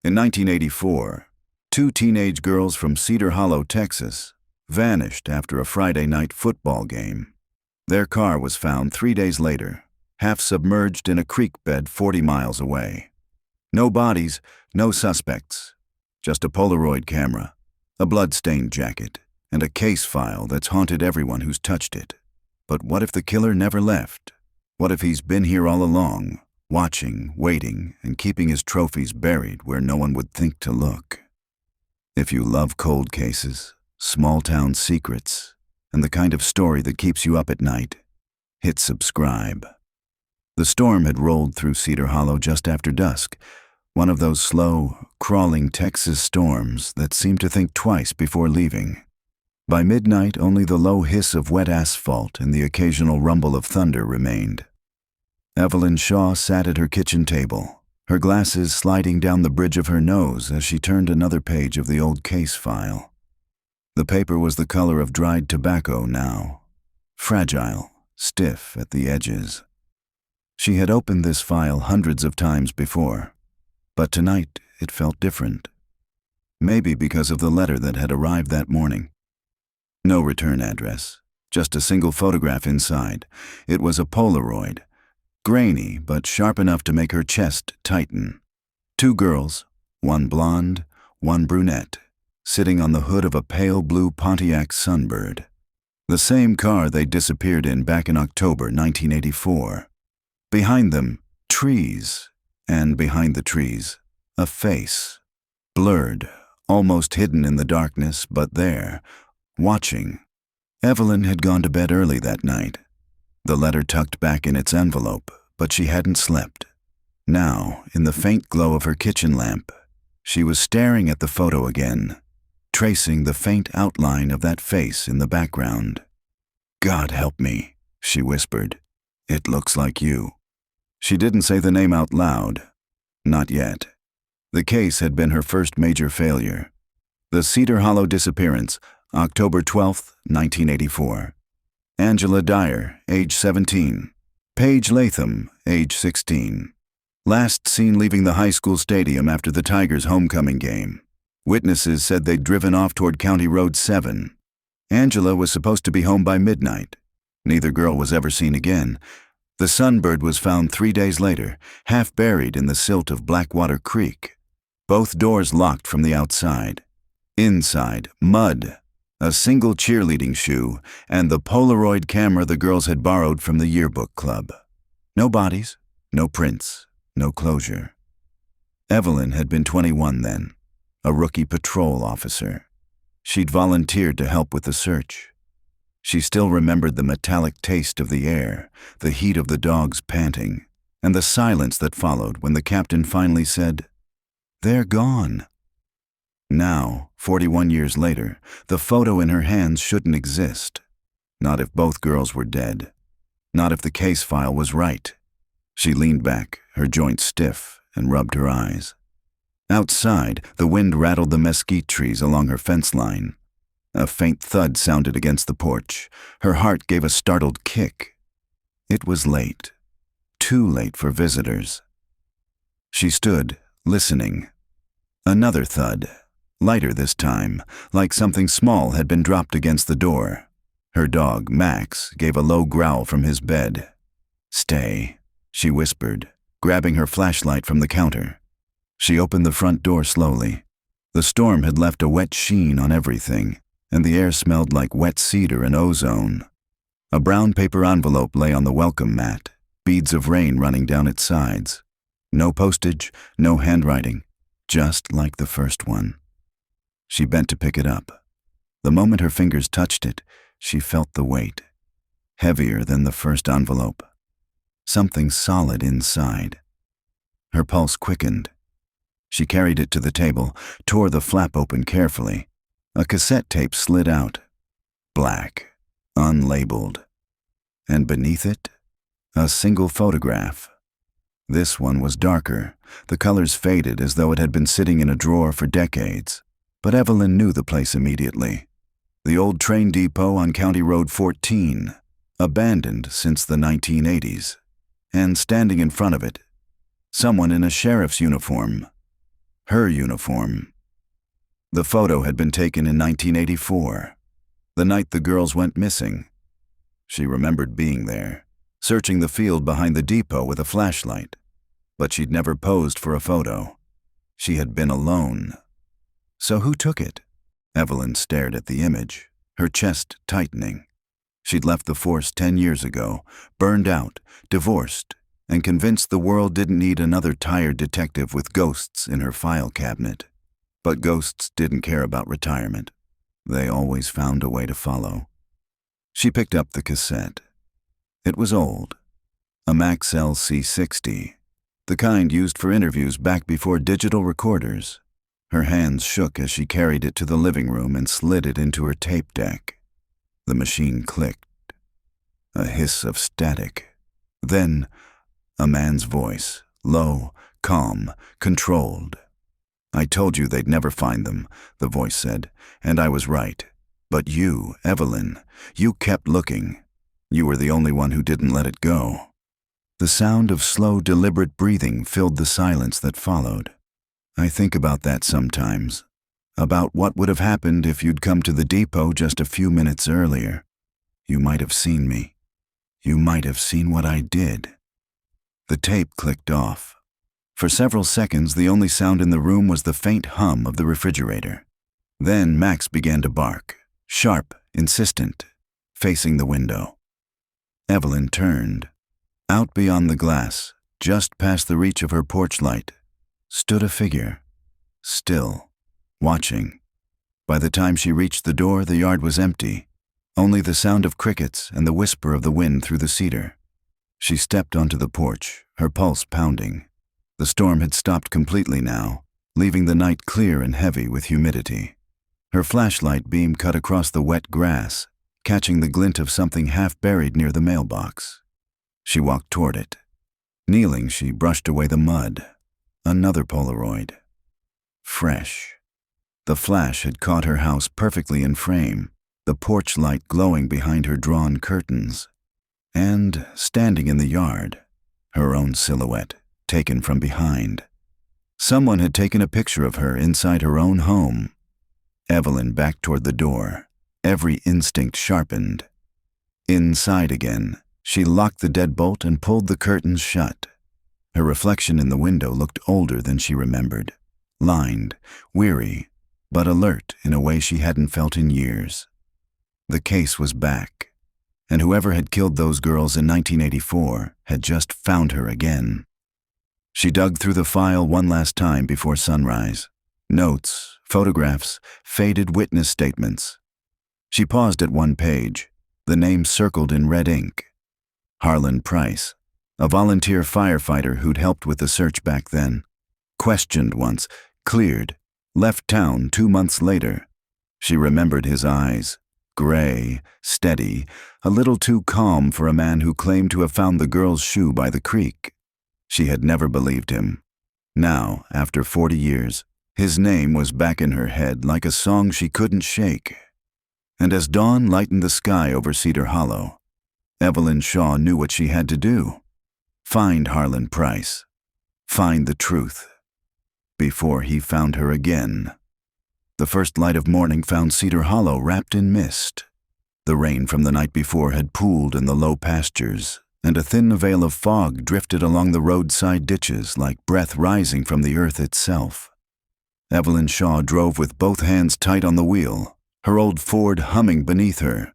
In 1984, two teenage girls from Cedar Hollow, Texas, vanished after a Friday night football game. Their car was found 3 days later, half submerged in a creek bed 40 miles away. No bodies, no suspects, just a Polaroid camera, a blood-stained jacket, and a case file that's haunted everyone who's touched it. But what if the killer never left? What if he's been here all along, watching, waiting, and keeping his trophies buried where no one would think to look? If you love cold cases, small-town secrets, and the kind of story that keeps you up at night, hit subscribe. The storm had rolled through Cedar Hollow just after dusk, one of those slow, crawling Texas storms that seem to think twice before leaving. By midnight, only the low hiss of wet asphalt and the occasional rumble of thunder remained. Evelyn Shaw sat at her kitchen table, her glasses sliding down the bridge of her nose as she turned another page of the old case file. The paper was the color of dried tobacco now, fragile, stiff at the edges. She had opened this file hundreds of times before, but tonight it felt different. Maybe because of the letter that had arrived that morning. No return address, just a single photograph inside. It was a Polaroid, grainy but sharp enough to make her chest tighten. Two girls, one blonde, one brunette, sitting on the hood of a pale blue Pontiac Sunbird. The same car they disappeared in back in October 1984. Behind them, trees, and behind the trees, a face, blurred, almost hidden in the darkness, but there, watching. Evelyn had gone to bed early that night, the letter tucked back in its envelope, but she hadn't slept. Now, in the faint glow of her kitchen lamp, she was staring at the photo again, tracing the faint outline of that face in the background. "God help me," she whispered. "It looks like you." She didn't say the name out loud. Not yet. The case had been her first major failure. The Cedar Hollow disappearance, October 12, 1984. Angela Dyer, age 17. Paige Latham, age 16. Last seen leaving the high school stadium after the Tigers' homecoming game. Witnesses said they'd driven off toward County Road 7. Angela was supposed to be home by midnight. Neither girl was ever seen again. The Sunbird was found 3 days later, half buried in the silt of Blackwater Creek. Both doors locked from the outside. Inside, mud, a single cheerleading shoe, and the Polaroid camera the girls had borrowed from the yearbook club. No bodies, no prints, no closure. Evelyn had been 21 then, a rookie patrol officer. She'd volunteered to help with the search. She still remembered the metallic taste of the air, the heat of the dogs panting, and the silence that followed when the captain finally said, "They're gone." Now, 41 years later, the photo in her hands shouldn't exist. Not if both girls were dead. Not if the case file was right. She leaned back, her joints stiff, and rubbed her eyes. Outside, the wind rattled the mesquite trees along her fence line. A faint thud sounded against the porch. Her heart gave a startled kick. It was late. Too late for visitors. She stood, listening. Another thud, lighter this time, like something small had been dropped against the door. Her dog, Max, gave a low growl from his bed. "Stay," she whispered, grabbing her flashlight from the counter. She opened the front door slowly. The storm had left a wet sheen on everything, and the air smelled like wet cedar and ozone. A brown paper envelope lay on the welcome mat, beads of rain running down its sides. No postage, no handwriting, just like the first one. She bent to pick it up. The moment her fingers touched it, she felt the weight, heavier than the first envelope. Something solid inside. Her pulse quickened. She carried it to the table, tore the flap open carefully. A cassette tape slid out. Black, unlabeled. And beneath it, a single photograph. This one was darker. The colors faded as though it had been sitting in a drawer for decades. But Evelyn knew the place immediately. The old train depot on County Road 14, abandoned since the 1980s. And standing in front of it, someone in a sheriff's uniform. Her uniform. The photo had been taken in 1984, the night the girls went missing. She remembered being there, searching the field behind the depot with a flashlight, but she'd never posed for a photo. She had been alone. So who took it? Evelyn stared at the image, her chest tightening. She'd left the force 10 years ago, burned out, divorced, and convinced the world didn't need another tired detective with ghosts in her file cabinet. But ghosts didn't care about retirement. They always found a way to follow. She picked up the cassette. It was old. A Maxell C60, the kind used for interviews back before digital recorders. Her hands shook as she carried it to the living room and slid it into her tape deck. The machine clicked. A hiss of static. Then, a man's voice, low, calm, controlled. "I told you they'd never find them," the voice said, "and I was right. But you, Evelyn, you kept looking. You were the only one who didn't let it go." The sound of slow, deliberate breathing filled the silence that followed. "I think about that sometimes. About what would have happened if you'd come to the depot just a few minutes earlier. You might have seen me. You might have seen what I did." The tape clicked off. For several seconds, the only sound in the room was the faint hum of the refrigerator. Then Max began to bark, sharp, insistent, facing the window. Evelyn turned. Out beyond the glass, just past the reach of her porch light, stood a figure, still, watching. By the time she reached the door, the yard was empty, only the sound of crickets and the whisper of the wind through the cedar. She stepped onto the porch, her pulse pounding. The storm had stopped completely now, leaving the night clear and heavy with humidity. Her flashlight beam cut across the wet grass, catching the glint of something half buried near the mailbox. She walked toward it. Kneeling, she brushed away the mud. Another Polaroid. Fresh. The flash had caught her house perfectly in frame, the porch light glowing behind her drawn curtains. And, standing in the yard, her own silhouette, taken from behind. Someone had taken a picture of her inside her own home. Evelyn backed toward the door, every instinct sharpened. Inside again, she locked the deadbolt and pulled the curtains shut. Her reflection in the window looked older than she remembered, lined, weary, but alert in a way she hadn't felt in years. The case was back, and whoever had killed those girls in 1984 had just found her again. She dug through the file one last time before sunrise. Notes, photographs, faded witness statements. She paused at one page, the name circled in red ink. Harlan Price, a volunteer firefighter who'd helped with the search back then. Questioned once, cleared, left town 2 months later. She remembered his eyes, gray, steady, a little too calm for a man who claimed to have found the girl's shoe by the creek. She had never believed him. Now, after 40 years, his name was back in her head like a song she couldn't shake. And as dawn lightened the sky over Cedar Hollow, Evelyn Shaw knew what she had to do. Find Harlan Price. Find the truth. Before he found her again. The first light of morning found Cedar Hollow wrapped in mist. The rain from the night before had pooled in the low pastures, and a thin veil of fog drifted along the roadside ditches like breath rising from the earth itself. Evelyn Shaw drove with both hands tight on the wheel, her old Ford humming beneath her,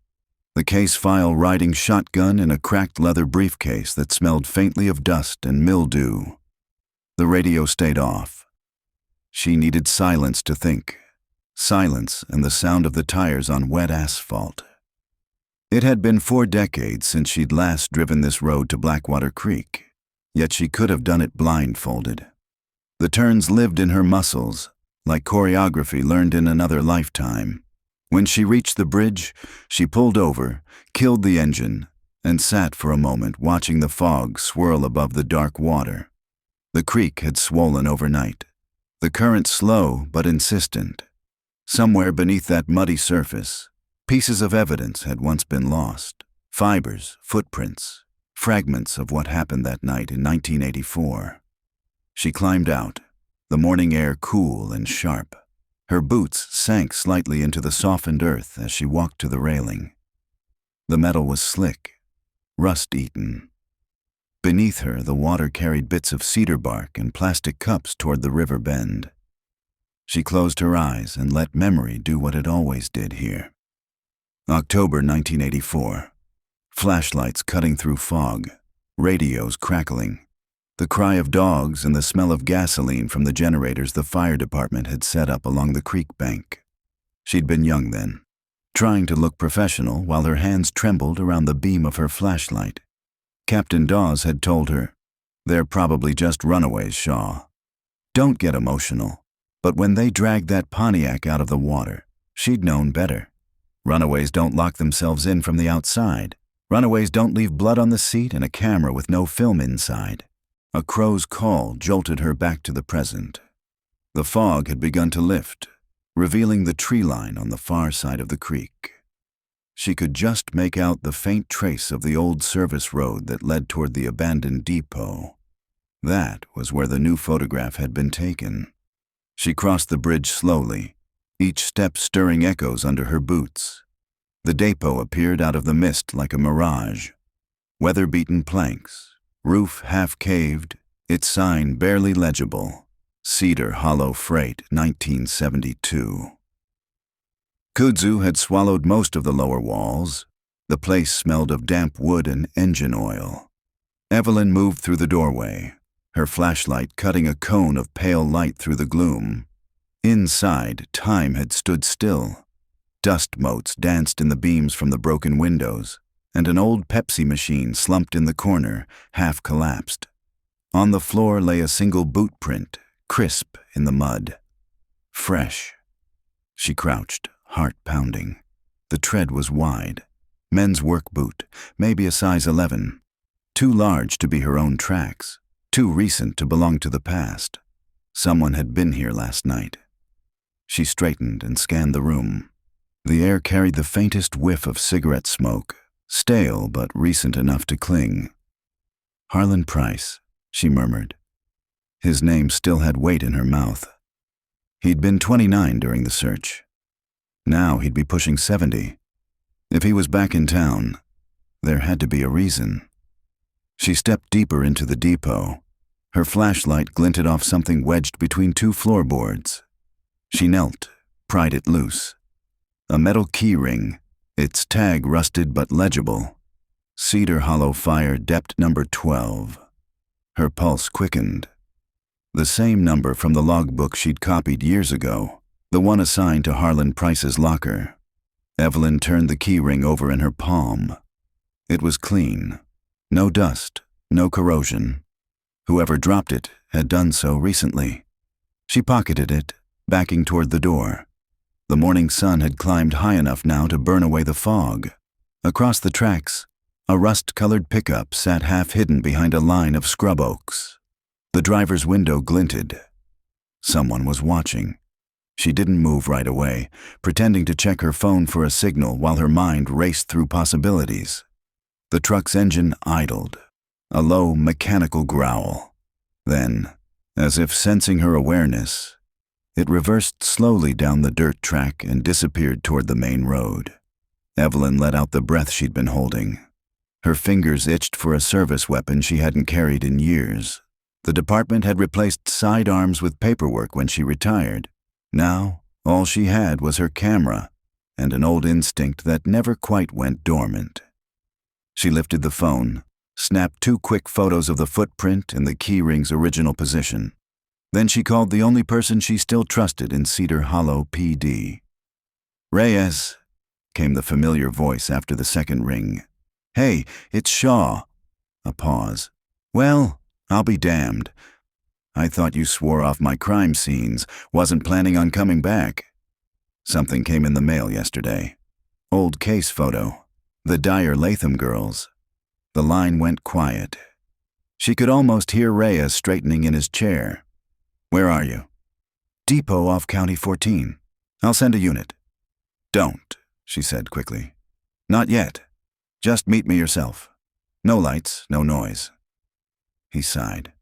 the case file riding shotgun in a cracked leather briefcase that smelled faintly of dust and mildew. The radio stayed off. She needed silence to think. Silence and the sound of the tires on wet asphalt. It had been 4 decades since she'd last driven this road to Blackwater Creek, yet she could have done it blindfolded. The turns lived in her muscles, like choreography learned in another lifetime. When she reached the bridge, she pulled over, killed the engine, and sat for a moment watching the fog swirl above the dark water. The creek had swollen overnight, the current slow but insistent. Somewhere beneath that muddy surface, pieces of evidence had once been lost. Fibers, footprints, fragments of what happened that night in 1984. She climbed out, the morning air cool and sharp. Her boots sank slightly into the softened earth as she walked to the railing. The metal was slick, rust-eaten. Beneath her, the water carried bits of cedar bark and plastic cups toward the river bend. She closed her eyes and let memory do what it always did here. October 1984. Flashlights cutting through fog, radios crackling. The cry of dogs and the smell of gasoline from the generators the fire department had set up along the creek bank. She'd been young then, trying to look professional while her hands trembled around the beam of her flashlight. Captain Dawes had told her, "They're probably just runaways, Shaw. Don't get emotional." But when they dragged that Pontiac out of the water, she'd known better. Runaways don't lock themselves in from the outside. Runaways don't leave blood on the seat and a camera with no film inside. A crow's call jolted her back to the present. The fog had begun to lift, revealing the tree line on the far side of the creek. She could just make out the faint trace of the old service road that led toward the abandoned depot. That was where the new photograph had been taken. She crossed the bridge slowly, each step stirring echoes under her boots. The depot appeared out of the mist like a mirage. Weather-beaten planks, roof half-caved, its sign barely legible. Cedar Hollow Freight, 1972. Kudzu had swallowed most of the lower walls. The place smelled of damp wood and engine oil. Evelyn moved through the doorway, her flashlight cutting a cone of pale light through the gloom. Inside, time had stood still. Dust motes danced in the beams from the broken windows, and an old Pepsi machine slumped in the corner, half collapsed. On the floor lay a single boot print, crisp in the mud. Fresh. She crouched, heart pounding. The tread was wide. Men's work boot, maybe a size 11. Too large to be her own tracks. Too recent to belong to the past. Someone had been here last night. She straightened and scanned the room. The air carried the faintest whiff of cigarette smoke, stale but recent enough to cling. Harlan Price, she murmured. His name still had weight in her mouth. He'd been 29 during the search. Now he'd be pushing 70. If he was back in town, there had to be a reason. She stepped deeper into the depot. Her flashlight glinted off something wedged between two floorboards. She knelt, pried it loose. A metal key ring, its tag rusted but legible. Cedar Hollow Fire Depth number 12. Her pulse quickened. The same number from the logbook she'd copied years ago, the one assigned to Harlan Price's locker. Evelyn turned the key ring over in her palm. It was clean. No dust, no corrosion. Whoever dropped it had done so recently. She pocketed it, backing toward the door. The morning sun had climbed high enough now to burn away the fog. Across the tracks, a rust-colored pickup sat half-hidden behind a line of scrub oaks. The driver's window glinted. Someone was watching. She didn't move right away, pretending to check her phone for a signal while her mind raced through possibilities. The truck's engine idled, a low mechanical growl. Then, as if sensing her awareness, it reversed slowly down the dirt track and disappeared toward the main road. Evelyn let out the breath she'd been holding. Her fingers itched for a service weapon she hadn't carried in years. The department had replaced sidearms with paperwork when she retired. Now, all she had was her camera and an old instinct that never quite went dormant. She lifted the phone, snapped 2 quick photos of the footprint and the key ring's original position. Then she called the only person she still trusted in Cedar Hollow PD. "Reyes," came the familiar voice after the second ring. "Hey, it's Shaw." A pause. "Well, I'll be damned. I thought you swore off my crime scenes, wasn't planning on coming back." Something came in the mail yesterday. Old case photo. The Dyer Latham girls. The line went quiet. She could almost hear Reyes straightening in his chair. "Where are you?" "Depot off County 14. I'll send a unit." "Don't," she said quickly. "Not yet. Just meet me yourself. No lights, no noise." He sighed.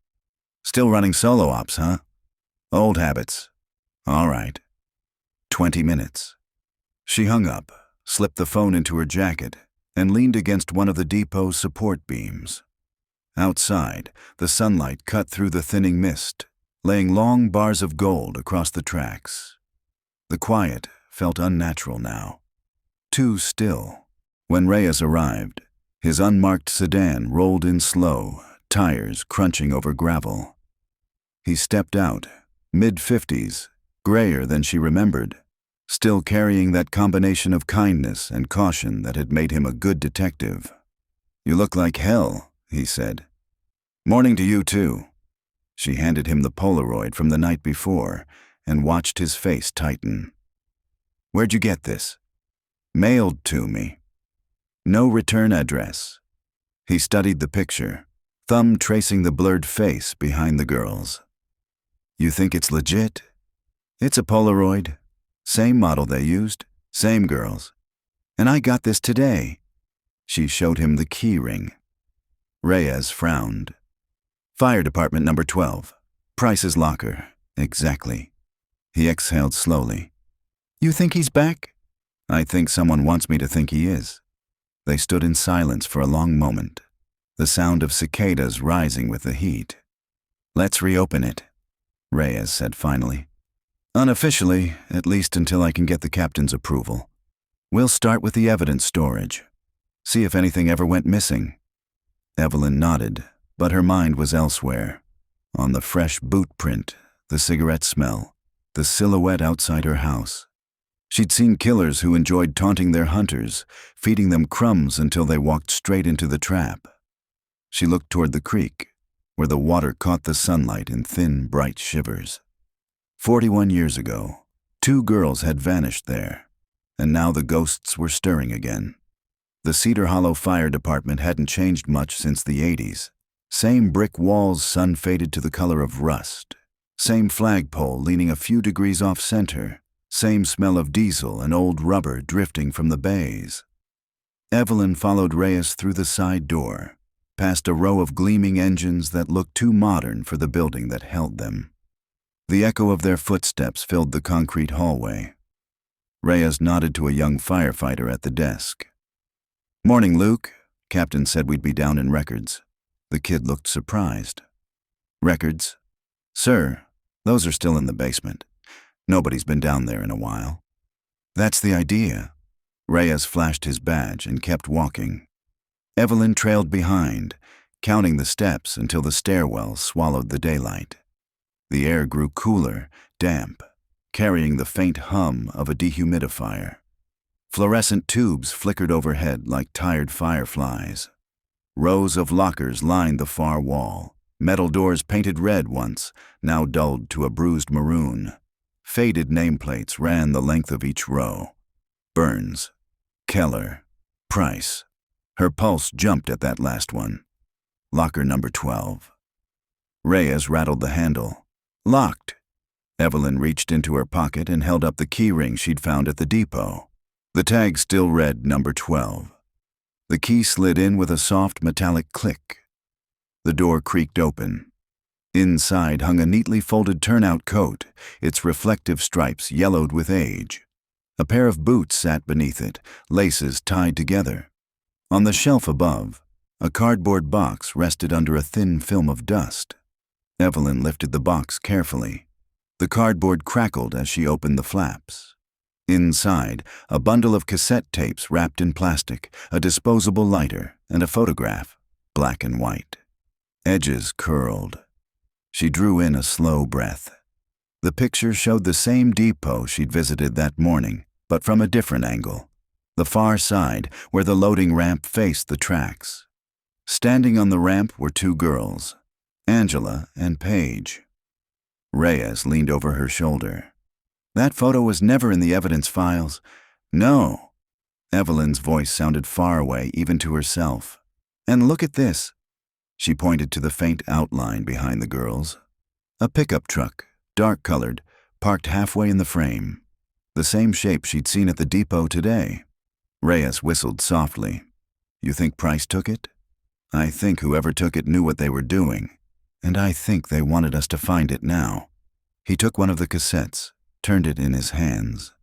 "Still running solo ops, huh?" Old habits. All right. 20 minutes. She hung up, slipped the phone into her jacket, and leaned against one of the depot's support beams. Outside, the sunlight cut through the thinning mist, laying long bars of gold across the tracks. The quiet felt unnatural now. Too still. When Reyes arrived, his unmarked sedan rolled in slow, tires crunching over gravel. He stepped out, mid-50s, grayer than she remembered, still carrying that combination of kindness and caution that had made him a good detective. "You look like hell," he said. "Morning to you, too." She handed him the Polaroid from the night before and watched his face tighten. "Where'd you get this?" "Mailed to me." "No return address." He studied the picture, thumb tracing the blurred face behind the girl's. "You think it's legit?" "It's a Polaroid. Same model they used, same girls. And I got this today." She showed him the key ring. Reyes frowned. "Fire department number 12. Price's locker. Exactly." He exhaled slowly. "You think he's back?" "I think someone wants me to think he is." They stood in silence for a long moment, the sound of cicadas rising with the heat. "Let's reopen it," Reyes said finally. "Unofficially, at least until I can get the captain's approval. We'll start with the evidence storage. See if anything ever went missing." Evelyn nodded, but her mind was elsewhere. On the fresh boot print, the cigarette smell, the silhouette outside her house. She'd seen killers who enjoyed taunting their hunters, feeding them crumbs until they walked straight into the trap. She looked toward the creek, where the water caught the sunlight in thin, bright shivers. 41 years ago, 2 girls had vanished there, and now the ghosts were stirring again. The Cedar Hollow Fire Department hadn't changed much since the 80s. Same brick walls sun-faded to the color of rust. Same flagpole leaning a few degrees off-center. Same smell of diesel and old rubber drifting from the bays. Evelyn followed Reyes through the side door, past a row of gleaming engines that looked too modern for the building that held them. The echo of their footsteps filled the concrete hallway. Reyes nodded to a young firefighter at the desk. "Morning, Luke. Captain said we'd be down in records." The kid looked surprised. "Records? Sir, those are still in the basement. Nobody's been down there in a while." "That's the idea." Reyes flashed his badge and kept walking. Evelyn trailed behind, counting the steps until the stairwell swallowed the daylight. The air grew cooler, damp, carrying the faint hum of a dehumidifier. Fluorescent tubes flickered overhead like tired fireflies. Rows of lockers lined the far wall, metal doors painted red once, now dulled to a bruised maroon. Faded nameplates ran the length of each row. Burns, Keller, Price. Her pulse jumped at that last one. Locker number 12. Reyes rattled the handle. "Locked." Evelyn reached into her pocket and held up the key ring she'd found at the depot. The tag still read number 12. The key slid in with a soft metallic click. The door creaked open. Inside hung a neatly folded turnout coat, its reflective stripes yellowed with age. A pair of boots sat beneath it, laces tied together. On the shelf above, a cardboard box rested under a thin film of dust. Evelyn lifted the box carefully. The cardboard crackled as she opened the flaps. Inside, a bundle of cassette tapes wrapped in plastic, a disposable lighter, and a photograph, black and white. Edges curled. She drew in a slow breath. The picture showed the same depot she'd visited that morning, but from a different angle. The far side, where the loading ramp faced the tracks. Standing on the ramp were 2 girls, Angela and Paige. Reyes leaned over her shoulder. "That photo was never in the evidence files." "No." Evelyn's voice sounded far away, even to herself. "And look at this." She pointed to the faint outline behind the girls. A pickup truck, dark-colored, parked halfway in the frame. The same shape she'd seen at the depot today. Reyes whistled softly. "You think Price took it?" "I think whoever took it knew what they were doing, and I think they wanted us to find it now." He took one of the cassettes, turned it in his hands.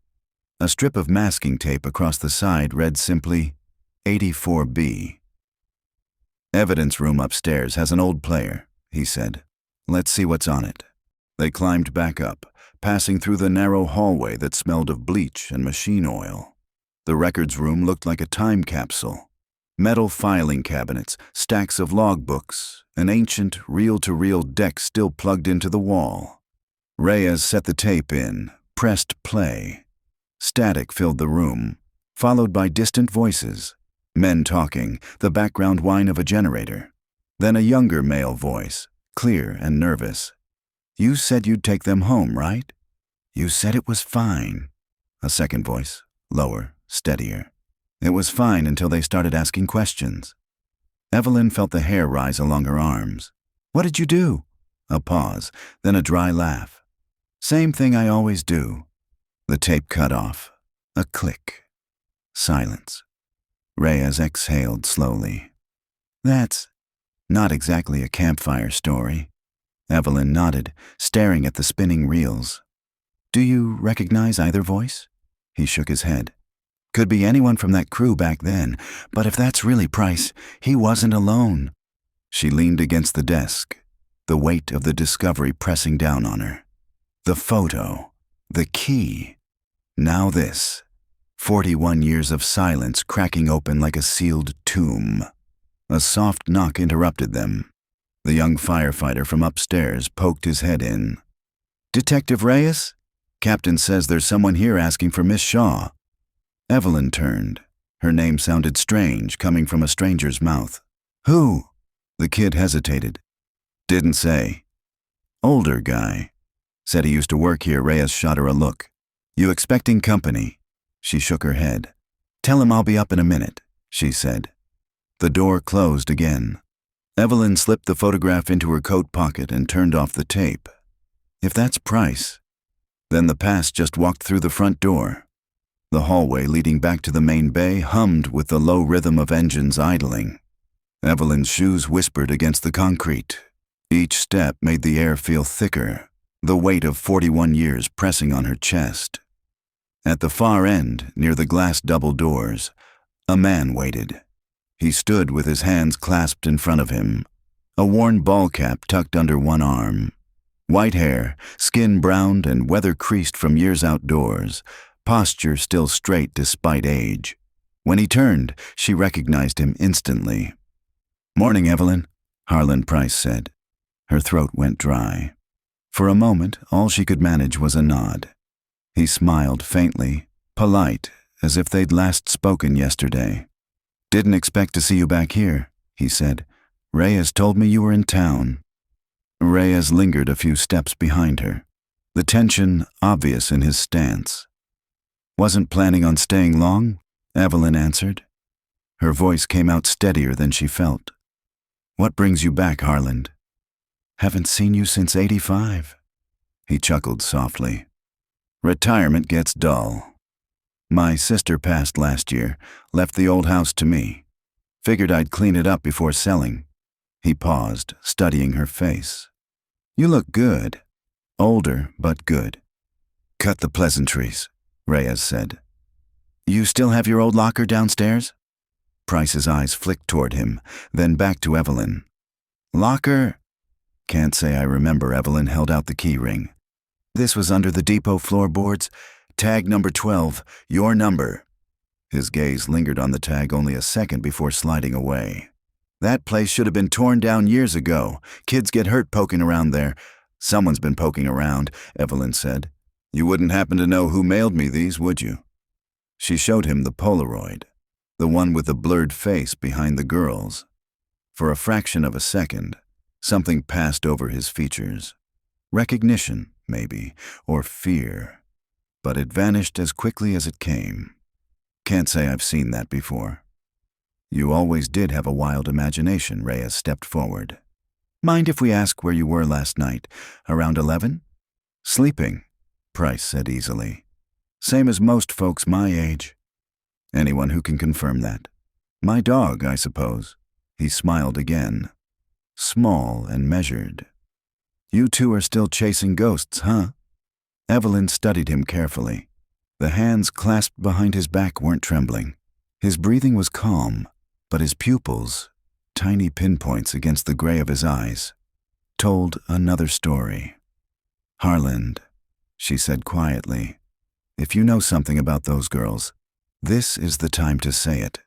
A strip of masking tape across the side read simply, 84B. "Evidence room upstairs has an old player," he said. "Let's see what's on it." They climbed back up, passing through the narrow hallway that smelled of bleach and machine oil. The records room looked like a time capsule. Metal filing cabinets, stacks of logbooks, an ancient reel-to-reel deck still plugged into the wall. Reyes set the tape in, pressed play. Static filled the room, followed by distant voices. Men talking, the background whine of a generator. Then a younger male voice, clear and nervous. "You said you'd take them home, right? You said it was fine." A second voice, lower, steadier. "It was fine until they started asking questions." Evelyn felt the hair rise along her arms. "What did you do?" A pause, then a dry laugh. "Same thing I always do." The tape cut off. A click. Silence. Reyes exhaled slowly. "That's not exactly a campfire story." Evelyn nodded, staring at the spinning reels. "Do you recognize either voice?" He shook his head. "Could be anyone from that crew back then, but if that's really Price, he wasn't alone." She leaned against the desk, the weight of the discovery pressing down on her. The photo, the key. Now this. 41 years of silence cracking open like a sealed tomb. A soft knock interrupted them. The young firefighter from upstairs poked his head in. "Detective Reyes? Captain says there's someone here asking for Miss Shaw." Evelyn turned. Her name sounded strange, coming from a stranger's mouth. "Who?" The kid hesitated. "Didn't say." "Older guy. Said he used to work here." Reyes shot her a look. "You expecting company?" She shook her head. "Tell him I'll be up in a minute," she said. The door closed again. Evelyn slipped the photograph into her coat pocket and turned off the tape. If that's Price, then the past just walked through the front door. The hallway leading back to the main bay hummed with the low rhythm of engines idling. Evelyn's shoes whispered against the concrete. Each step made the air feel thicker, the weight of 41 years pressing on her chest. At the far end, near the glass double doors, a man waited. He stood with his hands clasped in front of him, a worn ball cap tucked under one arm. White hair, skin browned and weather-creased from years outdoors, posture still straight despite age. When he turned, she recognized him instantly. "Morning, Evelyn," Harlan Price said. Her throat went dry. For a moment, all she could manage was a nod. He smiled faintly, polite, as if they'd last spoken yesterday. "Didn't expect to see you back here," he said. "Reyes told me you were in town." Reyes lingered a few steps behind her, the tension obvious in his stance. "Wasn't planning on staying long," Evelyn answered. Her voice came out steadier than she felt. "What brings you back, Harlan?" "Haven't seen you since '85. He chuckled softly. "Retirement gets dull. My sister passed last year, left the old house to me. Figured I'd clean it up before selling." He paused, studying her face. "You look good. Older, but good." "Cut the pleasantries," Reyes said. "You still have your old locker downstairs?" Price's eyes flicked toward him, then back to Evelyn. "Locker?" "Can't say I remember." Evelyn held out the key ring. "This was under the depot floorboards. Tag number 12, your number." His gaze lingered on the tag only a second before sliding away. "That place should have been torn down years ago. Kids get hurt poking around there." "Someone's been poking around," Evelyn said. "You wouldn't happen to know who mailed me these, would you?" She showed him the Polaroid, the one with the blurred face behind the girl's. For a fraction of a second, something passed over his features. Recognition, maybe, or fear. But it vanished as quickly as it came. "Can't say I've seen that before." "You always did have a wild imagination." Reyes stepped forward. "Mind if we ask where you were last night? Around 11? "Sleeping," Price said easily. "Same as most folks my age." "Anyone who can confirm that?" "My dog, I suppose." He smiled again. Small and measured. You two are still chasing ghosts, huh? Evelyn studied him carefully. The hands clasped behind his back weren't trembling. His breathing was calm, but his pupils, tiny pinpoints against the gray of his eyes, told another story. Harland, she said quietly, if you know something about those girls, this is the time to say it.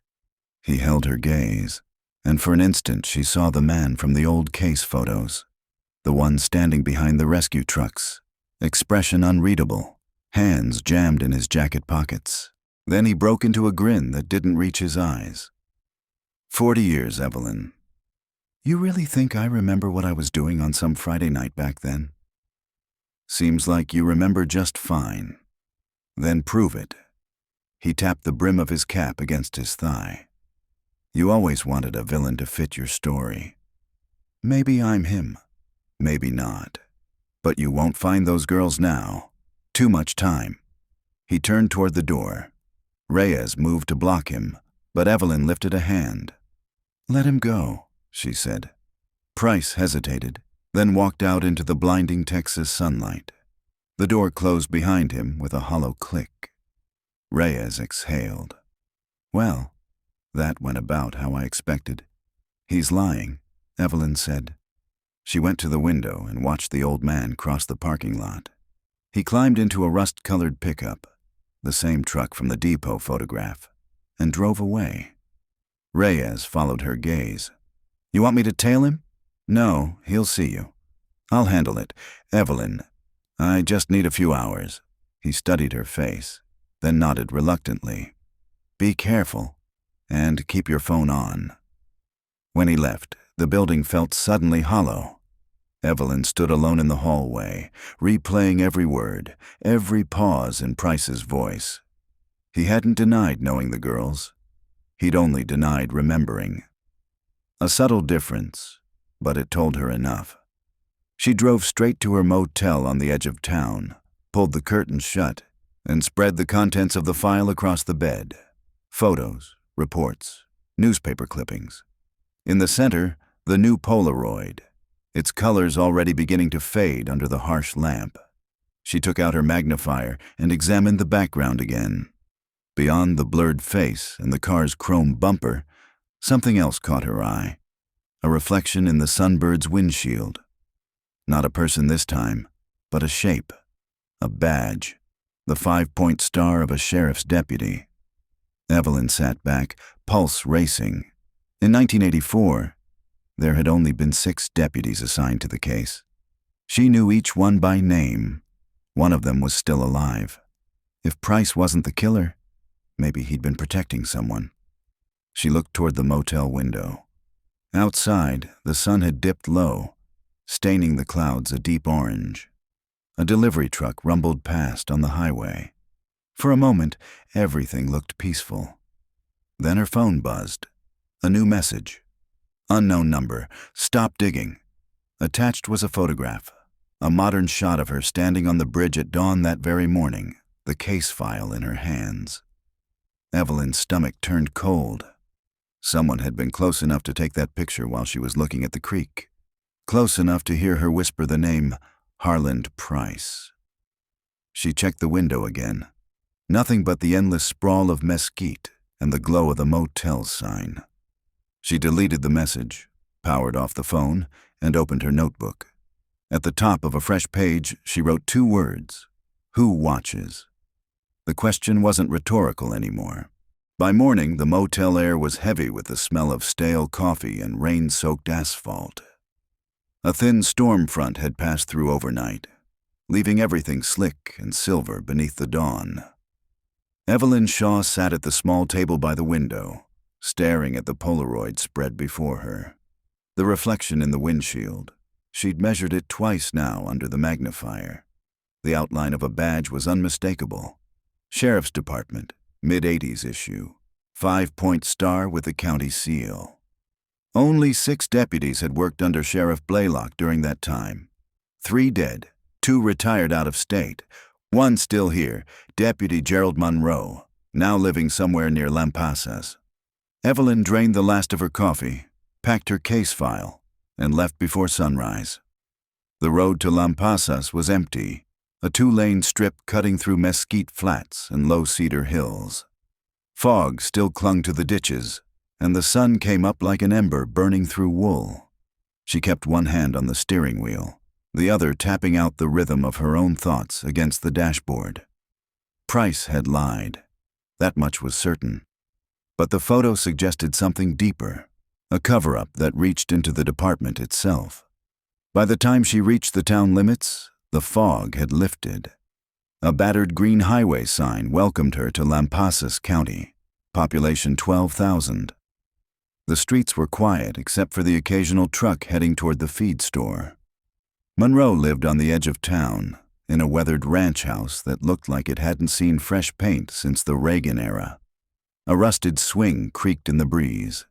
He held her gaze, and for an instant she saw the man from the old case photos, the one standing behind the rescue trucks, expression unreadable, hands jammed in his jacket pockets. Then he broke into a grin that didn't reach his eyes. 40 years, Evelyn. You really think I remember what I was doing on some Friday night back then? Seems like you remember just fine. Then prove it. He tapped the brim of his cap against his thigh. You always wanted a villain to fit your story. Maybe I'm him. Maybe not. But you won't find those girls now. Too much time. He turned toward the door. Reyes moved to block him, but Evelyn lifted a hand. Let him go, she said. Price hesitated, then walked out into the blinding Texas sunlight. The door closed behind him with a hollow click. Reyes exhaled. Well, that went about how I expected. He's lying, Evelyn said. She went to the window and watched the old man cross the parking lot. He climbed into a rust-colored pickup, the same truck from the depot photograph, and drove away. Reyes followed her gaze. You want me to tail him? No, he'll see you. I'll handle it. Evelyn, I just need a few hours. He studied her face, then nodded reluctantly. Be careful, and keep your phone on. When he left, the building felt suddenly hollow. Evelyn stood alone in the hallway, replaying every word, every pause in Price's voice. He hadn't denied knowing the girls. He'd only denied remembering. A subtle difference, but it told her enough. She drove straight to her motel on the edge of town, pulled the curtains shut, and spread the contents of the file across the bed. Photos, reports, newspaper clippings. In the center, the new Polaroid, its colors already beginning to fade under the harsh lamp. She took out her magnifier and examined the background again. Beyond the blurred face and the car's chrome bumper, something else caught her eye. A reflection in the Sunbird's windshield. Not a person this time, but a shape, a badge, the 5-point star of a sheriff's deputy. Evelyn sat back, pulse racing. In 1984, there had only been 6 deputies assigned to the case. She knew each one by name. One of them was still alive. If Price wasn't the killer, maybe he'd been protecting someone. She looked toward the motel window. Outside, the sun had dipped low, staining the clouds a deep orange. A delivery truck rumbled past on the highway. For a moment, everything looked peaceful. Then her phone buzzed. A new message. Unknown number. Stop digging. Attached was a photograph. A modern shot of her standing on the bridge at dawn that very morning, the case file in her hands. Evelyn's stomach turned cold. Someone had been close enough to take that picture while she was looking at the creek. Close enough to hear her whisper the name Harland Price. She checked the window again. Nothing but the endless sprawl of mesquite and the glow of the motel sign. She deleted the message, powered off the phone, and opened her notebook. At the top of a fresh page, she wrote 2 words. Who watches? The question wasn't rhetorical anymore. By morning, the motel air was heavy with the smell of stale coffee and rain-soaked asphalt. A thin storm front had passed through overnight, leaving everything slick and silver beneath the dawn. Evelyn Shaw sat at the small table by the window, staring at the Polaroid spread before her. The reflection in the windshield. She'd measured it twice now under the magnifier. The outline of a badge was unmistakable. Sheriff's Department, mid-'80s issue. 5-point star with the county seal. Only 6 deputies had worked under Sheriff Blaylock during that time. 3 dead, 2 retired out of state. 1 still here, Deputy Gerald Monroe, now living somewhere near Lampasas. Evelyn drained the last of her coffee, packed her case file, and left before sunrise. The road to Lampasas was empty, a two-lane strip cutting through mesquite flats and low cedar hills. Fog still clung to the ditches, and the sun came up like an ember burning through wool. She kept one hand on the steering wheel, the other tapping out the rhythm of her own thoughts against the dashboard. Price had lied. That much was certain. But the photo suggested something deeper, a cover-up that reached into the department itself. By the time she reached the town limits, the fog had lifted. A battered green highway sign welcomed her to Lampasas County, population 12,000. The streets were quiet except for the occasional truck heading toward the feed store. Monroe lived on the edge of town, in a weathered ranch house that looked like it hadn't seen fresh paint since the Reagan era. A rusted swing creaked in the breeze.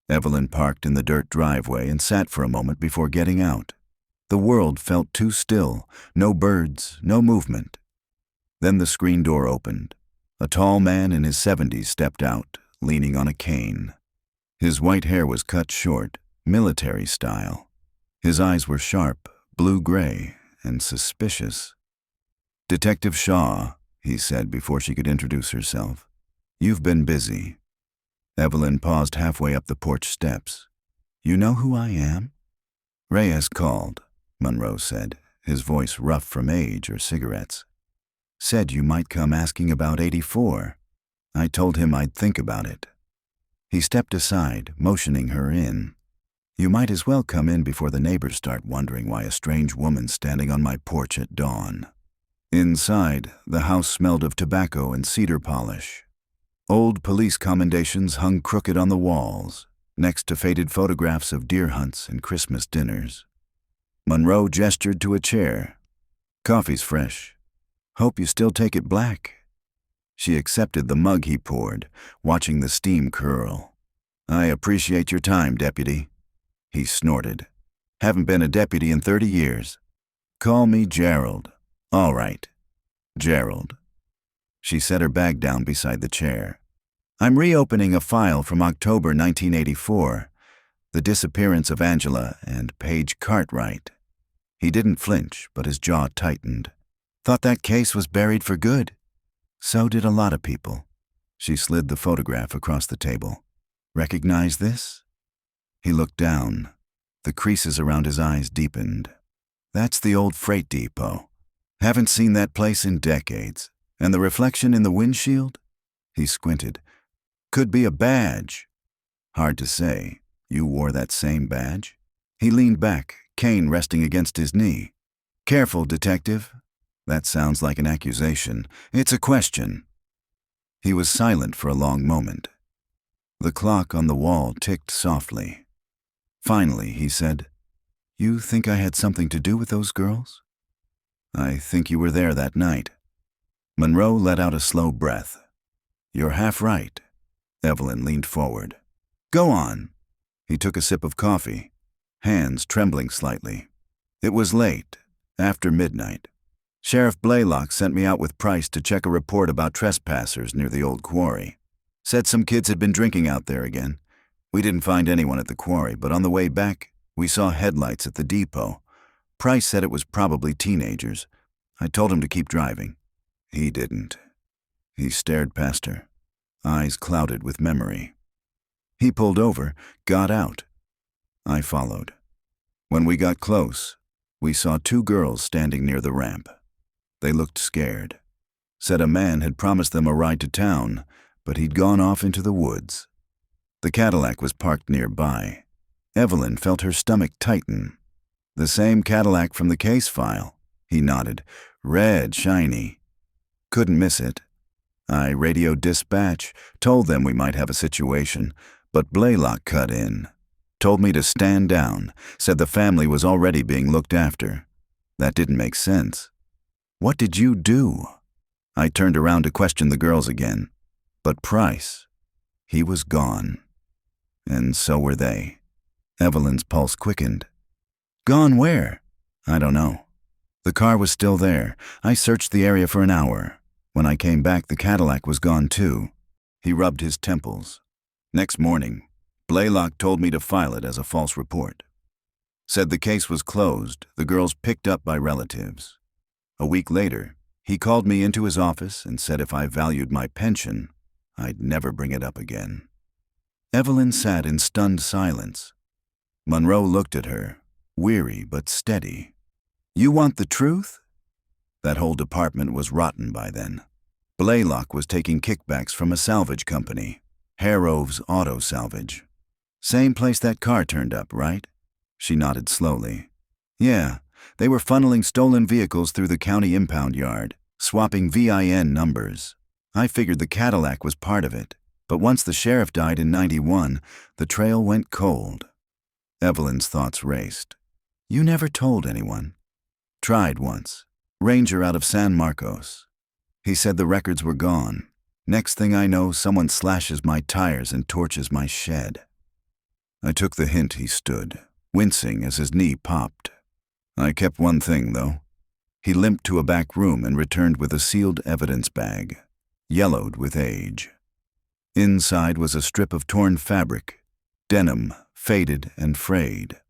Evelyn parked in the dirt driveway and sat for a moment before getting out. The world felt too still, no birds, no movement. Then the screen door opened. A tall man in his 70s stepped out, leaning on a cane. His white hair was cut short, military style. His eyes were sharp, blue-gray, and suspicious. "Detective Shaw," he said before she could introduce herself. "You've been busy." Evelyn paused halfway up the porch steps. "You know who I am?" "Reyes called," Monroe said, his voice rough from age or cigarettes. "Said you might come asking about 84. I told him I'd think about it." He stepped aside, motioning her in. "You might as well come in before the neighbors start wondering why a strange woman's standing on my porch at dawn." Inside, the house smelled of tobacco and cedar polish. Old police commendations hung crooked on the walls, next to faded photographs of deer hunts and Christmas dinners. Monroe gestured to a chair. "Coffee's fresh. Hope you still take it black." She accepted the mug he poured, watching the steam curl. "I appreciate your time, Deputy." He snorted. "Haven't been a deputy in 30 years. Call me Gerald." "All right. Gerald." She set her bag down beside the chair. "I'm reopening a file from October 1984, the disappearance of Angela and Paige Cartwright." He didn't flinch, but his jaw tightened. "Thought that case was buried for good." "So did a lot of people." She slid the photograph across the table. "Recognize this?" He looked down. The creases around his eyes deepened. "That's the old freight depot. Haven't seen that place in decades. And the reflection in the windshield?" He squinted. "Could be a badge." "Hard to say. You wore that same badge?" He leaned back, cane resting against his knee. "Careful, detective." "That sounds like an accusation. It's a question." He was silent for a long moment. The clock on the wall ticked softly. Finally, he said, "You think I had something to do with those girls?" "I think you were there that night." Monroe let out a slow breath. "You're half right." Evelyn leaned forward. "Go on." He took a sip of coffee, hands trembling slightly. "It was late, after midnight. Sheriff Blaylock sent me out with Price to check a report about trespassers near the old quarry. Said some kids had been drinking out there again. We didn't find anyone at the quarry, but on the way back, we saw headlights at the depot. Price said it was probably teenagers. I told him to keep driving. He didn't." He stared past her, eyes clouded with memory. "He pulled over, got out. I followed. When we got close, we saw two girls standing near the ramp. They looked scared. Said a man had promised them a ride to town, but he'd gone off into the woods. The Cadillac was parked nearby. Evelyn felt her stomach tighten. "The same Cadillac from the case file." He nodded. "Red, shiny. Couldn't miss it. I radioed dispatch, told them we might have a situation, but Blaylock cut in. Told me to stand down, said the family was already being looked after. That didn't make sense. What did you do?" I turned around to question the girls again. But Price, he was gone. And so were they. Evelyn's pulse quickened. "Gone where?" "I don't know. The car was still there. I searched the area for an hour. When I came back, the Cadillac was gone too." He rubbed his temples. "Next morning, Blaylock told me to file it as a false report." Said the case was closed, the girls picked up by relatives. A week later, he called me into his office and said if I valued my pension, I'd never bring it up again. Evelyn sat in stunned silence. Monroe looked at her, weary but steady. You want the truth? That whole department was rotten by then. Blaylock was taking kickbacks from a salvage company, Harrove's Auto Salvage. Same place that car turned up, right? She nodded slowly. Yeah, they were funneling stolen vehicles through the county impound yard, swapping VIN numbers. I figured the Cadillac was part of it, but once the sheriff died in '91, the trail went cold. Evelyn's thoughts raced. You never told anyone? Tried once. Ranger out of San Marcos. He said the records were gone. Next thing I know, someone slashes my tires and torches my shed. I took the hint. He stood, wincing as his knee popped. I kept one thing, though. He limped to a back room and returned with a sealed evidence bag, yellowed with age. Inside was a strip of torn fabric, denim, faded and frayed.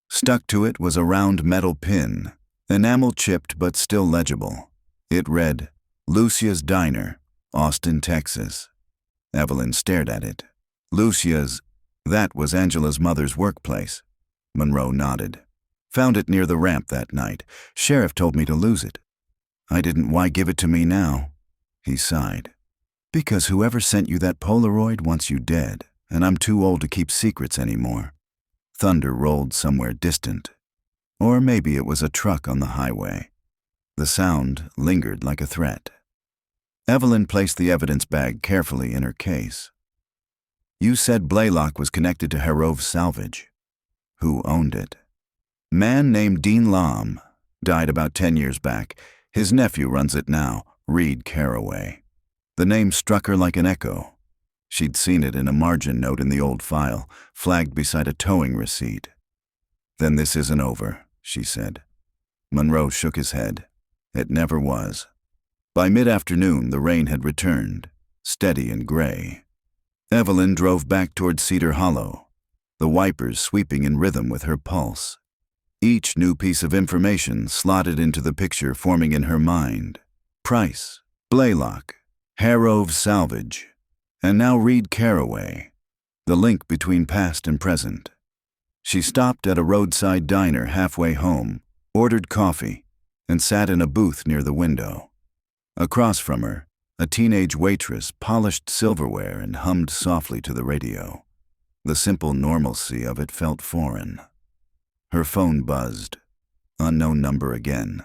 Stuck to it was a round metal pin, enamel chipped but still legible. It read, Lucia's Diner, Austin, Texas. Evelyn stared at it. Lucia's, that was Angela's mother's workplace. Monroe nodded. Found it near the ramp that night. Sheriff told me to lose it. I didn't. Why give it to me now? He sighed. Because whoever sent you that Polaroid wants you dead, and I'm too old to keep secrets anymore. Thunder rolled somewhere distant. Or maybe it was a truck on the highway. The sound lingered like a threat. Evelyn placed the evidence bag carefully in her case. You said Blaylock was connected to Harrove's Salvage. Who owned it? Man named Dean Lahm. Died about 10 years back. His nephew runs it now, Reed Caraway. The name struck her like an echo. She'd seen it in a margin note in the old file, flagged beside a towing receipt. Then this isn't over, she said. Monroe shook his head. It never was. By mid-afternoon, the rain had returned, steady and gray. Evelyn drove back toward Cedar Hollow, the wipers sweeping in rhythm with her pulse. Each new piece of information slotted into the picture forming in her mind. Price, Blaylock, Harrove's Salvage, and now Reed Caraway, the link between past and present. She stopped at a roadside diner halfway home, ordered coffee, and sat in a booth near the window. Across from her, a teenage waitress polished silverware and hummed softly to the radio. The simple normalcy of it felt foreign. Her phone buzzed. Unknown number again.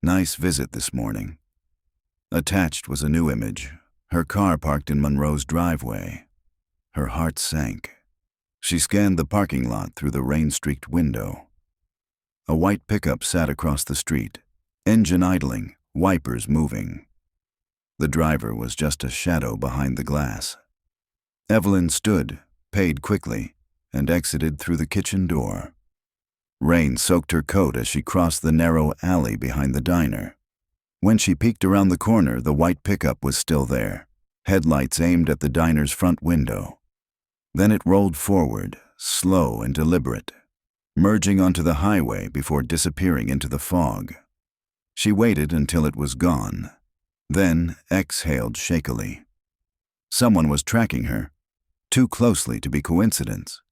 Nice visit this morning. Attached was a new image, her car parked in Monroe's driveway. Her heart sank. She scanned the parking lot through the rain-streaked window. A white pickup sat across the street, engine idling, wipers moving. The driver was just a shadow behind the glass. Evelyn stood, paid quickly, and exited through the kitchen door. Rain soaked her coat as she crossed the narrow alley behind the diner. When she peeked around the corner, the white pickup was still there, headlights aimed at the diner's front window. Then it rolled forward, slow and deliberate, merging onto the highway before disappearing into the fog. She waited until it was gone, then exhaled shakily. Someone was tracking her, too closely to be coincidence.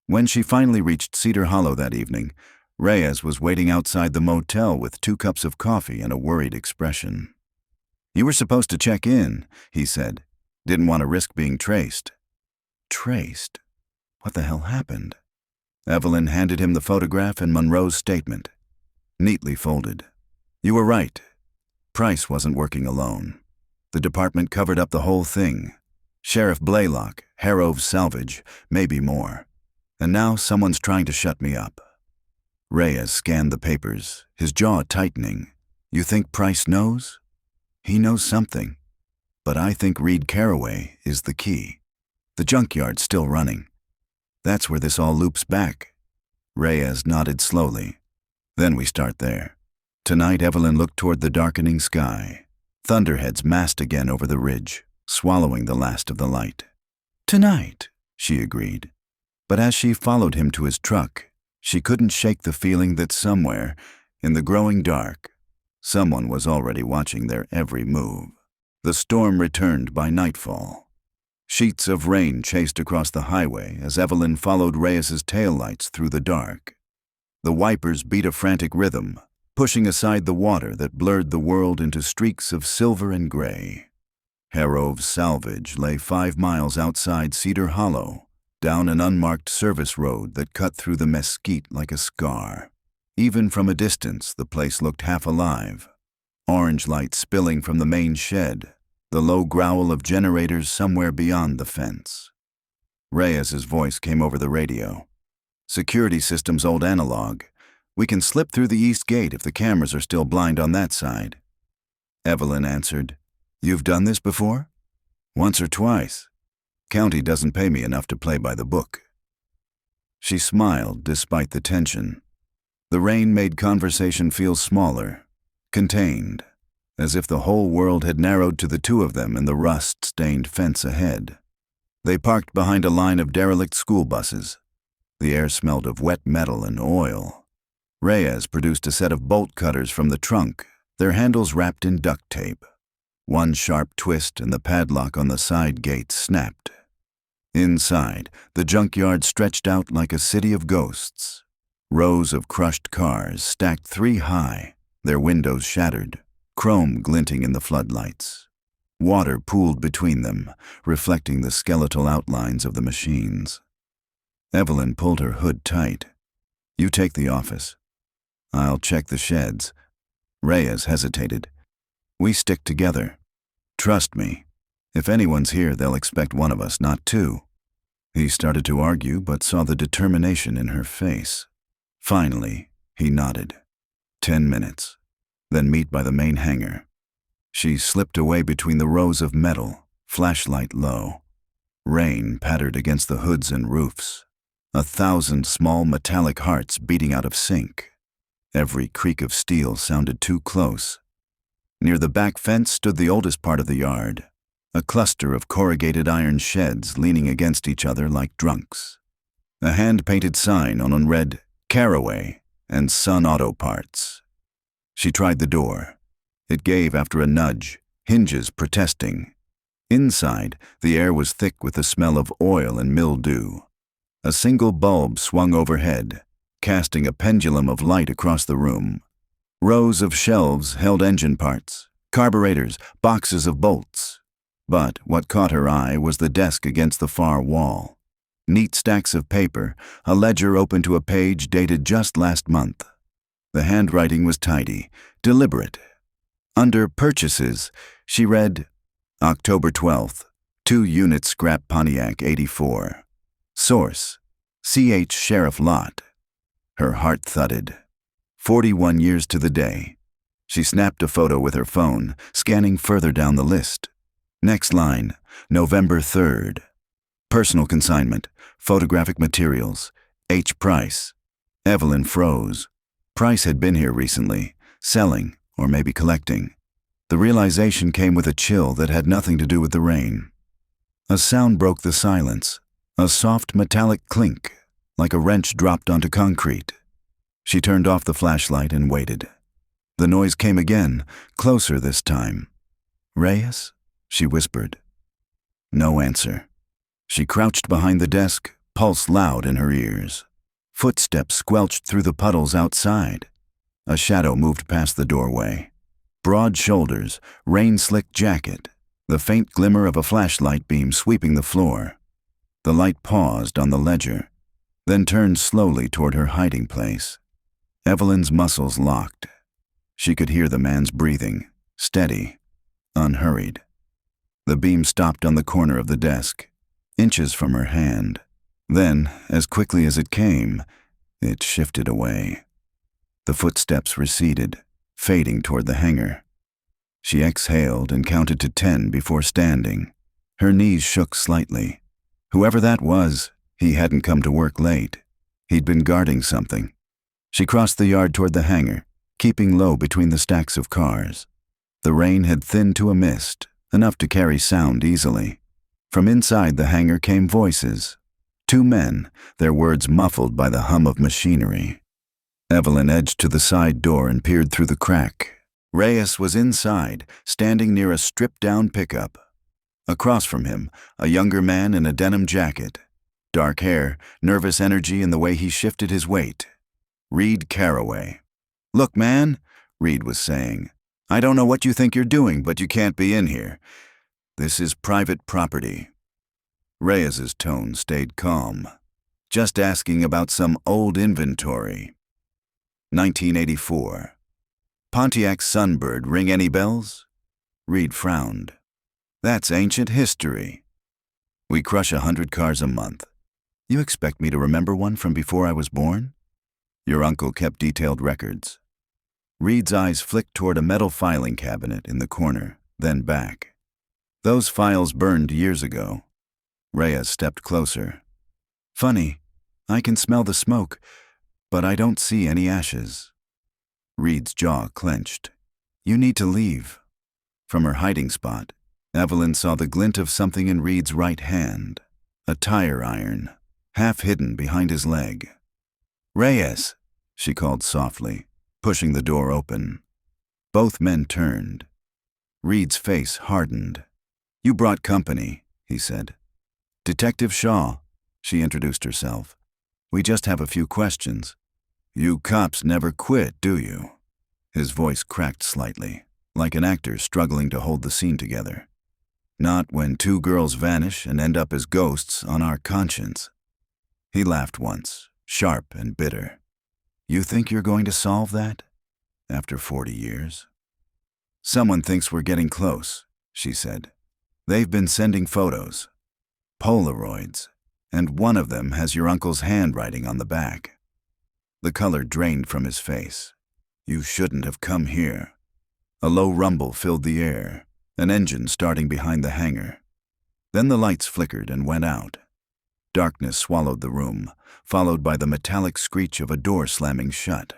When she finally reached Cedar Hollow that evening, Reyes was waiting outside the motel with 2 cups of coffee and a worried expression. You were supposed to check in, he said. Didn't want to risk being traced. Traced? What the hell happened? Evelyn handed him the photograph and Monroe's statement, neatly folded. You were right. Price wasn't working alone. The department covered up the whole thing. Sheriff Blaylock, Harrove's Salvage, maybe more. And now someone's trying to shut me up. Reyes scanned the papers, his jaw tightening. You think Price knows? He knows something. But I think Reed Caraway is the key. The junkyard's still running. That's where this all loops back. Reyes nodded slowly. Then we start there. Tonight, Evelyn looked toward the darkening sky. Thunderheads massed again over the ridge, swallowing the last of the light. Tonight, she agreed. But as she followed him to his truck, She couldn't shake the feeling that somewhere, in the growing dark, someone was already watching their every move. The storm returned by nightfall. Sheets of rain chased across the highway as Evelyn followed Reyes's taillights through the dark. The wipers beat a frantic rhythm, pushing aside the water that blurred the world into streaks of silver and gray. Harrove's salvage lay 5 miles outside Cedar Hollow, down an unmarked service road that cut through the mesquite like a scar. Even from a distance, the place looked half alive. Orange light spilling from the main shed, the low growl of generators somewhere beyond the fence. Reyes's voice came over the radio. "Security system's old analog. We can slip through the east gate if the cameras are still blind on that side." Evelyn answered, "You've done this before?" "Once or twice. County doesn't pay me enough to play by the book." She smiled despite the tension. The rain made conversation feel smaller, contained, as if the whole world had narrowed to the two of them and the rust-stained fence ahead. They parked behind a line of derelict school buses. The air smelled of wet metal and oil. Reyes produced a set of bolt cutters from the trunk, their handles wrapped in duct tape. One sharp twist and the padlock on the side gate snapped. Inside, the junkyard stretched out like a city of ghosts. Rows of crushed cars stacked 3 high, their windows shattered, chrome glinting in the floodlights. Water pooled between them, reflecting the skeletal outlines of the machines. Evelyn pulled her hood tight. "You take the office. I'll check the sheds." Reyes hesitated. "We stick together. Trust me. If anyone's here, they'll expect one of us, not two." He started to argue, but saw the determination in her face. Finally, he nodded. 10 minutes, then meet by the main hangar. She slipped away between the rows of metal, flashlight low. Rain pattered against the hoods and roofs. 1,000 small metallic hearts beating out of sync. Every creak of steel sounded too close. Near the back fence stood the oldest part of the yard, a cluster of corrugated iron sheds leaning against each other like drunks. A hand-painted sign on read "Caraway" and "Sun Auto Parts." She tried the door. It gave after a nudge, hinges protesting. Inside, the air was thick with the smell of oil and mildew. A single bulb swung overhead, casting a pendulum of light across the room. Rows of shelves held engine parts, carburetors, boxes of bolts. But what caught her eye was the desk against the far wall. Neat stacks of paper, a ledger open to a page dated just last month. The handwriting was tidy, deliberate. Under purchases, she read, October 12th, 2 units scrap Pontiac 84. Source, C.H. Sheriff Lot. Her heart thudded. 41 years to the day. She snapped a photo with her phone, scanning further down the list. Next line, November 3rd. Personal consignment, photographic materials, H. Price. Evelyn froze. Price had been here recently, selling, or maybe collecting. The realization came with a chill that had nothing to do with the rain. A sound broke the silence, a soft metallic clink, like a wrench dropped onto concrete. She turned off the flashlight and waited. The noise came again, closer this time. "Reyes?" she whispered. No answer. She crouched behind the desk, pulse loud in her ears. Footsteps squelched through the puddles outside. A shadow moved past the doorway. Broad shoulders, rain-slicked jacket, the faint glimmer of a flashlight beam sweeping the floor. The light paused on the ledger, then turned slowly toward her hiding place. Evelyn's muscles locked. She could hear the man's breathing, steady, unhurried. The beam stopped on the corner of the desk, inches from her hand. Then, as quickly as it came, it shifted away. The footsteps receded, fading toward the hangar. She exhaled and counted to 10 before standing. Her knees shook slightly. Whoever that was, he hadn't come to work late. He'd been guarding something. She crossed the yard toward the hangar, keeping low between the stacks of cars. The rain had thinned to a mist, enough to carry sound easily. From inside the hangar came voices. Two men, their words muffled by the hum of machinery. Evelyn edged to the side door and peered through the crack. Reyes was inside, standing near a stripped-down pickup. Across from him, a younger man in a denim jacket. Dark hair, nervous energy in the way he shifted his weight. Reed Carraway. "Look, man," Reed was saying, "I don't know what you think you're doing, but you can't be in here. This is private property." Reyes's tone stayed calm. "Just asking about some old inventory." 1984. Pontiac Sunbird, ring any bells? Reed frowned. "That's ancient history. We crush 100 cars a month. You expect me to remember one from before I was born? Your uncle kept detailed records." Reed's eyes flicked toward a metal filing cabinet in the corner, then back. "Those files burned years ago." Reyes stepped closer. "Funny, I can smell the smoke, but I don't see any ashes." Reed's jaw clenched. "You need to leave." From her hiding spot, Evelyn saw the glint of something in Reed's right hand, a tire iron, half hidden behind his leg. "Reyes," she called softly, pushing the door open. Both men turned. Reed's face hardened. "You brought company," he said. "Detective Shaw," she introduced herself. "We just have a few questions." "You cops never quit, do you?" His voice cracked slightly, like an actor struggling to hold the scene together. "Not when two girls vanish and end up as ghosts on our conscience." He laughed once, sharp and bitter. "You think you're going to solve that? After 40 years? "Someone thinks we're getting close," she said. "They've been sending photos. Polaroids, and one of them has your uncle's handwriting on the back." The color drained from his face. "You shouldn't have come here." A low rumble filled the air, an engine starting behind the hangar. Then the lights flickered and went out. Darkness swallowed the room, followed by the metallic screech of a door slamming shut.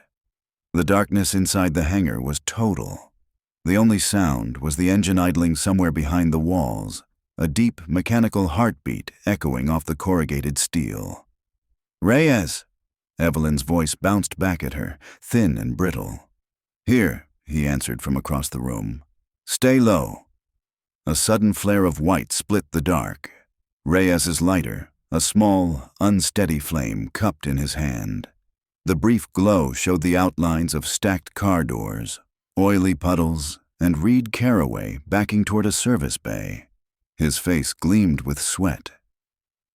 The darkness inside the hangar was total. The only sound was the engine idling somewhere behind the walls, a deep mechanical heartbeat echoing off the corrugated steel. "Reyes!" Evelyn's voice bounced back at her, thin and brittle. "Here," he answered from across the room. "Stay low." A sudden flare of white split the dark. Reyes's lighter, a small, unsteady flame, cupped in his hand. The brief glow showed the outlines of stacked car doors, oily puddles, and Reed Carraway backing toward a service bay. His face gleamed with sweat.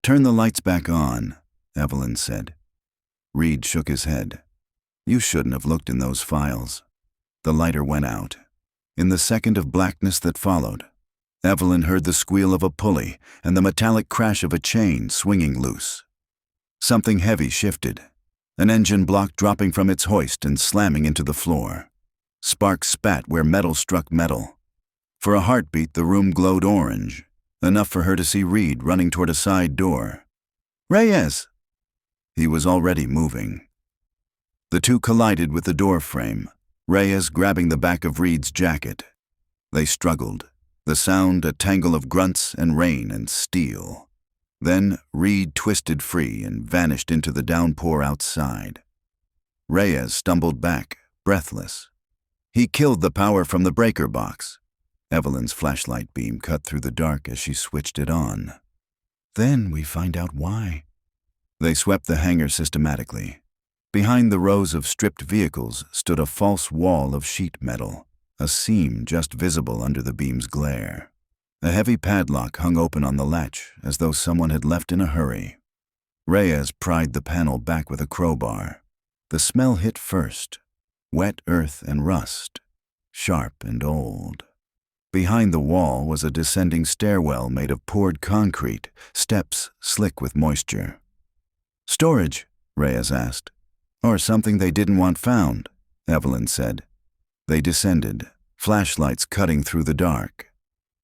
"Turn the lights back on," Evelyn said. Reed shook his head. "You shouldn't have looked in those files." The lighter went out. In the second of blackness that followed, Evelyn heard the squeal of a pulley and the metallic crash of a chain swinging loose. Something heavy shifted, an engine block dropping from its hoist and slamming into the floor. Sparks spat where metal struck metal. For a heartbeat, the room glowed orange, enough for her to see Reed running toward a side door. "Reyes!" He was already moving. The two collided with the door frame, Reyes grabbing the back of Reed's jacket. They struggled, the sound a tangle of grunts and rain and steel. Then Reed twisted free and vanished into the downpour outside. Reyes stumbled back, breathless. "He killed the power from the breaker box." Evelyn's flashlight beam cut through the dark as she switched it on. "Then we find out why." They swept the hangar systematically. Behind the rows of stripped vehicles stood a false wall of sheet metal, a seam just visible under the beam's glare. A heavy padlock hung open on the latch as though someone had left in a hurry. Reyes pried the panel back with a crowbar. The smell hit first, wet earth and rust, sharp and old. Behind the wall was a descending stairwell made of poured concrete, steps slick with moisture. "Storage?" Reyes asked. "Or something they didn't want found," Evelyn said. They descended, flashlights cutting through the dark.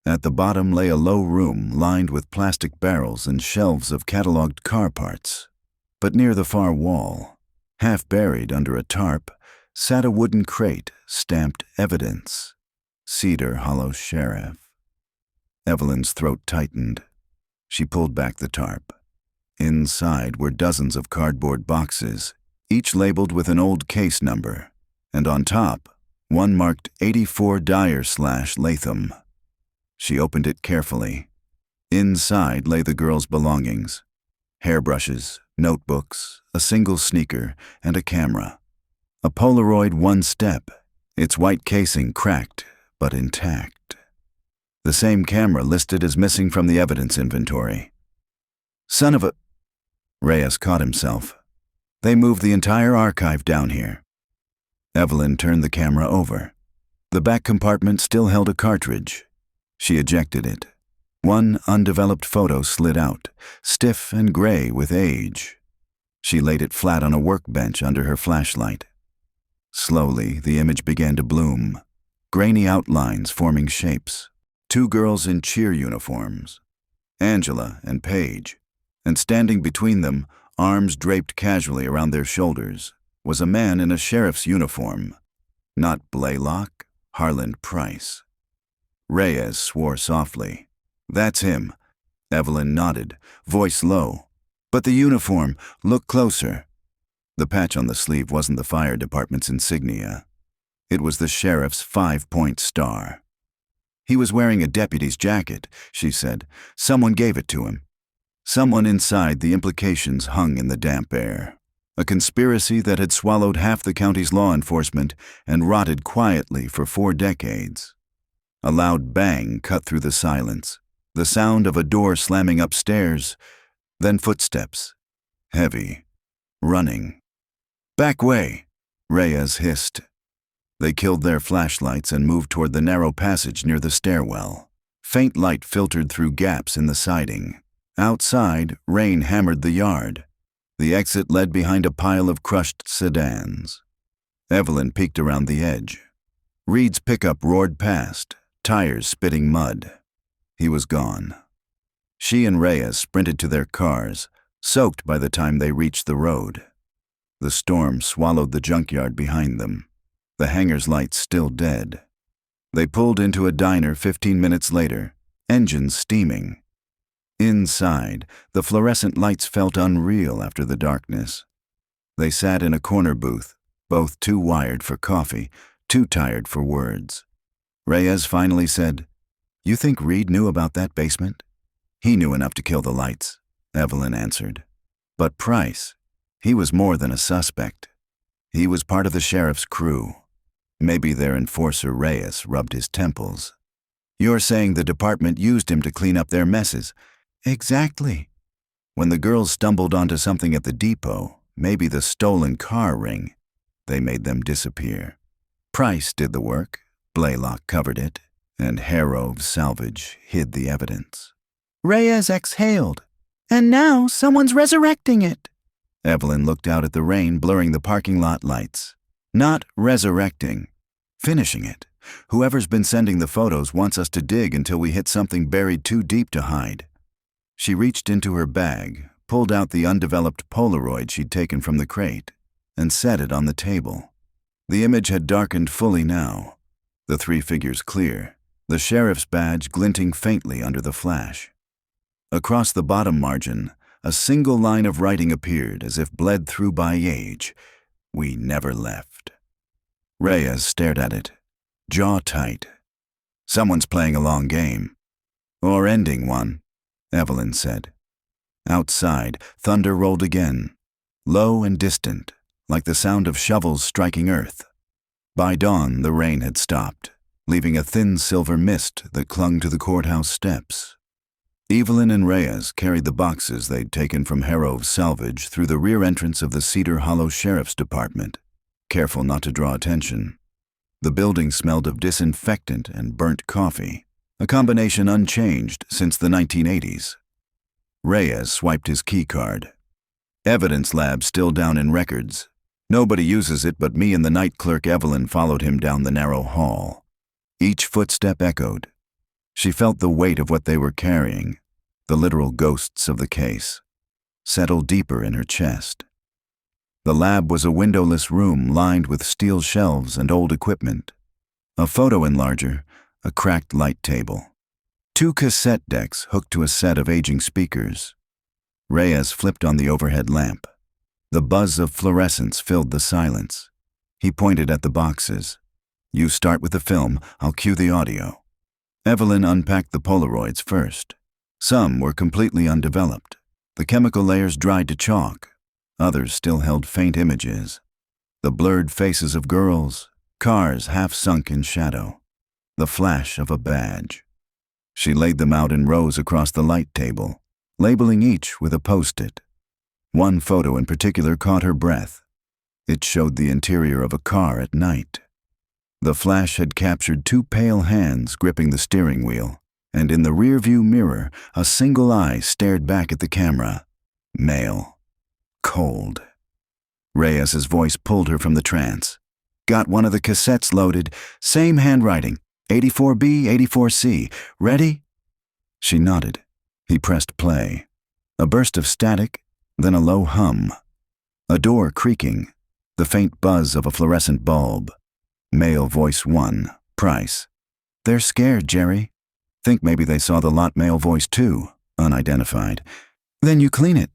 At the bottom lay a low room lined with plastic barrels and shelves of cataloged car parts. But near the far wall, half buried under a tarp, sat a wooden crate stamped Evidence, Cedar Hollow Sheriff. Evelyn's throat tightened. She pulled back the tarp. Inside were dozens of cardboard boxes, each labeled with an old case number, and on top, one marked 84 Dyer/Latham. She opened it carefully. Inside lay the girl's belongings: hairbrushes, notebooks, a single sneaker, and a camera. A Polaroid one-step, its white casing cracked but intact. The same camera listed as missing from the evidence inventory. Son of a... Reyes caught himself. They moved the entire archive down here. Evelyn turned the camera over. The back compartment still held a cartridge. She ejected it. One undeveloped photo slid out, stiff and gray with age. She laid it flat on a workbench under her flashlight. Slowly, the image began to bloom, grainy outlines forming shapes. Two girls in cheer uniforms, Angela and Paige, and standing between them, arms draped casually around their shoulders, was a man in a sheriff's uniform. Not Blaylock, Harland Price. Reyes swore softly. "That's him." Evelyn nodded, voice low. "But the uniform, look closer." The patch on the sleeve wasn't the fire department's insignia. It was the sheriff's 5-point star. "He was wearing a deputy's jacket," she said. "Someone gave it to him." Someone inside, the implications hung in the damp air. A conspiracy that had swallowed half the county's law enforcement and rotted quietly for 4 decades. A loud bang cut through the silence, the sound of a door slamming upstairs, then footsteps, heavy, running. "Back way," Reyes hissed. They killed their flashlights and moved toward the narrow passage near the stairwell. Faint light filtered through gaps in the siding. Outside, rain hammered the yard. The exit led behind a pile of crushed sedans. Evelyn peeked around the edge. Reed's pickup roared past, tires spitting mud. He was gone. She and Reyes sprinted to their cars, soaked by the time they reached the road. The storm swallowed the junkyard behind them, the hangar's lights still dead. They pulled into a diner 15 minutes later, engines steaming. Inside, the fluorescent lights felt unreal after the darkness. They sat in a corner booth, both too wired for coffee, too tired for words. Reyes finally said, "You think Reed knew about that basement?" "He knew enough to kill the lights," Evelyn answered. "But Price, he was more than a suspect. He was part of the sheriff's crew. Maybe their enforcer Reyes rubbed his temples." "You're saying the department used him to clean up their messes?" "Exactly. When the girls stumbled onto something at the depot, maybe the stolen car ring, they made them disappear. Price did the work, Blaylock covered it, and Harrove's salvage hid the evidence." Reyes exhaled. "And now someone's resurrecting it." Evelyn looked out at the rain blurring the parking lot lights. "Not resurrecting. Finishing it. Whoever's been sending the photos wants us to dig until we hit something buried too deep to hide." She reached into her bag, pulled out the undeveloped Polaroid she'd taken from the crate, and set it on the table. The image had darkened fully now, the 3 figures clear, the sheriff's badge glinting faintly under the flash. Across the bottom margin, a single line of writing appeared as if bled through by age. "We never left." Reyes stared at it, jaw tight. "Someone's playing a long game. Or ending one," Evelyn said. Outside, thunder rolled again, low and distant, like the sound of shovels striking earth. By dawn, the rain had stopped, leaving a thin silver mist that clung to the courthouse steps. Evelyn and Reyes carried the boxes they'd taken from Harrove's salvage through the rear entrance of the Cedar Hollow Sheriff's Department, careful not to draw attention. The building smelled of disinfectant and burnt coffee, a combination unchanged since the 1980s. Reyes swiped his key card. "Evidence lab still down in records. Nobody uses it but me and the night clerk." Evelyn followed him down the narrow hall. Each footstep echoed. She felt the weight of what they were carrying, the literal ghosts of the case, settle deeper in her chest. The lab was a windowless room lined with steel shelves and old equipment. A photo enlarger, a cracked light table. 2 cassette decks hooked to a set of aging speakers. Reyes flipped on the overhead lamp. The buzz of fluorescence filled the silence. He pointed at the boxes. "You start with the film, I'll cue the audio." Evelyn unpacked the Polaroids first. Some were completely undeveloped. The chemical layers dried to chalk. Others still held faint images. The blurred faces of girls, cars half sunk in shadow, the flash of a badge. She laid them out in rows across the light table, labeling each with a post-it. One photo in particular caught her breath. It showed the interior of a car at night. The flash had captured two pale hands gripping the steering wheel, and in the rearview mirror, a single eye stared back at the camera. Male. Cold. Reyes's voice pulled her from the trance. "Got one of the cassettes loaded. Same handwriting. 84B, 84C. Ready?" She nodded. He pressed play. A burst of static, then a low hum. A door creaking. The faint buzz of a fluorescent bulb. Male voice 1. Price. "They're scared, Jerry. Think maybe they saw the lot." Male voice 2. Unidentified. "Then you clean it."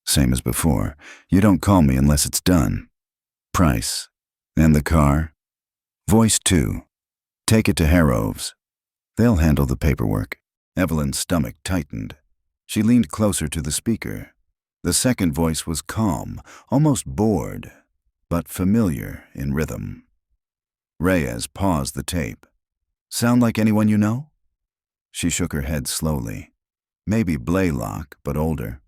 Same as before. "You don't call me unless it's done." Price. "And the car?" Voice 2. "Take it to Harrove's. They'll handle the paperwork." Evelyn's stomach tightened. She leaned closer to the speaker. The second voice was calm, almost bored, but familiar in rhythm. Reyes paused the tape. "Sound like anyone you know?" She shook her head slowly. "Maybe Blaylock, but older.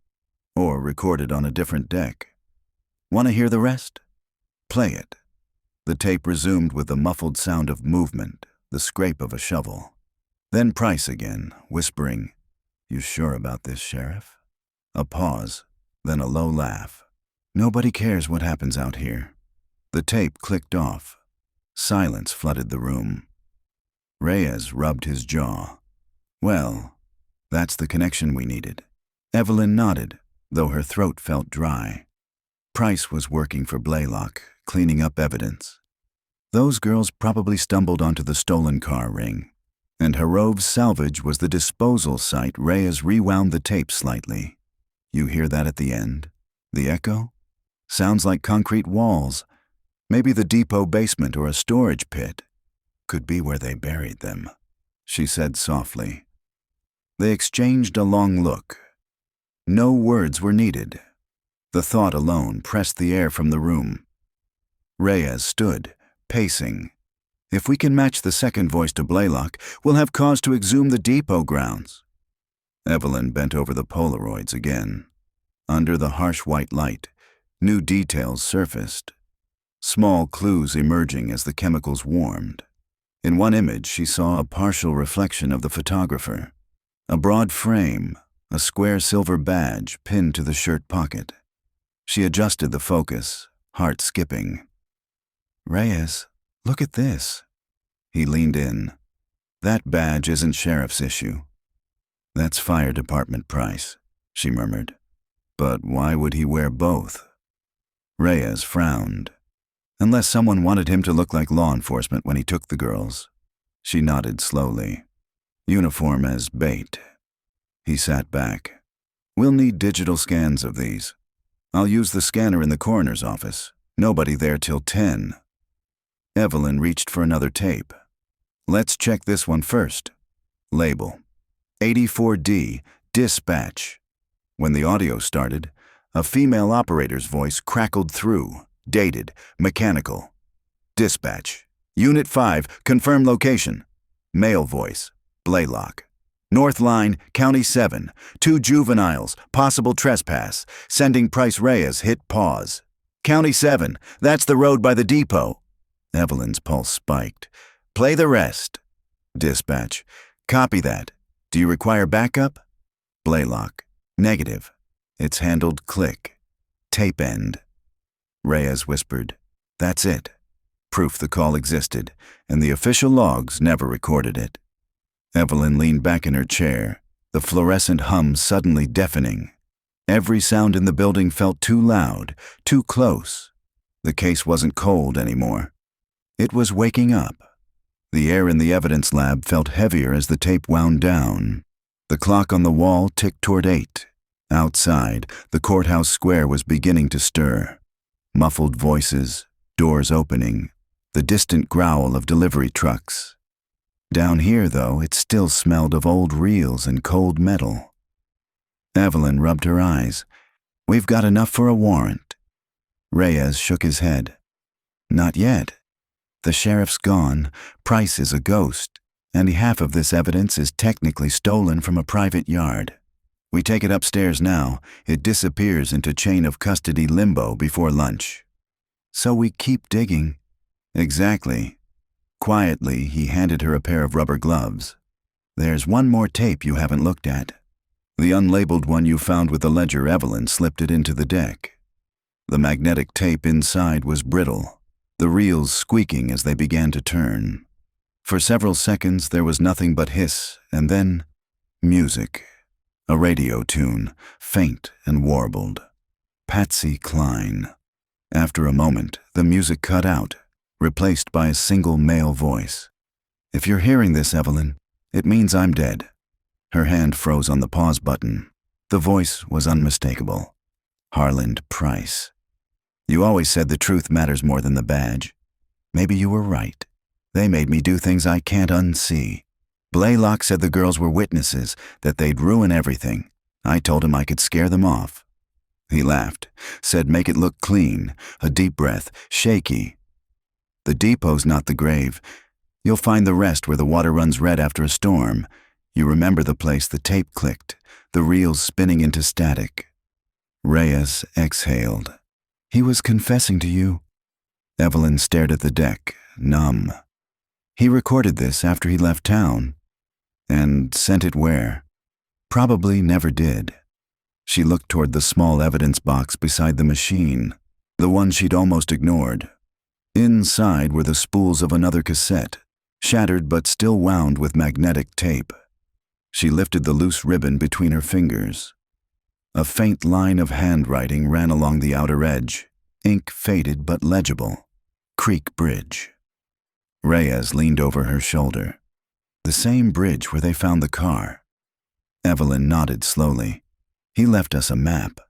Or recorded on a different deck. Want to hear the rest?" "Play it." The tape resumed with the muffled sound of movement, the scrape of a shovel. Then Price again, whispering, "You sure about this, Sheriff?" A pause, then a low laugh. "Nobody cares what happens out here." The tape clicked off. Silence flooded the room. Reyes rubbed his jaw. "Well, that's the connection we needed." Evelyn nodded, though her throat felt dry. Price was working for Blaylock, cleaning up evidence. Those girls probably stumbled onto the stolen car ring, and Harrove's salvage was the disposal site. Reyes rewound the tape slightly. "You hear that at the end? The echo? Sounds like concrete walls. Maybe the depot basement or a storage pit. Could be where they buried them," she said softly. They exchanged a long look. No words were needed. The thought alone pressed the air from the room. Reyes stood, pacing. "If we can match the second voice to Blaylock, we'll have cause to exhume the depot grounds." Evelyn bent over the Polaroids again. Under the harsh white light, new details surfaced. Small clues emerging as the chemicals warmed. In one image, she saw a partial reflection of the photographer. A broad frame, a square silver badge pinned to the shirt pocket. She adjusted the focus, heart skipping. "Reyes, look at this." He leaned in. "That badge isn't sheriff's issue." "That's fire department price," she murmured. "But why would he wear both?" Reyes frowned. "Unless someone wanted him to look like law enforcement when he took the girls." She nodded slowly. "Uniform as bait." He sat back. "We'll need digital scans of these. I'll use the scanner in the coroner's office. Nobody there till 10. Evelyn reached for another tape. "Let's check this one first." Label. 84D, dispatch. When the audio started, a female operator's voice crackled through, dated, mechanical. "Dispatch. Unit 5, confirm location." Male voice. Blaylock. "North Line, County 7. 2 juveniles, possible trespass. Sending Price." Reyes hit pause. "County 7, that's the road by the depot." Evelyn's pulse spiked. "Play the rest." Dispatch. "Copy that. Do you require backup?" Blaylock. "Negative. It's handled." Click. Tape end. Reyes whispered, "That's it." Proof the call existed, and the official logs never recorded it. Evelyn leaned back in her chair, the fluorescent hum suddenly deafening. Every sound in the building felt too loud, too close. The case wasn't cold anymore. It was waking up. The air in the evidence lab felt heavier as the tape wound down. The clock on the wall ticked toward 8. Outside, the courthouse square was beginning to stir. Muffled voices, doors opening, the distant growl of delivery trucks. Down here, though, it still smelled of old reels and cold metal. Evelyn rubbed her eyes. "We've got enough for a warrant." Reyes shook his head. "Not yet. The sheriff's gone, Price is a ghost, and half of this evidence is technically stolen from a private yard. We take it upstairs now, it disappears into chain of custody limbo before lunch. So we keep digging." "Exactly." Quietly, he handed her a pair of rubber gloves. "There's one more tape you haven't looked at. The unlabeled one you found with the ledger. Evelyn slipped it into the deck. The magnetic tape inside was brittle, the reels squeaking as they began to turn. For several seconds there was nothing but hiss, and then music. A radio tune, faint and warbled. Patsy Cline. After a moment, the music cut out, replaced by a single male voice. "If you're hearing this, Evelyn, it means I'm dead." Her hand froze on the pause button. The voice was unmistakable. Harland Price. "You always said the truth matters more than the badge. Maybe you were right. They made me do things I can't unsee. Blaylock said the girls were witnesses, that they'd ruin everything. I told him I could scare them off." He laughed, said make it look clean, a deep breath, shaky. "The depot's not the grave. You'll find the rest where the water runs red after a storm. You remember the place the tape clicked, the reels spinning into static." Reyes exhaled. "He was confessing to you." Evelyn stared at the deck, numb. "He recorded this after he left town. And sent it where?" "Probably never did." She looked toward the small evidence box beside the machine, the one she'd almost ignored. Inside were the spools of another cassette, shattered but still wound with magnetic tape. She lifted the loose ribbon between her fingers. A faint line of handwriting ran along the outer edge, ink faded but legible. Creek Bridge. Reyes leaned over her shoulder. "The same bridge where they found the car." Evelyn nodded slowly. "He left us a map."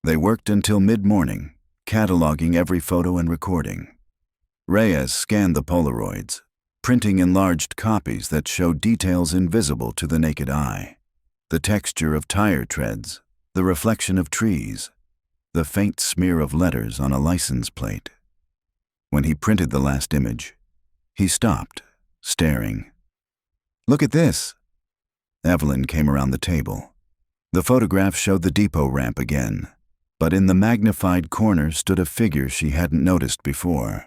They worked until mid-morning, cataloging every photo and recording. Reyes scanned the Polaroids, printing enlarged copies that showed details invisible to the naked eye. The texture of tire treads, the reflection of trees, the faint smear of letters on a license plate. When he printed the last image, he stopped, staring. "Look at this." Evelyn came around the table. The photograph showed the depot ramp again, but in the magnified corner stood a figure she hadn't noticed before.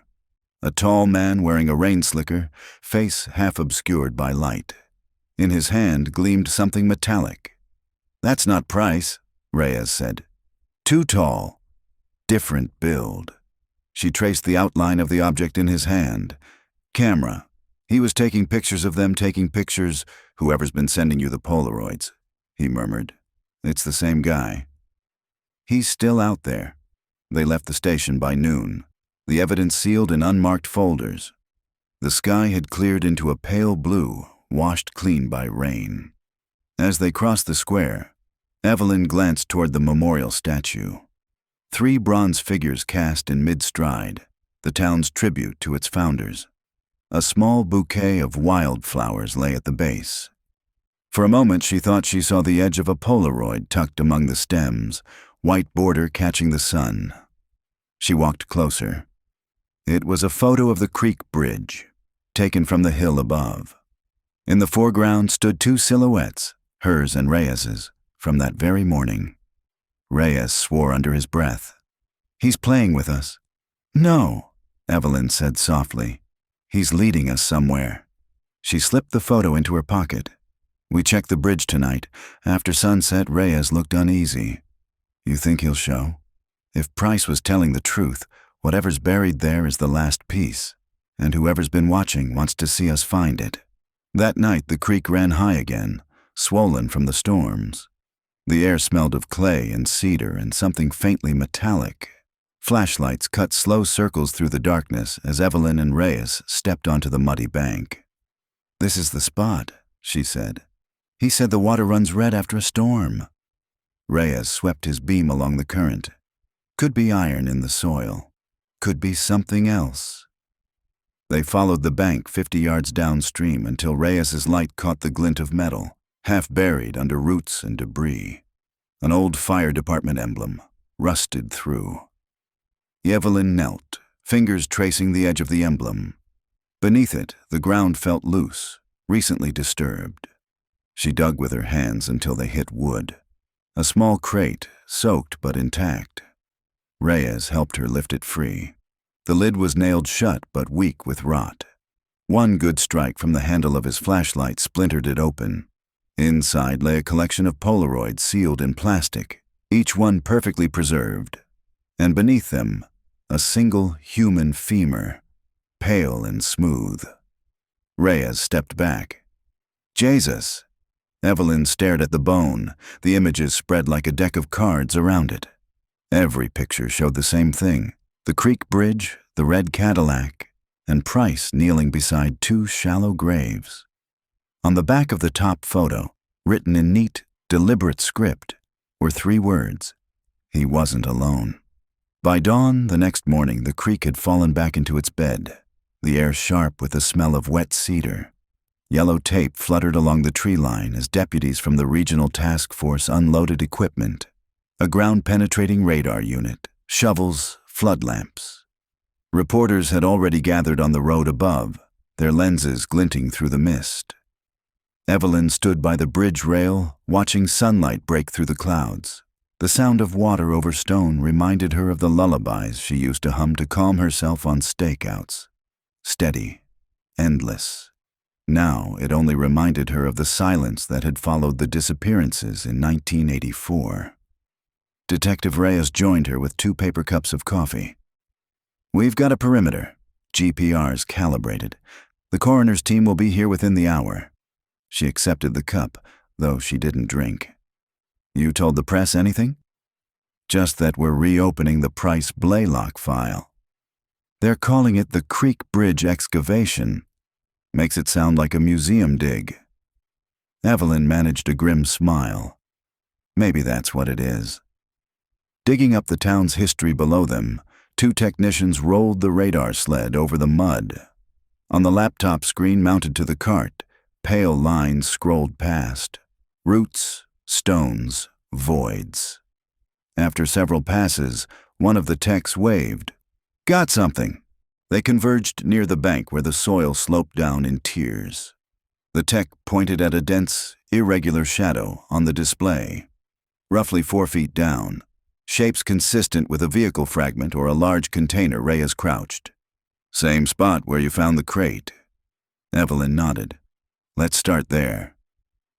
A tall man wearing a rain slicker, face half obscured by light. In his hand gleamed something metallic. "That's not Price," Reyes said. "Too tall. Different build." She traced the outline of the object in his hand. "Camera. He was taking pictures of them taking pictures, whoever's been sending you the Polaroids," he murmured. "It's the same guy." "He's still out there." They left the station by noon, the evidence sealed in unmarked folders. The sky had cleared into a pale blue, washed clean by rain. As they crossed the square, Evelyn glanced toward the memorial statue. 3 bronze figures cast in mid-stride, the town's tribute to its founders. A small bouquet of wildflowers lay at the base. For a moment she thought she saw the edge of a Polaroid tucked among the stems, white border catching the sun. She walked closer. It was a photo of the creek bridge, taken from the hill above. In the foreground stood 2 silhouettes, hers and Reyes's, from that very morning. Reyes swore under his breath. "He's playing with us." "No," Evelyn said softly. "He's leading us somewhere." She slipped the photo into her pocket. "We checked the bridge tonight. After sunset, Reyes looked uneasy." "You think he'll show?" "If Price was telling the truth, whatever's buried there is the last piece, and whoever's been watching wants to see us find it." That night the creek ran high again, swollen from the storms. The air smelled of clay and cedar and something faintly metallic. Flashlights cut slow circles through the darkness as Evelyn and Reyes stepped onto the muddy bank. "This is the spot," she said. "He said the water runs red after a storm." Reyes swept his beam along the current. Could be iron in the soil. Could be something else. They followed the bank 50 yards downstream until Reyes's light caught the glint of metal, half buried under roots and debris. An old fire department emblem, rusted through. Evelyn knelt, fingers tracing the edge of the emblem. Beneath it, the ground felt loose, recently disturbed. She dug with her hands until they hit wood. A small crate, soaked but intact. Reyes helped her lift it free. The lid was nailed shut but weak with rot. One good strike from the handle of his flashlight splintered it open. Inside lay a collection of Polaroids sealed in plastic, each one perfectly preserved. And beneath them, a single human femur, pale and smooth. Reyes stepped back. Jesus! Evelyn stared at the bone, the images spread like a deck of cards around it. Every picture showed the same thing: the creek bridge, the red Cadillac, and Price kneeling beside two shallow graves. On the back of the top photo, written in neat, deliberate script, were 3 words: he wasn't alone. By dawn the next morning, the creek had fallen back into its bed, the air sharp with the smell of wet cedar. Yellow tape fluttered along the tree line as deputies from the regional task force unloaded equipment: a ground-penetrating radar unit, shovels, flood lamps. Reporters had already gathered on the road above, their lenses glinting through the mist. Evelyn stood by the bridge rail, watching sunlight break through the clouds. The sound of water over stone reminded her of the lullabies she used to hum to calm herself on stakeouts. Steady, endless. Now it only reminded her of the silence that had followed the disappearances in 1984. Detective Reyes joined her with 2 paper cups of coffee. "We've got a perimeter. GPR's calibrated. The coroner's team will be here within the hour." She accepted the cup, though she didn't drink. "You told the press anything?" "Just that we're reopening the Price Blaylock file. They're calling it the Creek Bridge excavation. Makes it sound like a museum dig." Evelyn managed a grim smile. Maybe that's what it is. Digging up the town's history below them, 2 technicians rolled the radar sled over the mud. On the laptop screen mounted to the cart, pale lines scrolled past. Roots, stones, voids. After several passes, one of the techs waved. "Got something." They converged near the bank where the soil sloped down in tiers. The tech pointed at a dense, irregular shadow on the display. Roughly 4 feet down, shapes consistent with a vehicle fragment or a large container. Reyes crouched. "Same spot where you found the crate." Evelyn nodded. "Let's start there."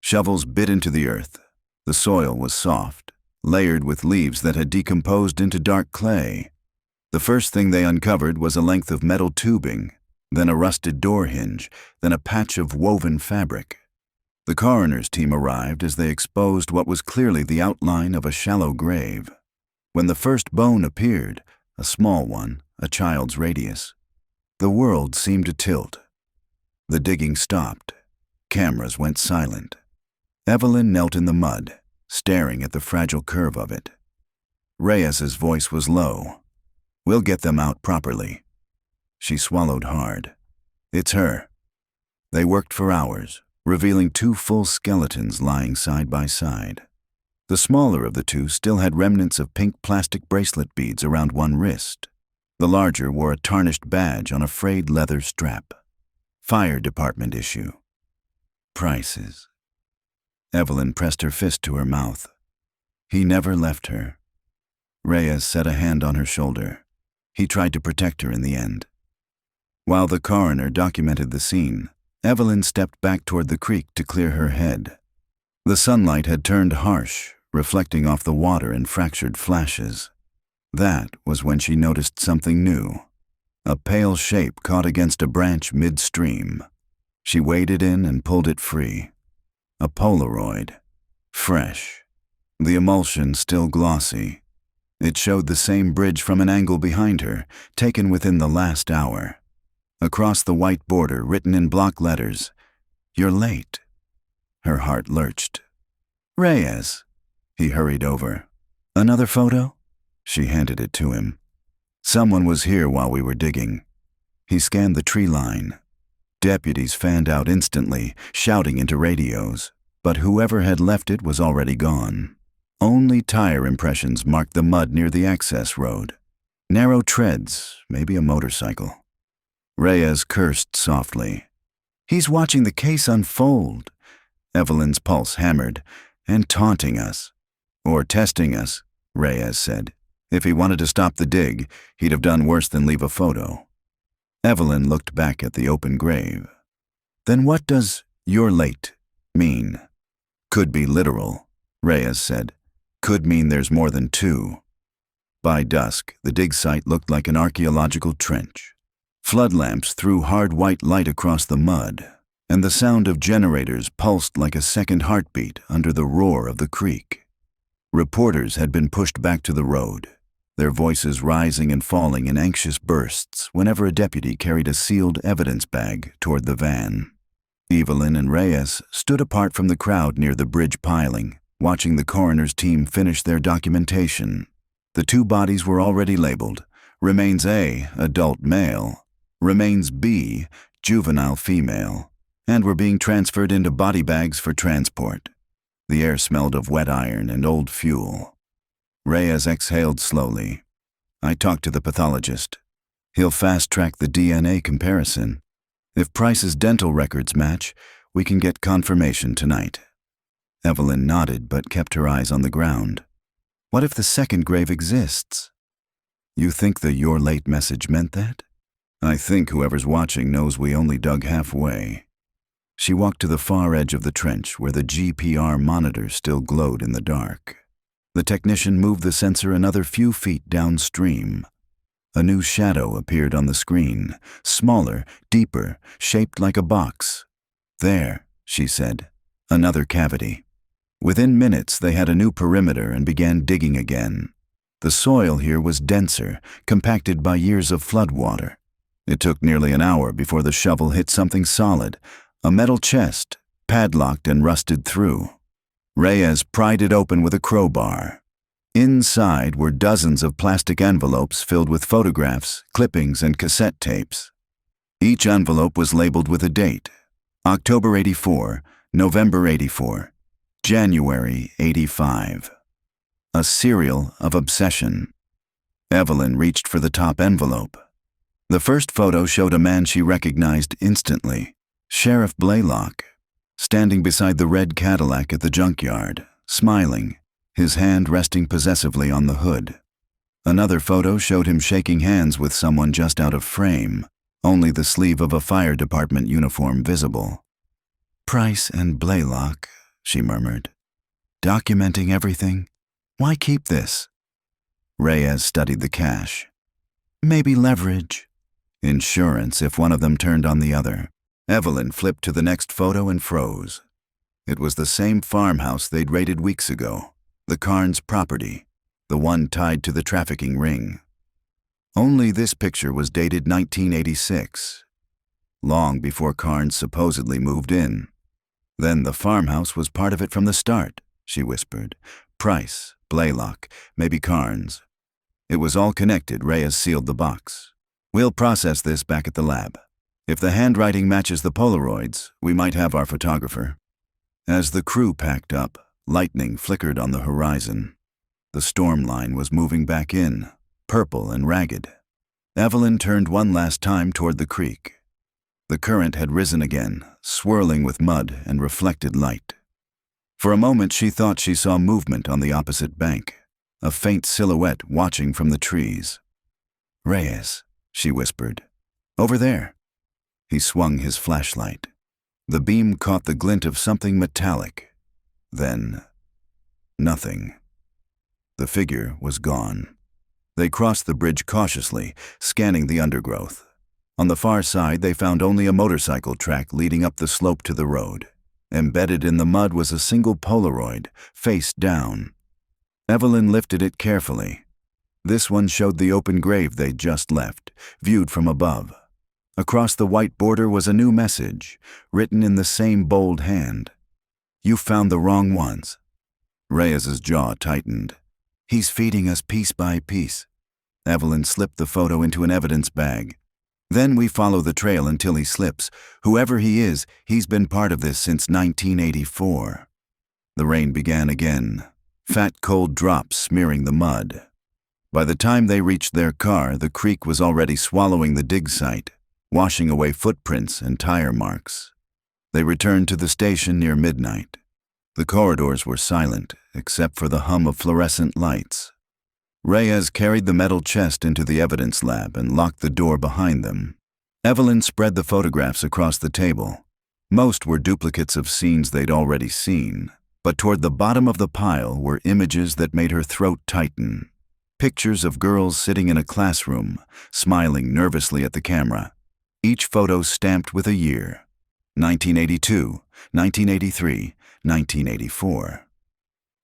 Shovels bit into the earth. The soil was soft, layered with leaves that had decomposed into dark clay. The first thing they uncovered was a length of metal tubing, then a rusted door hinge, then a patch of woven fabric. The coroner's team arrived as they exposed what was clearly the outline of a shallow grave. When the first bone appeared, a small one, a child's radius, the world seemed to tilt. The digging stopped. Cameras went silent. Evelyn knelt in the mud, staring at the fragile curve of it. Reyes's voice was low. "We'll get them out properly." She swallowed hard. "It's her." They worked for hours, revealing 2 full skeletons lying side by side. The smaller of the 2 still had remnants of pink plastic bracelet beads around one wrist. The larger wore a tarnished badge on a frayed leather strap. Fire department issue. Prices. Evelyn pressed her fist to her mouth. He never left her. Reyes set a hand on her shoulder. He tried to protect her in the end. While the coroner documented the scene, Evelyn stepped back toward the creek to clear her head. The sunlight had turned harsh, reflecting off the water in fractured flashes. That was when she noticed something new. A pale shape caught against a branch midstream. She waded in and pulled it free. A Polaroid. Fresh. The emulsion still glossy. It showed the same bridge from an angle behind her, taken within the last hour. Across the white border, written in block letters, "You're late." Her heart lurched. "Reyes." He hurried over. "Another photo?" She handed it to him. "Someone was here while we were digging." He scanned the tree line. Deputies fanned out instantly, shouting into radios, but whoever had left it was already gone. Only tire impressions marked the mud near the access road. Narrow treads, maybe a motorcycle. Reyes cursed softly. "He's watching the case unfold." Evelyn's pulse hammered. "And taunting us." "Or testing us," Reyes said. "If he wanted to stop the dig, he'd have done worse than leave a photo." Evelyn looked back at the open grave. "Then what does 'you're late' mean?" "Could be literal," Reyes said. "Could mean there's more than two." By dusk, the dig site looked like an archaeological trench. Flood lamps threw hard white light across the mud, and the sound of generators pulsed like a second heartbeat under the roar of the creek. Reporters had been pushed back to the road, their voices rising and falling in anxious bursts whenever a deputy carried a sealed evidence bag toward the van. Evelyn and Reyes stood apart from the crowd near the bridge piling, watching the coroner's team finish their documentation. The two bodies were already labeled. Remains A, adult male. Remains B, juvenile female, and were being transferred into body bags for transport. The air smelled of wet iron and old fuel. Reyes exhaled slowly. "I talked to the pathologist. He'll fast-track the DNA comparison. If Price's dental records match, we can get confirmation tonight." Evelyn nodded but kept her eyes on the ground. "What if the second grave exists?" "You think the 'you're late' message meant that?" "I think whoever's watching knows we only dug halfway." She walked to the far edge of the trench where the GPR monitor still glowed in the dark. The technician moved the sensor another few feet downstream. A new shadow appeared on the screen, smaller, deeper, shaped like a box. "There," she said. "Another cavity." Within minutes, they had a new perimeter and began digging again. The soil here was denser, compacted by years of floodwater. It took nearly an hour before the shovel hit something solid, a metal chest, padlocked and rusted through. Reyes pried it open with a crowbar. Inside were dozens of plastic envelopes filled with photographs, clippings, and cassette tapes. Each envelope was labeled with a date: October 84, November 84, January 85. A serial of obsession. Evelyn reached for the top envelope. The first photo showed a man she recognized instantly, Sheriff Blaylock, standing beside the red Cadillac at the junkyard, smiling, his hand resting possessively on the hood. Another photo showed him shaking hands with someone just out of frame, only the sleeve of a fire department uniform visible. "Price and Blaylock," she murmured. "Documenting everything? Why keep this?" Reyes studied the cash. "Maybe leverage. Insurance if one of them turned on the other." Evelyn flipped to the next photo and froze. It was the same farmhouse they'd raided weeks ago, the Carnes property, the one tied to the trafficking ring. Only this picture was dated 1986, long before Carnes supposedly moved in. "Then the farmhouse was part of it from the start," she whispered. "Price, Blaylock, maybe Carnes." It was all connected. Reyes sealed the box. "We'll process this back at the lab. If the handwriting matches the Polaroids, we might have our photographer." As the crew packed up, lightning flickered on the horizon. The storm line was moving back in, purple and ragged. Evelyn turned one last time toward the creek. The current had risen again, swirling with mud and reflected light. For a moment she thought she saw movement on the opposite bank, a faint silhouette watching from the trees. "Reyes," she whispered. "Over there." He swung his flashlight. The beam caught the glint of something metallic. Then, nothing. The figure was gone. They crossed the bridge cautiously, scanning the undergrowth. On the far side, they found only a motorcycle track leading up the slope to the road. Embedded in the mud was a single Polaroid, face down. Evelyn lifted it carefully. This one showed the open grave they'd just left, viewed from above. Across the white border was a new message, written in the same bold hand. "You found the wrong ones." Reyes's jaw tightened. He's feeding us piece by piece. Evelyn slipped the photo into an evidence bag. Then we follow the trail until he slips. Whoever he is, he's been part of this since 1984. The rain began again, fat cold drops smearing the mud. By the time they reached their car, the creek was already swallowing the dig site, washing away footprints and tire marks. They returned to the station near midnight. The corridors were silent, except for the hum of fluorescent lights. Reyes carried the metal chest into the evidence lab and locked the door behind them. Evelyn spread the photographs across the table. Most were duplicates of scenes they'd already seen, but toward the bottom of the pile were images that made her throat tighten. Pictures of girls sitting in a classroom, smiling nervously at the camera. Each photo stamped with a year. 1982, 1983, 1984.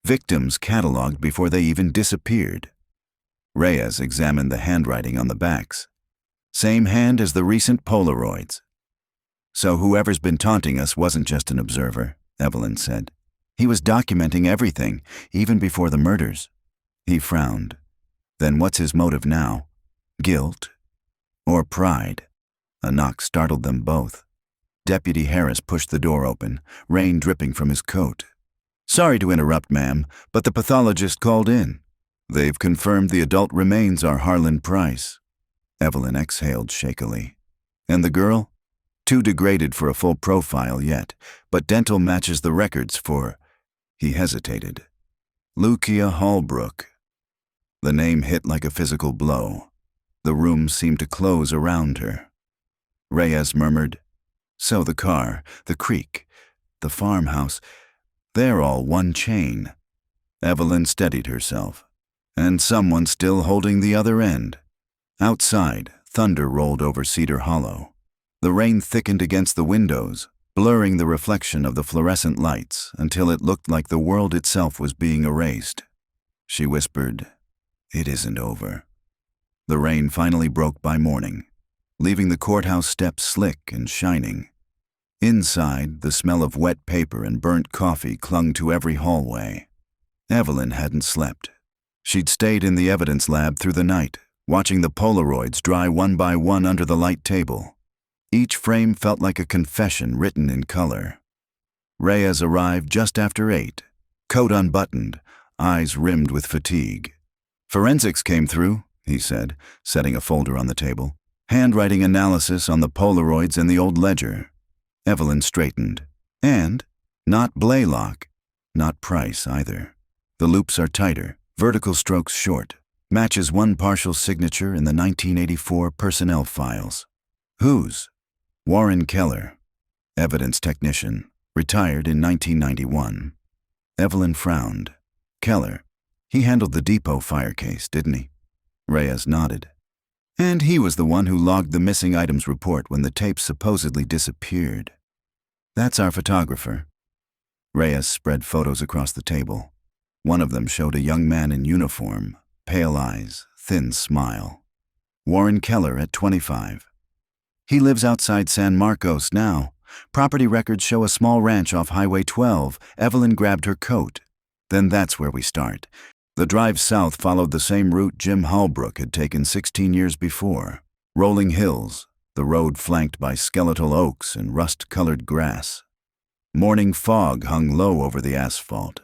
Victims cataloged before they even disappeared. Reyes examined the handwriting on the backs. Same hand as the recent Polaroids. So whoever's been taunting us wasn't just an observer, Evelyn said. He was documenting everything, even before the murders. He frowned. Then what's his motive now? Guilt? Or pride? A knock startled them both. Deputy Harris pushed the door open, rain dripping from his coat. Sorry to interrupt, ma'am, but the pathologist called in. They've confirmed the adult remains are Harlan Price. Evelyn exhaled shakily. And the girl? Too degraded for a full profile yet, but dental matches the records for... He hesitated. Lucia Hallbrook. The name hit like a physical blow. The room seemed to close around her. Reyes murmured, So the car, the creek, the farmhouse, they're all one chain. Evelyn steadied herself. And someone still holding the other end. Outside, thunder rolled over Cedar Hollow. The rain thickened against the windows, blurring the reflection of the fluorescent lights until it looked like the world itself was being erased. She whispered, It isn't over. The rain finally broke by morning, leaving the courthouse steps slick and shining. Inside, the smell of wet paper and burnt coffee clung to every hallway. Evelyn hadn't slept. She'd stayed in the evidence lab through the night, watching the Polaroids dry one by one under the light table. Each frame felt like a confession written in color. Reyes arrived just after 8, coat unbuttoned, eyes rimmed with fatigue. Forensics came through, he said, setting a folder on the table. Handwriting analysis on the Polaroids and the old ledger. Evelyn straightened. And not Blaylock, not Price either. The loops are tighter, vertical strokes short. Matches one partial signature in the 1984 personnel files. Whose? Warren Keller, evidence technician, retired in 1991. Evelyn frowned. Keller, he handled the depot fire case, didn't he? Reyes nodded. And he was the one who logged the missing items report when the tapes supposedly disappeared. That's our photographer. Reyes spread photos across the table. One of them showed a young man in uniform, pale eyes, thin smile. Warren Keller at 25. He lives outside San Marcos now. Property records show a small ranch off Highway 12. Evelyn grabbed her coat. Then that's where we start. The drive south followed the same route Jim Hallbrook had taken 16 years before. Rolling hills, the road flanked by skeletal oaks and rust-colored grass. Morning fog hung low over the asphalt.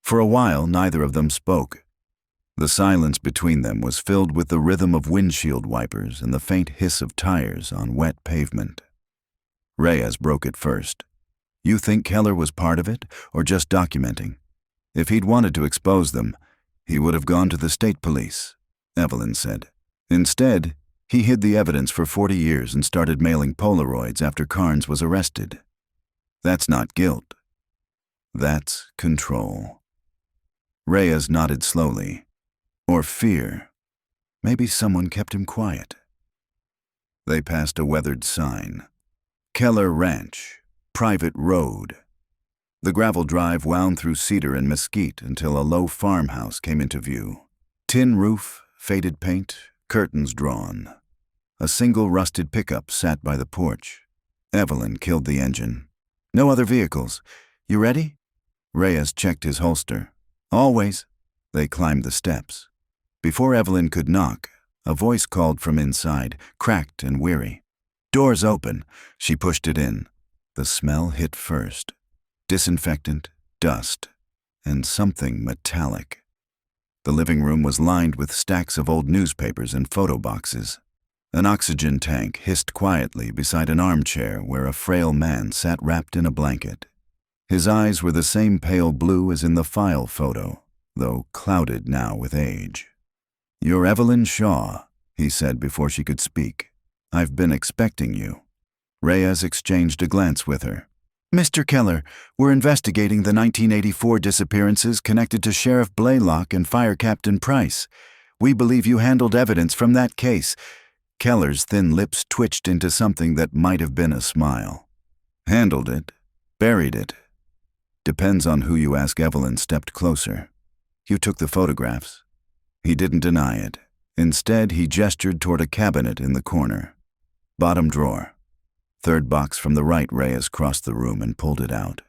For a while, neither of them spoke. The silence between them was filled with the rhythm of windshield wipers and the faint hiss of tires on wet pavement. Reyes broke it first. You think Keller was part of it, or just documenting? If he'd wanted to expose them, he would have gone to the state police, Evelyn said. Instead, he hid the evidence for 40 years and started mailing Polaroids after Carnes was arrested. That's not guilt. That's control. Reyes nodded slowly. Or fear. Maybe someone kept him quiet. They passed a weathered sign. Keller Ranch, private road. The gravel drive wound through cedar and mesquite until a low farmhouse came into view. Tin roof, faded paint, curtains drawn. A single rusted pickup sat by the porch. Evelyn killed the engine. No other vehicles. You ready? Reyes checked his holster. Always. They climbed the steps. Before Evelyn could knock, a voice called from inside, cracked and weary. Doors open. She pushed it in. The smell hit first. Disinfectant, dust, and something metallic. The living room was lined with stacks of old newspapers and photo boxes. An oxygen tank hissed quietly beside an armchair where a frail man sat wrapped in a blanket. His eyes were the same pale blue as in the file photo, though clouded now with age. "You're Evelyn Shaw," he said before she could speak. "I've been expecting you." Reyes exchanged a glance with her. "Mr. Keller, we're investigating the 1984 disappearances connected to Sheriff Blaylock and Fire Captain Price. We believe you handled evidence from that case." Keller's thin lips twitched into something that might have been a smile. "Handled it? Buried it? Depends on who you ask." Evelyn stepped closer. "You took the photographs." He didn't deny it. Instead, he gestured toward a cabinet in the corner. "Bottom drawer." Third box from the right. Reyes crossed the room and pulled it out.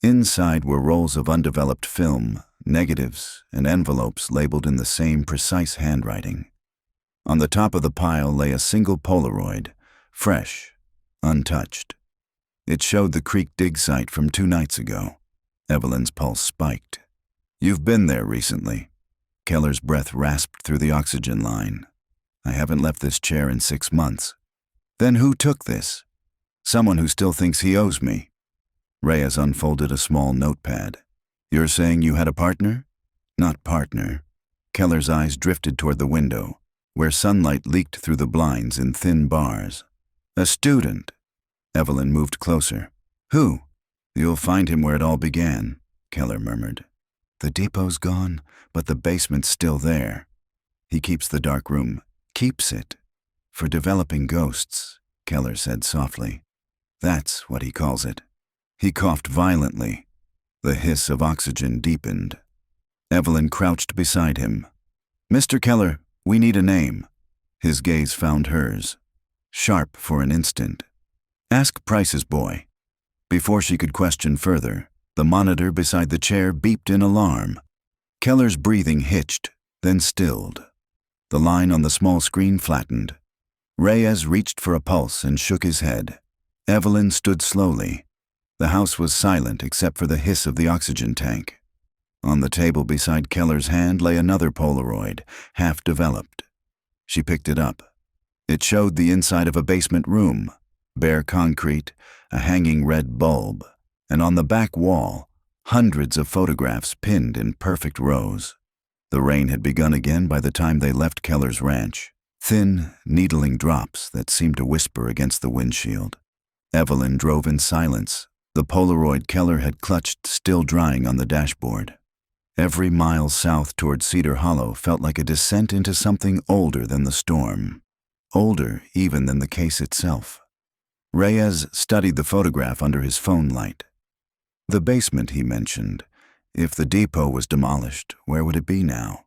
Inside were rolls of undeveloped film, negatives, and envelopes labeled in the same precise handwriting. On the top of the pile lay a single Polaroid, fresh, untouched. It showed the creek dig site from 2 nights ago. Evelyn's pulse spiked. "You've been there recently." Keller's breath rasped through the oxygen line. "I haven't left this chair in 6 months." "Then who took this?" "Someone who still thinks he owes me." Reyes unfolded a small notepad. "You're saying you had a partner?" "Not partner." Keller's eyes drifted toward the window, where sunlight leaked through the blinds in thin bars. "A student." Evelyn moved closer. "Who?" "You'll find him where it all began," Keller murmured. "The depot's gone, but the basement's still there. He keeps the dark room. Keeps it. For developing ghosts," Keller said softly. "That's what he calls it." He coughed violently. The hiss of oxygen deepened. Evelyn crouched beside him. "Mr. Keller, we need a name." His gaze found hers. Sharp for an instant. "Ask Price's boy." Before she could question further, the monitor beside the chair beeped in alarm. Keller's breathing hitched, then stilled. The line on the small screen flattened. Reyes reached for a pulse and shook his head. Evelyn stood slowly. The house was silent except for the hiss of the oxygen tank. On the table beside Keller's hand lay another Polaroid, half developed. She picked it up. It showed the inside of a basement room, bare concrete, a hanging red bulb, and on the back wall, hundreds of photographs pinned in perfect rows. The rain had begun again by the time they left Keller's ranch, thin, needling drops that seemed to whisper against the windshield. Evelyn drove in silence, the Polaroid Keller had clutched still drying on the dashboard. Every mile south toward Cedar Hollow felt like a descent into something older than the storm, older even than the case itself. Reyes studied the photograph under his phone light. The basement, he mentioned. If the depot was demolished, where would it be now?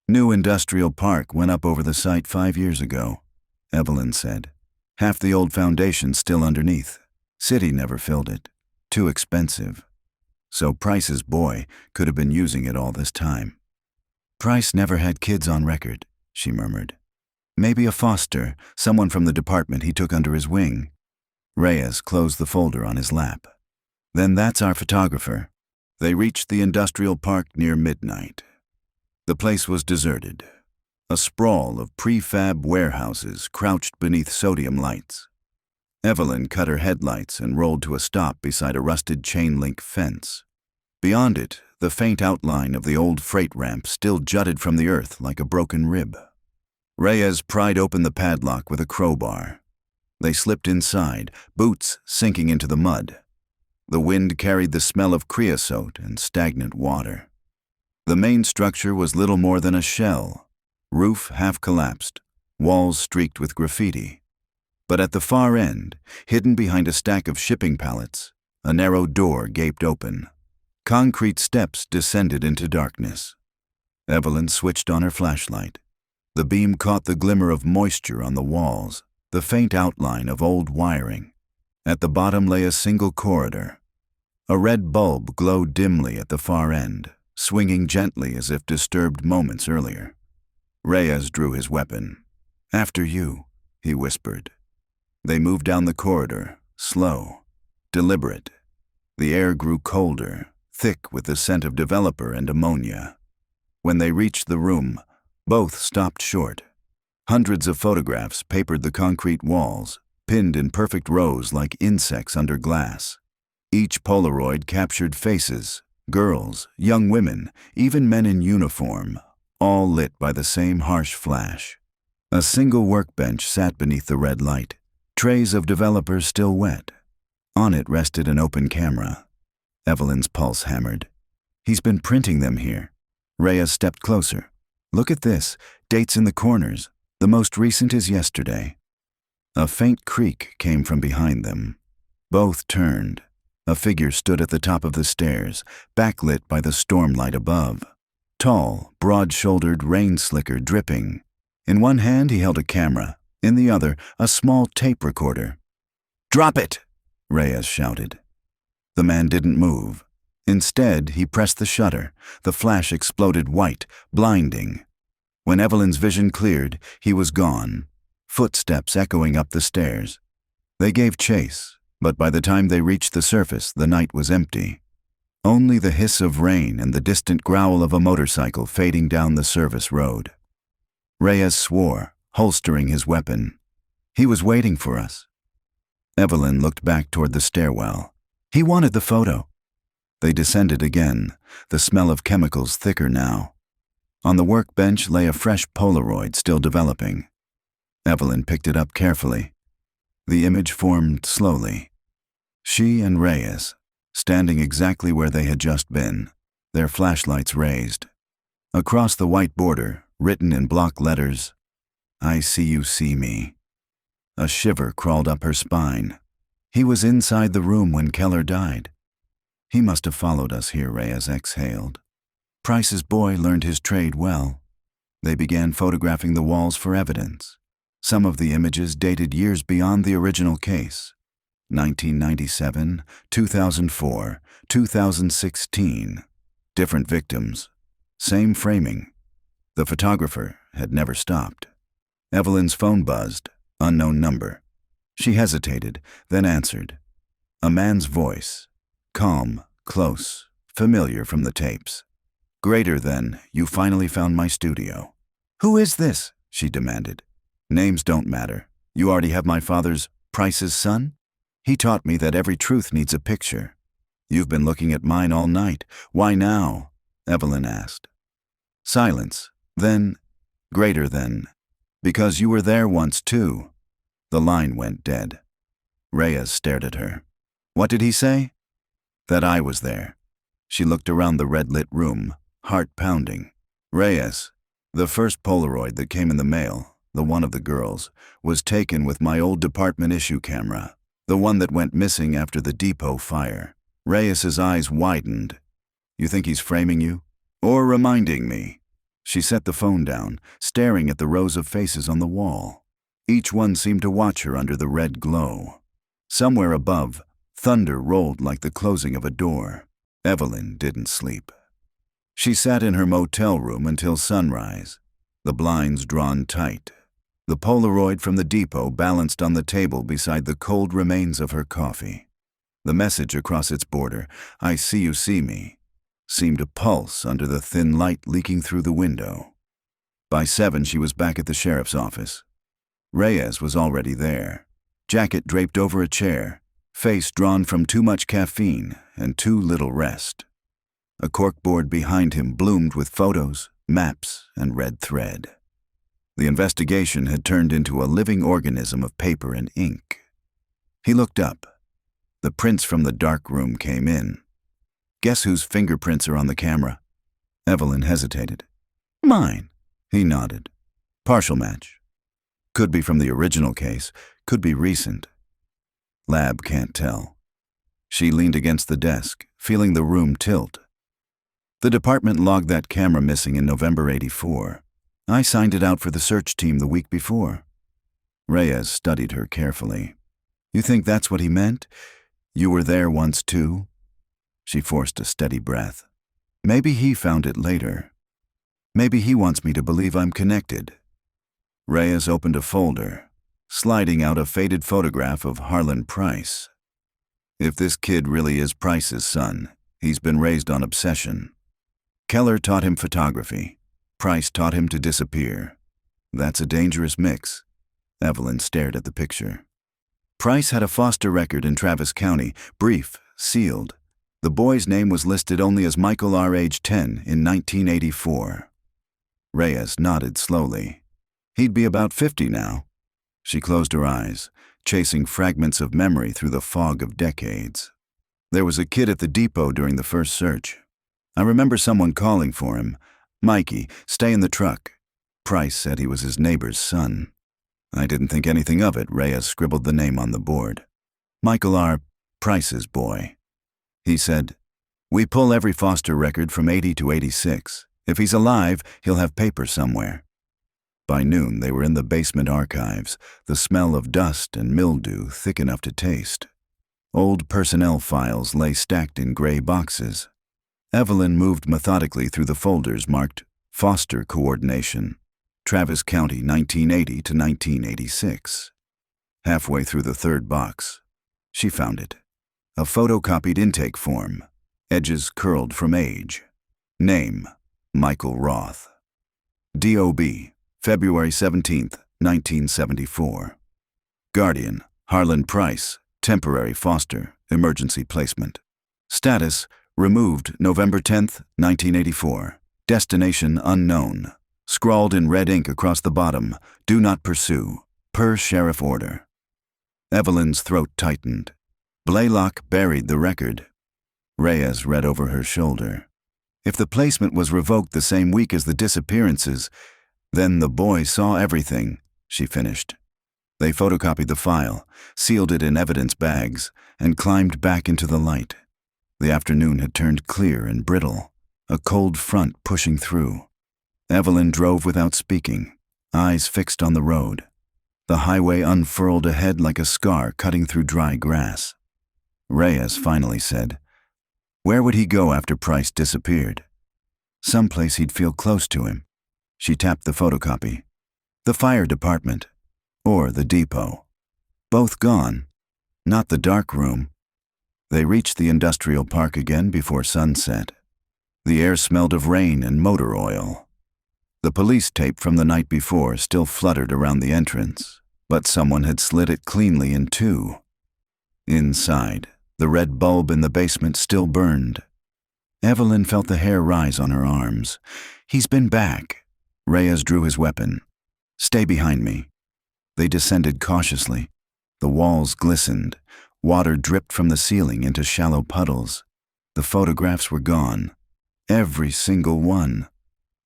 New industrial park went up over the site 5 years ago, Evelyn said. Half the old foundation's still underneath. City never filled it. Too expensive. So Price's boy could have been using it all this time. "Price never had kids on record," she murmured. "Maybe a foster, someone from the department he took under his wing." Reyes closed the folder on his lap. "Then that's our photographer." They reached the industrial park near midnight. The place was deserted. A sprawl of prefab warehouses crouched beneath sodium lights. Evelyn cut her headlights and rolled to a stop beside a rusted chain-link fence. Beyond it, the faint outline of the old freight ramp still jutted from the earth like a broken rib. Reyes pried open the padlock with a crowbar. They slipped inside, boots sinking into the mud. The wind carried the smell of creosote and stagnant water. The main structure was little more than a shell, roof half collapsed, walls streaked with graffiti. But at the far end, hidden behind a stack of shipping pallets, a narrow door gaped open. Concrete steps descended into darkness. Evelyn switched on her flashlight. The beam caught the glimmer of moisture on the walls, the faint outline of old wiring. At the bottom lay a single corridor. A red bulb glowed dimly at the far end, swinging gently as if disturbed moments earlier. Reyes drew his weapon. "After you," he whispered. They moved down the corridor, slow, deliberate. The air grew colder, thick with the scent of developer and ammonia. When they reached the room, both stopped short. Hundreds of photographs papered the concrete walls, pinned in perfect rows like insects under glass. Each Polaroid captured faces, girls, young women, even men in uniform, all lit by the same harsh flash. A single workbench sat beneath the red light, trays of developers still wet. On it rested an open camera. Evelyn's pulse hammered. "He's been printing them here." Reyes stepped closer. "Look at this, dates in the corners. The most recent is yesterday." A faint creak came from behind them. Both turned. A figure stood at the top of the stairs, backlit by the stormlight above. Tall, broad-shouldered rain slicker dripping. In one hand he held a camera, in the other a small tape recorder. "Drop it!" Reyes shouted. The man didn't move. Instead, he pressed the shutter. The flash exploded white, blinding. When Evelyn's vision cleared, he was gone, footsteps echoing up the stairs. They gave chase, but by the time they reached the surface, the night was empty. Only the hiss of rain and the distant growl of a motorcycle fading down the service road. Reyes swore, holstering his weapon. "He was waiting for us." Evelyn looked back toward the stairwell. "He wanted the photo." They descended again, the smell of chemicals thicker now. On the workbench lay a fresh Polaroid still developing. Evelyn picked it up carefully. The image formed slowly. She and Reyes, standing exactly where they had just been, their flashlights raised. Across the white border, written in block letters, "I see you see me." A shiver crawled up her spine. He was inside the room when Keller died. "He must have followed us here," Reyes exhaled. Price's boy learned his trade well. They began photographing the walls for evidence. Some of the images dated years beyond the original case. 1997, 2004, 2016. Different victims. Same framing. The photographer had never stopped. Evelyn's phone buzzed. Unknown number. She hesitated, then answered. A man's voice. Calm, close, familiar from the tapes. "Greater than, you finally found my studio." "Who is this?" she demanded. "Names don't matter. You already have my father's, Price's son? He taught me that every truth needs a picture. You've been looking at mine all night. Why now?" Evelyn asked. Silence. Then, "Greater than, because you were there once too." The line went dead. Reyes stared at her. "What did he say?" "That I was there." She looked around the red-lit room, heart pounding. "Reyes, the first Polaroid that came in the mail, the one of the girls, was taken with my old department issue camera, the one that went missing after the depot fire." Reyes's eyes widened. "You think he's framing you? Or reminding me?" She set the phone down, staring at the rows of faces on the wall. Each one seemed to watch her under the red glow. Somewhere above, thunder rolled like the closing of a door. Evelyn didn't sleep. She sat in her motel room until sunrise, the blinds drawn tight. The Polaroid from the depot balanced on the table beside the cold remains of her coffee. The message across its border, "I see you see me," seemed to pulse under the thin light leaking through the window. By 7, she was back at the sheriff's office. Reyes was already there, jacket draped over a chair, face drawn from too much caffeine and too little rest. A corkboard behind him bloomed with photos, maps, and red thread. The investigation had turned into a living organism of paper and ink. He looked up. The prints from the darkroom came in. "Guess whose fingerprints are on the camera?" Evelyn hesitated. "Mine." He nodded. "Partial match. Could be from the original case, could be recent. Lab can't tell." She leaned against the desk, feeling the room tilt. "The department logged that camera missing in November '84. I signed it out for the search team the week before." Reyes studied her carefully. "You think that's what he meant? You were there once too?" She forced a steady breath. Maybe he found it later. Maybe he wants me to believe I'm connected. Reyes opened a folder, sliding out a faded photograph of Harlan Price. If this kid really is Price's son, he's been raised on obsession. Keller taught him photography. Price taught him to disappear. That's a dangerous mix. Evelyn stared at the picture. Price had a foster record in Travis County, brief, sealed. The boy's name was listed only as Michael R. age 10 in 1984. Reyes nodded slowly. He'd be about 50 now. She closed her eyes, chasing fragments of memory through the fog of decades. There was a kid at the depot during the first search. I remember someone calling for him. Mikey, stay in the truck. Price said he was his neighbor's son. I didn't think anything of it. Reyes scribbled the name on the board. Michael R. Price's boy. He said, "We pull every foster record from 80 to 86. If he's alive, he'll have paper somewhere." By noon, they were in the basement archives, the smell of dust and mildew thick enough to taste. Old personnel files lay stacked in gray boxes. Evelyn moved methodically through the folders marked Foster Coordination, Travis County 1980 to 1986. Halfway through the third box, she found it. A photocopied intake form, edges curled from age. Name, Michael Roth. D.O.B., February 17, 1974. Guardian, Harlan Price, temporary foster, emergency placement. Status, removed November 10, 1984. Destination unknown. Scrawled in red ink across the bottom, do not pursue, per sheriff order. Evelyn's throat tightened. Blaylock buried the record. Reyes read over her shoulder. If the placement was revoked the same week as the disappearances, then the boy saw everything, she finished. They photocopied the file, sealed it in evidence bags, and climbed back into the light. The afternoon had turned clear and brittle, a cold front pushing through. Evelyn drove without speaking, eyes fixed on the road. The highway unfurled ahead like a scar cutting through dry grass. Reyes finally said, "Where would he go after Price disappeared?" "Someplace he'd feel close to him." She tapped the photocopy. "The fire department. Or the depot. Both gone. Not the darkroom." They reached the industrial park again before sunset. The air smelled of rain and motor oil. The police tape from the night before still fluttered around the entrance, but someone had slid it cleanly in two. Inside, the red bulb in the basement still burned. Evelyn felt the hair rise on her arms. "He's been back." Reyes drew his weapon. "Stay behind me." They descended cautiously. The walls glistened. Water dripped from the ceiling into shallow puddles. The photographs were gone. Every single one.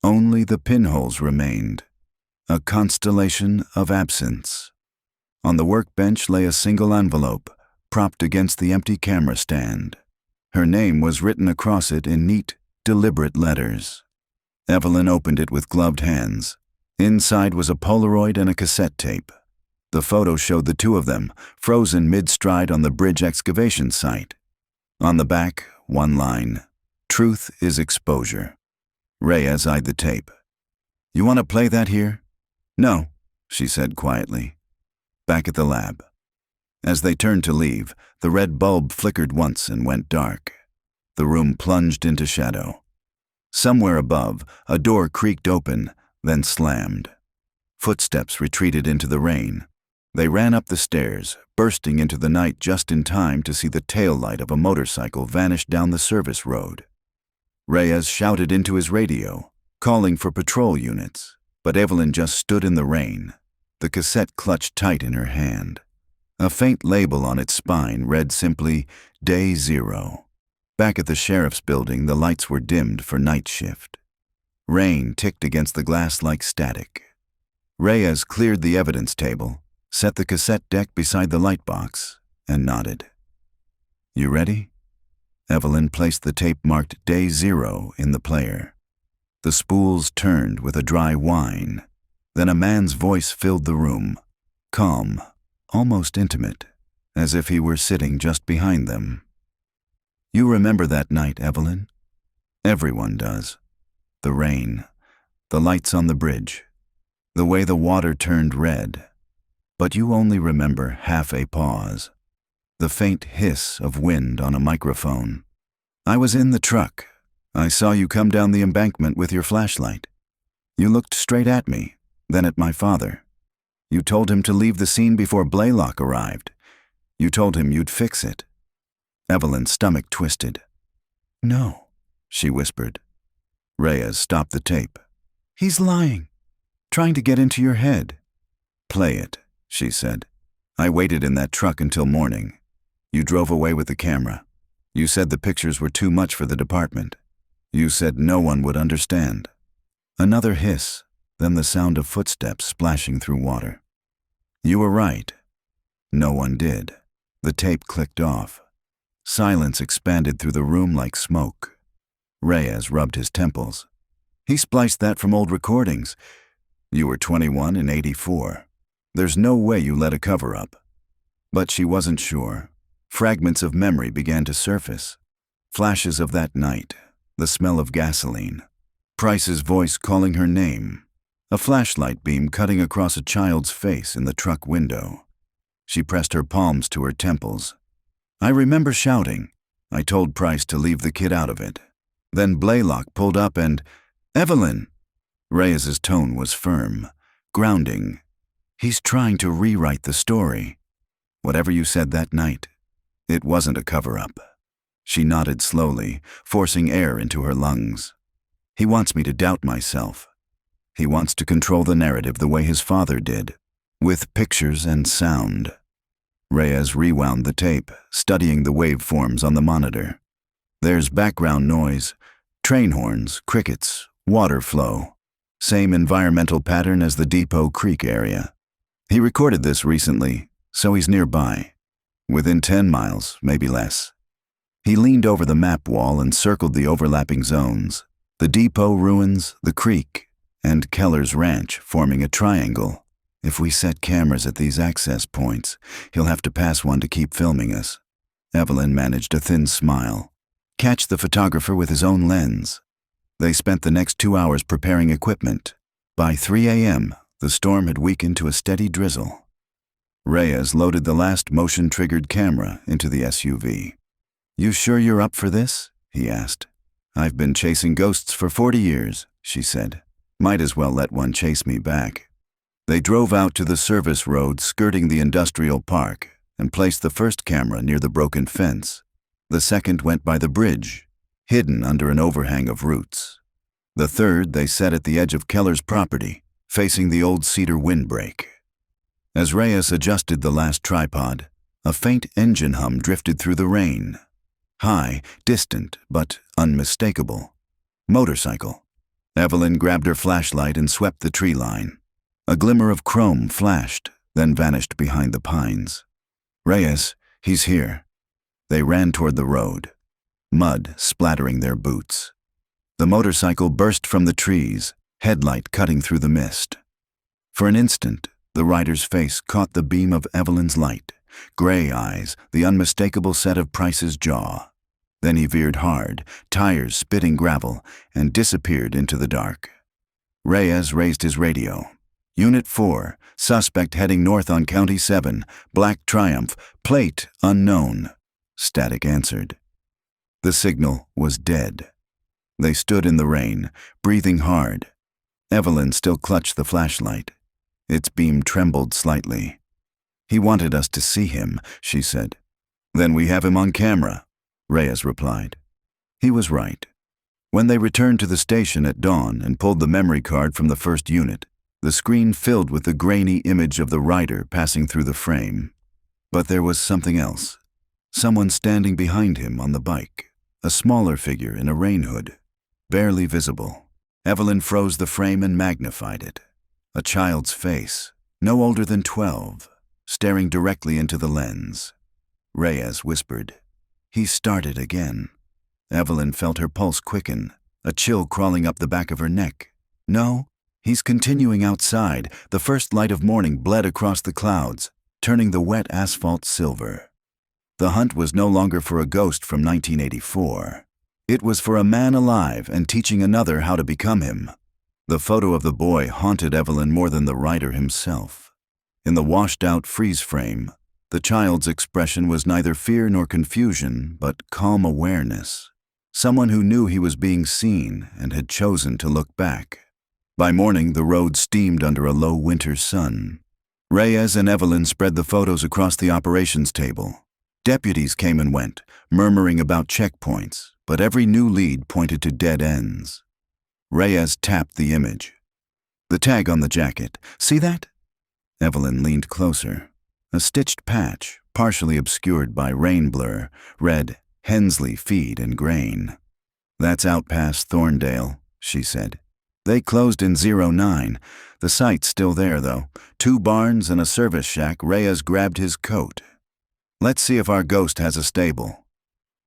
Only the pinholes remained. A constellation of absence. On the workbench lay a single envelope, propped against the empty camera stand. Her name was written across it in neat, deliberate letters. Evelyn opened it with gloved hands. Inside was a Polaroid and a cassette tape. The photo showed the two of them, frozen mid-stride on the bridge excavation site. On the back, one line, "Truth is exposure." Reyes eyed the tape. "You want to play that here?" "No," she said quietly. Back at the lab. As they turned to leave, the red bulb flickered once and went dark. The room plunged into shadow. Somewhere above, a door creaked open, then slammed. Footsteps retreated into the rain. They ran up the stairs, bursting into the night just in time to see the tail light of a motorcycle vanish down the service road. Reyes shouted into his radio, calling for patrol units, but Evelyn just stood in the rain, the cassette clutched tight in her hand. A faint label on its spine read simply, "Day 0. Back at the sheriff's building, the lights were dimmed for night shift. Rain ticked against the glass like static. Reyes cleared the evidence table, set the cassette deck beside the light box, and nodded. "You ready?" Evelyn placed the tape marked Day 0 in the player. The spools turned with a dry whine. Then a man's voice filled the room, calm, almost intimate, as if he were sitting just behind them. "You remember that night, Evelyn?" Everyone does. The rain, the lights on the bridge, the way the water turned red. But you only remember half a pause. The faint hiss of wind on a microphone. I was in the truck. I saw you come down the embankment with your flashlight. You looked straight at me, then at my father. You told him to leave the scene before Blaylock arrived. You told him you'd fix it. Evelyn's stomach twisted. No, she whispered. Reyes stopped the tape. He's lying, trying to get into your head. Play it, she said. I waited in that truck until morning. You drove away with the camera. You said the pictures were too much for the department. You said no one would understand. Another hiss, then the sound of footsteps splashing through water. You were right. No one did. The tape clicked off. Silence expanded through the room like smoke. Reyes rubbed his temples. He spliced that from old recordings. You were 21 in '84. There's no way you let a cover-up. But she wasn't sure. Fragments of memory began to surface. Flashes of that night, the smell of gasoline, Price's voice calling her name, a flashlight beam cutting across a child's face in the truck window. She pressed her palms to her temples. I remember shouting. I told Price to leave the kid out of it. Then Blaylock pulled up and, Evelyn! Reyes's tone was firm, grounding. He's trying to rewrite the story. Whatever you said that night, it wasn't a cover-up. She nodded slowly, forcing air into her lungs. He wants me to doubt myself. He wants to control the narrative the way his father did, with pictures and sound. Reyes rewound the tape, studying the waveforms on the monitor. There's background noise, train horns, crickets, water flow. Same environmental pattern as the Depot Creek area. He recorded this recently, so he's nearby. Within 10 miles, maybe less. He leaned over the map wall and circled the overlapping zones. The depot ruins, the creek, and Keller's ranch forming a triangle. If we set cameras at these access points, he'll have to pass one to keep filming us. Evelyn managed a thin smile. Catch the photographer with his own lens. They spent the next 2 hours preparing equipment. By 3 a.m., the storm had weakened to a steady drizzle. Reyes loaded the last motion-triggered camera into the SUV. You sure you're up for this? He asked. I've been chasing ghosts for 40 years, she said. Might as well let one chase me back. They drove out to the service road skirting the industrial park and placed the first camera near the broken fence. The second went by the bridge, hidden under an overhang of roots. The third they set at the edge of Keller's property, facing the old cedar windbreak. As Reyes adjusted the last tripod, a faint engine hum drifted through the rain. High, distant, but unmistakable. Motorcycle. Evelyn grabbed her flashlight and swept the tree line. A glimmer of chrome flashed, then vanished behind the pines. Reyes, he's here. They ran toward the road, mud splattering their boots. The motorcycle burst from the trees, headlight cutting through the mist. For an instant, the rider's face caught the beam of Evelyn's light, gray eyes, the unmistakable set of Price's jaw. Then he veered hard, tires spitting gravel, and disappeared into the dark. Reyes raised his radio. Unit 4, suspect heading north on County 7, Black Triumph, plate unknown. Static answered. The signal was dead. They stood in the rain, breathing hard. Evelyn still clutched the flashlight. Its beam trembled slightly. He wanted us to see him, she said. Then we have him on camera, Reyes replied. He was right. When they returned to the station at dawn and pulled the memory card from the first unit, the screen filled with the grainy image of the rider passing through the frame. But there was something else. Someone standing behind him on the bike, a smaller figure in a rain hood, barely visible. Evelyn froze the frame and magnified it. A child's face, no older than 12, staring directly into the lens. Reyes whispered. He started again. Evelyn felt her pulse quicken, a chill crawling up the back of her neck. No, he's continuing outside. The first light of morning bled across the clouds, turning the wet asphalt silver. The hunt was no longer for a ghost from 1984. It was for a man alive and teaching another how to become him. The photo of the boy haunted Evelyn more than the writer himself. In the washed-out freeze frame, the child's expression was neither fear nor confusion, but calm awareness. Someone who knew he was being seen and had chosen to look back. By morning, the road steamed under a low winter sun. Reyes and Evelyn spread the photos across the operations table. Deputies came and went, murmuring about checkpoints, but every new lead pointed to dead ends. Reyes tapped the image. The tag on the jacket. See that? Evelyn leaned closer. A stitched patch, partially obscured by rain blur, read, Hensley Feed and Grain. That's out past Thorndale, she said. They closed in 09. The site's still there, though. 2 barns and a service shack. Reyes grabbed his coat. Let's see if our ghost has a stable.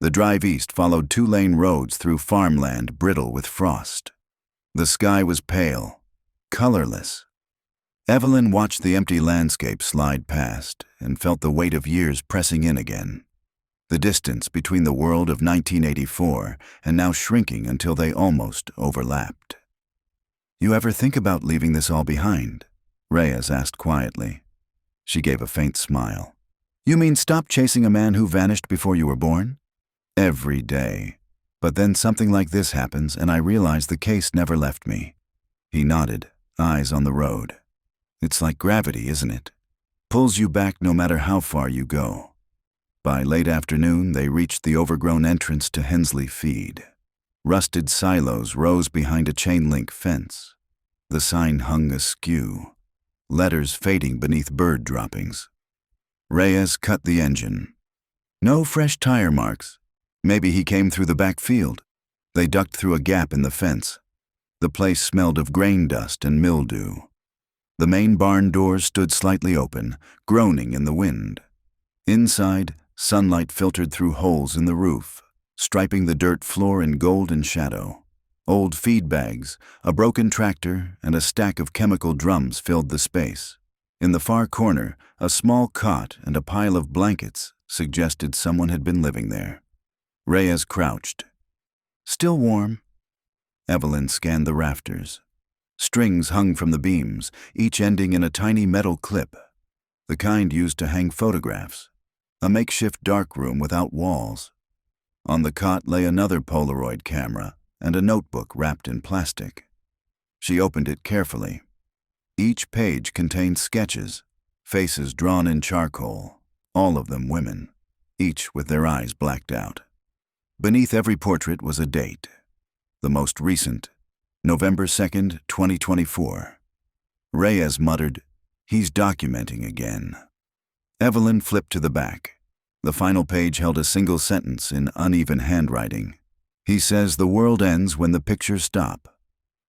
The drive east followed 2-lane roads through farmland brittle with frost. The sky was pale, colorless. Evelyn watched the empty landscape slide past and felt the weight of years pressing in again. The distance between the world of 1984 and now shrinking until they almost overlapped. You ever think about leaving this all behind? Reyes asked quietly. She gave a faint smile. You mean stop chasing a man who vanished before you were born? Every day. But then something like this happens and I realize the case never left me. He nodded, eyes on the road. It's like gravity, isn't it? Pulls you back no matter how far you go. By late afternoon, they reached the overgrown entrance to Hensley Feed. Rusted silos rose behind a chain-link fence. The sign hung askew, letters fading beneath bird droppings. Reyes cut the engine. No fresh tire marks. Maybe he came through the back field. They ducked through a gap in the fence. The place smelled of grain dust and mildew. The main barn doors stood slightly open, groaning in the wind. Inside, sunlight filtered through holes in the roof, striping the dirt floor in golden shadow. Old feed bags, a broken tractor, and a stack of chemical drums filled the space. In the far corner, a small cot and a pile of blankets suggested someone had been living there. Reyes crouched. Still warm? Evelyn scanned the rafters. Strings hung from the beams, each ending in a tiny metal clip, the kind used to hang photographs. A makeshift darkroom without walls. On the cot lay another Polaroid camera and a notebook wrapped in plastic. She opened it carefully. Each page contained sketches, faces drawn in charcoal, all of them women, each with their eyes blacked out. Beneath every portrait was a date. The most recent, November 2nd, 2024. Reyes muttered, "He's documenting again." Evelyn flipped to the back. The final page held a single sentence in uneven handwriting. He says the world ends when the pictures stop.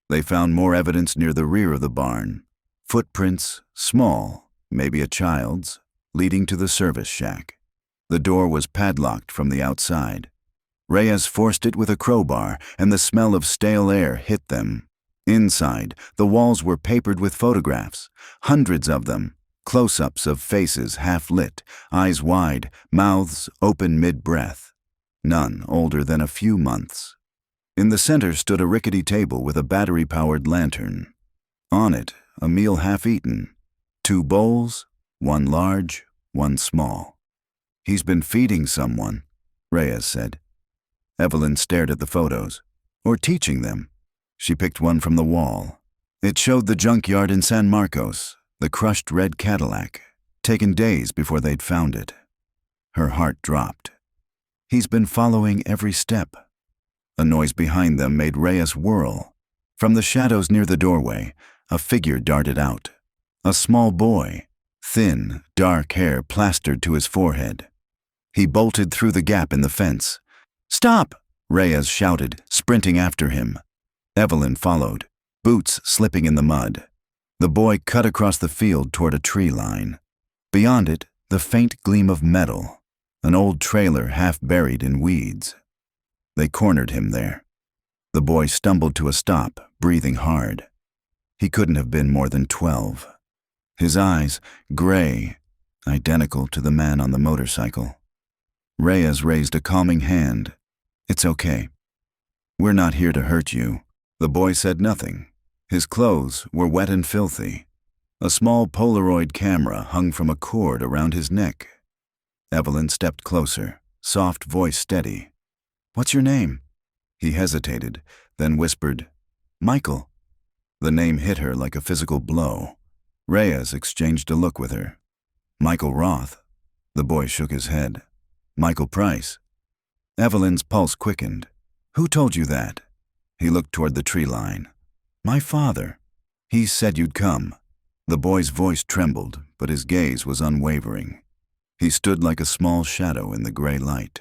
They found more evidence near the rear of the barn. Footprints, small, maybe a child's, leading to the service shack. The door was padlocked from the outside. Reyes forced it with a crowbar, and the smell of stale air hit them. Inside, the walls were papered with photographs, hundreds of them, close-ups of faces half-lit, eyes wide, mouths open mid-breath. None older than a few months. In the center stood a rickety table with a battery-powered lantern. On it, a meal half-eaten. 2 bowls, one large, one small. "He's been feeding someone," Reyes said. Evelyn stared at the photos. "Or teaching them." She picked one from the wall. It showed the junkyard in San Marcos, the crushed red Cadillac, taken days before they'd found it. Her heart dropped. He's been following every step. A noise behind them made Reyes whirl. From the shadows near the doorway, a figure darted out. A small boy, thin, dark hair plastered to his forehead. He bolted through the gap in the fence. "Stop!" Reyes shouted, sprinting after him. Evelyn followed, boots slipping in the mud. The boy cut across the field toward a tree line. Beyond it, the faint gleam of metal, an old trailer half buried in weeds. They cornered him there. The boy stumbled to a stop, breathing hard. He couldn't have been more than 12. His eyes, gray, identical to the man on the motorcycle. Reyes raised a calming hand. "It's okay. "We're not here to hurt you." The boy said nothing. His clothes were wet and filthy. A small Polaroid camera hung from a cord around his neck. Evelyn stepped closer, soft voice steady. "What's your name?" He hesitated, then whispered, "Michael." The name hit her like a physical blow. Reyes exchanged a look with her. "Michael Roth." The boy shook his head. "Michael Price." Evelyn's pulse quickened. "Who told you that?" He looked toward the tree line. "My father. He said you'd come." The boy's voice trembled, but his gaze was unwavering. He stood like a small shadow in the gray light.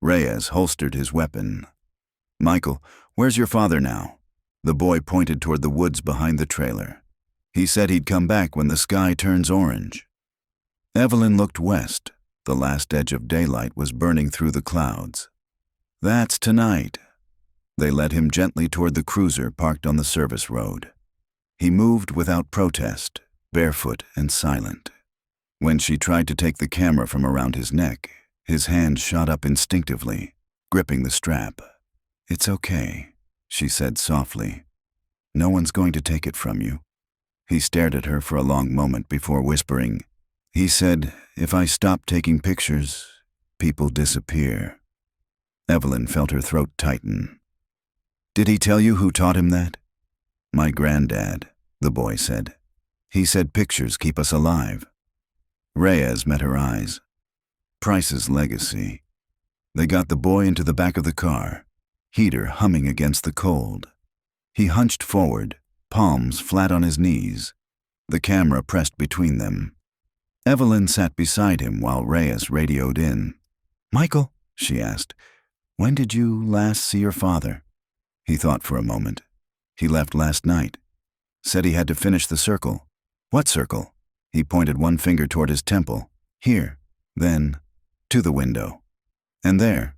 Reyes holstered his weapon. "Michael, where's your father now?" The boy pointed toward the woods behind the trailer. "He said he'd come back when the sky turns orange." Evelyn looked west. The last edge of daylight was burning through the clouds. "That's tonight." They led him gently toward the cruiser parked on the service road. He moved without protest, barefoot and silent. When she tried to take the camera from around his neck, his hand shot up instinctively, gripping the strap. "It's okay," she said softly. "No one's going to take it from you." He stared at her for a long moment before whispering, "He said, if I stop taking pictures, people disappear." Evelyn felt her throat tighten. "Did he tell you who taught him that?" "My granddad," the boy said. "He said pictures keep us alive." Reyes met her eyes. Price's legacy. They got the boy into the back of the car, heater humming against the cold. He hunched forward, palms flat on his knees. The camera pressed between them. Evelyn sat beside him while Reyes radioed in. "Michael," she asked, "when did you last see your father?" He thought for a moment. "He left last night. Said he had to finish the circle." "What circle?" He pointed one finger toward his temple. "Here." Then, to the window. "And there."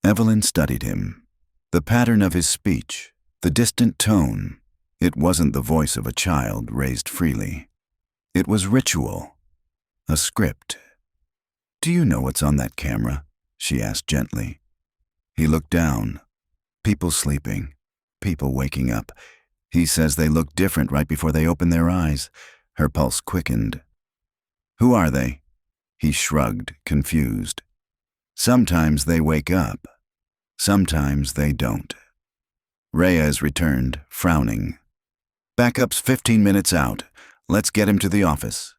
Evelyn studied him. The pattern of his speech, the distant tone. It wasn't the voice of a child raised freely. It was ritual. A script. "Do you know what's on that camera?" she asked gently. He looked down. People sleeping. People waking up. He says they look different right before they open their eyes. Her pulse quickened. "Who are they?" He shrugged, confused. "Sometimes they wake up. Sometimes they don't." Reyes returned, frowning. "Backup's 15 minutes out. Let's get him to the office."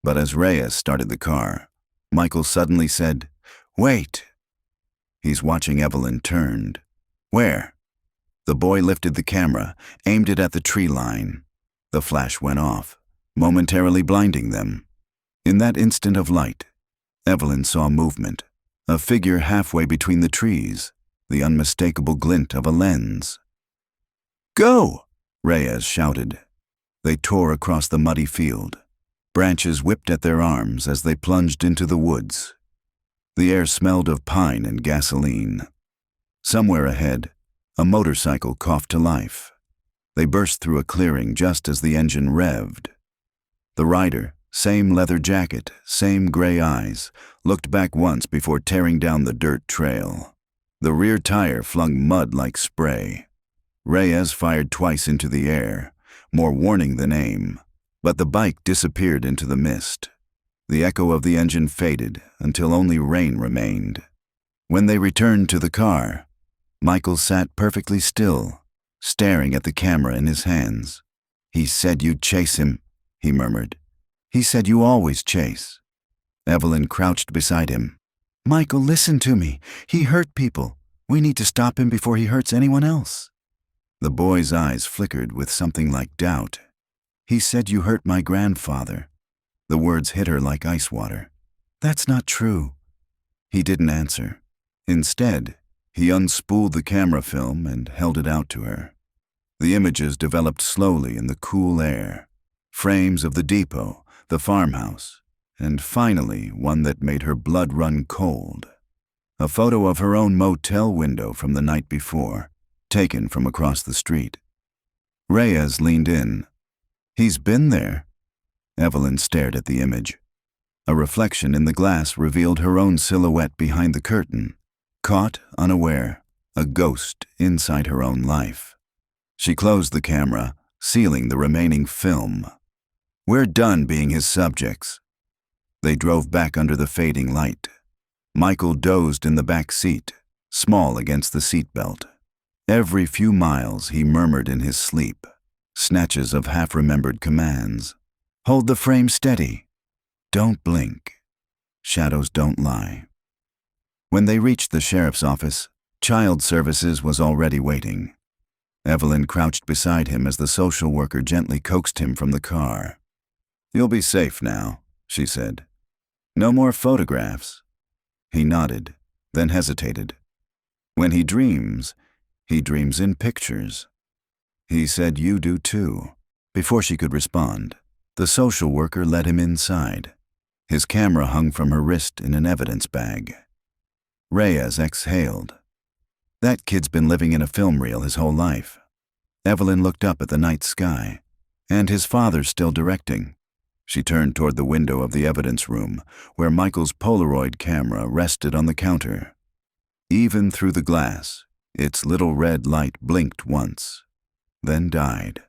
But as Reyes started the car, Michael suddenly said, "Wait." He's watching Evelyn turned. "Where?" The boy lifted the camera, aimed it at the tree line. The flash went off, momentarily blinding them. In that instant of light, Evelyn saw movement, a figure halfway between the trees, the unmistakable glint of a lens. "Go!" Reyes shouted. They tore across the muddy field. Branches whipped at their arms as they plunged into the woods. The air smelled of pine and gasoline. Somewhere ahead, a motorcycle coughed to life. They burst through a clearing just as the engine revved. The rider, same leather jacket, same gray eyes, looked back once before tearing down the dirt trail. The rear tire flung mud like spray. Reyes fired twice into the air, more warning than aim, but the bike disappeared into the mist. The echo of the engine faded until only rain remained. When they returned to the car, Michael sat perfectly still, staring at the camera in his hands. "He said you'd chase him," he murmured. "He said you always chase." Evelyn crouched beside him. "Michael, listen to me. He hurt people. We need to stop him before he hurts anyone else." The boy's eyes flickered with something like doubt. "He said you hurt my grandfather." The words hit her like ice water. "That's not true." He didn't answer. Instead, he unspooled the camera film and held it out to her. The images developed slowly in the cool air. Frames of the depot, the farmhouse, and finally one that made her blood run cold. A photo of her own motel window from the night before, taken from across the street. Reyes leaned in. "He's been there." Evelyn stared at the image. A reflection in the glass revealed her own silhouette behind the curtain, caught unaware. a ghost inside her own life. She closed the camera, sealing the remaining film. "We're done being his subjects." They drove back under the fading light. Michael dozed in the back seat, small against the seatbelt. Every few miles he murmured in his sleep, snatches of half-remembered commands. "Hold the frame steady. Don't blink. Shadows don't lie." When they reached the sheriff's office, Child Services was already waiting. Evelyn crouched beside him as the social worker gently coaxed him from the car. "You'll be safe now," she said. "No more photographs." He nodded, then hesitated. "When he dreams in pictures." He said, "You do too." Before she could respond, the social worker led him inside. His camera hung from her wrist in an evidence bag. Reyes exhaled. That kid's been living in a film reel his whole life. Evelyn looked up at the night sky. And his father's still directing. She turned toward the window of the evidence room, where Michael's Polaroid camera rested on the counter. Even through the glass, its little red light blinked once, then died.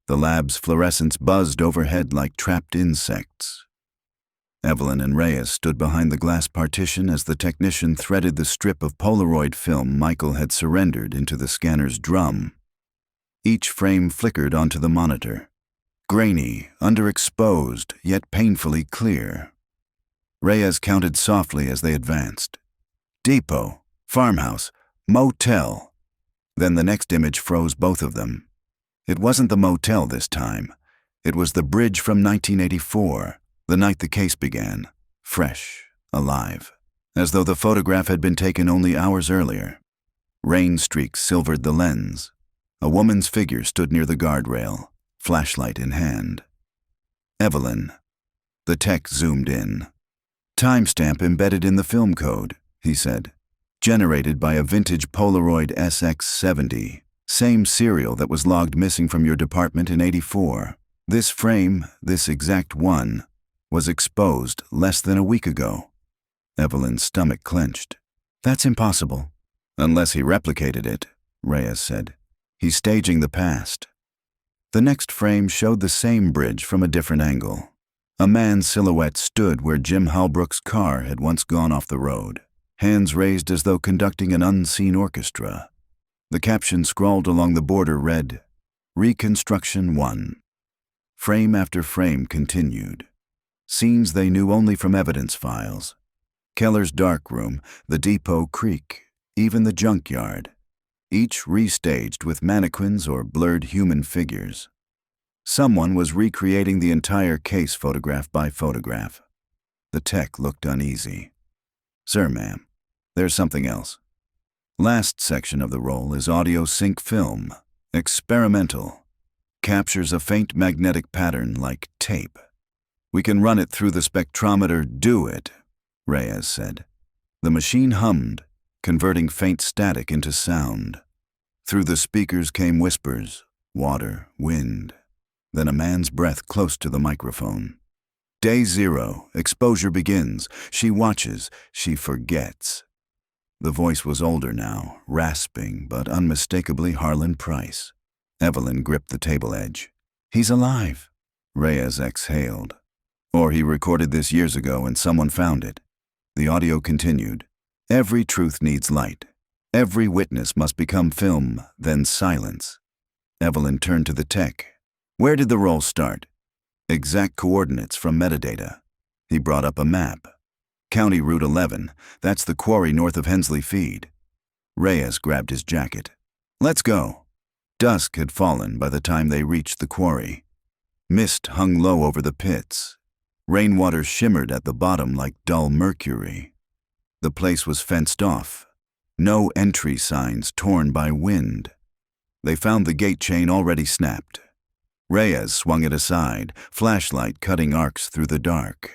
The lab's fluorescence buzzed overhead like trapped insects. Evelyn and Reyes stood behind the glass partition as the technician threaded the strip of Polaroid film Michael had surrendered into the scanner's drum. Each frame flickered onto the monitor, grainy, underexposed, yet painfully clear. Reyes counted softly as they advanced. Depot, farmhouse, motel. Then the next image froze both of them. It wasn't the motel this time. It was the bridge from 1984, the night the case began, fresh, alive, as though the photograph had been taken only hours earlier. Rain streaks silvered the lens. A woman's figure stood near the guardrail, flashlight in hand. "Evelyn." The tech zoomed in. "Timestamp embedded in the film code," he said. "Generated by a vintage Polaroid SX70, same serial that was logged missing from your department in '84. This frame, this exact one, was exposed less than a week ago." Evelyn's stomach clenched. "That's impossible." "Unless he replicated it," Reyes said. "He's staging the past." The next frame showed the same bridge from a different angle. A man's silhouette stood where Jim Halbrook's car had once gone off the road, hands raised as though conducting an unseen orchestra. The caption scrawled along the border read, "Reconstruction 1." Frame after frame continued. Scenes they knew only from evidence files. Keller's darkroom, the Depot Creek, even the junkyard. Each restaged with mannequins or blurred human figures. Someone was recreating the entire case photograph by photograph. The tech looked uneasy. "Sir, ma'am, there's something else. Last section of the roll is audio sync film. Experimental. Captures a faint magnetic pattern like tape. We can run it through the spectrometer." "Do it," Reyes said. The machine hummed, converting faint static into sound. Through the speakers came whispers, water, wind, then a man's breath close to the microphone. "Day 0, exposure begins. She watches, she forgets." The voice was older now, rasping but unmistakably Harlan Price. Evelyn gripped the table edge. "He's alive," Reyes exhaled. "Or he recorded this years ago and someone found it." The audio continued. "Every truth needs light. Every witness must become film, then silence." Evelyn turned to the tech. "Where did the roll start?" "Exact coordinates from metadata." He brought up a map. "County Route 11, that's the quarry north of Hensley Feed." Reyes grabbed his jacket. "Let's go." Dusk had fallen by the time they reached the quarry. Mist hung low over the pits. Rainwater shimmered at the bottom like dull mercury. The place was fenced off. No entry signs torn by wind. They found the gate chain already snapped. Reyes swung it aside, flashlight cutting arcs through the dark.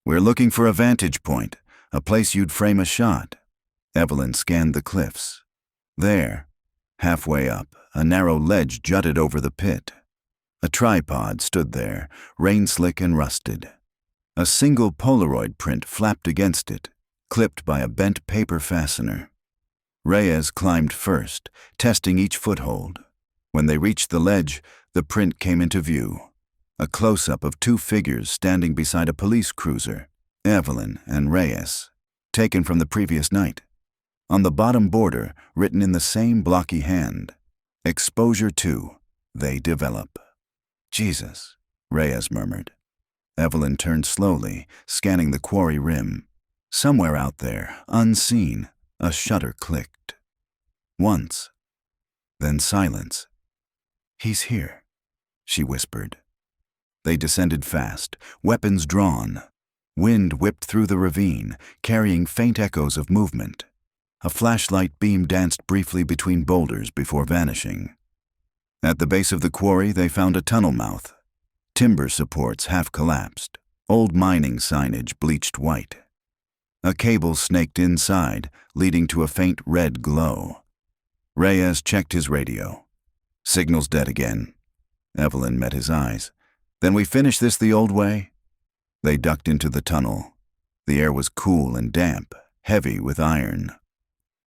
"We're looking for a vantage point, a place you'd frame a shot." Evelyn scanned the cliffs. There, halfway up, a narrow ledge jutted over the pit. A tripod stood there, rain-slick and rusted. A single Polaroid print flapped against it, clipped by a bent paper fastener. Reyes climbed first, testing each foothold. When they reached the ledge, the print came into view. A close-up of two figures standing beside a police cruiser, Evelyn and Reyes, taken from the previous night. On the bottom border, written in the same blocky hand, "Exposure 2, they develop." "Jesus," Reyes murmured. Evelyn turned slowly, scanning the quarry rim. Somewhere out there, unseen, a shutter clicked. Once. Then silence. "He's here," she whispered. They descended fast, weapons drawn. Wind whipped through the ravine, carrying faint echoes of movement. A flashlight beam danced briefly between boulders before vanishing. At the base of the quarry, they found a tunnel mouth. Timber supports half collapsed, old mining signage bleached white. A cable snaked inside, leading to a faint red glow. Reyes checked his radio. "Signal's dead again." Evelyn met his eyes. "Then we finish this the old way?" They ducked into the tunnel. The air was cool and damp, heavy with iron.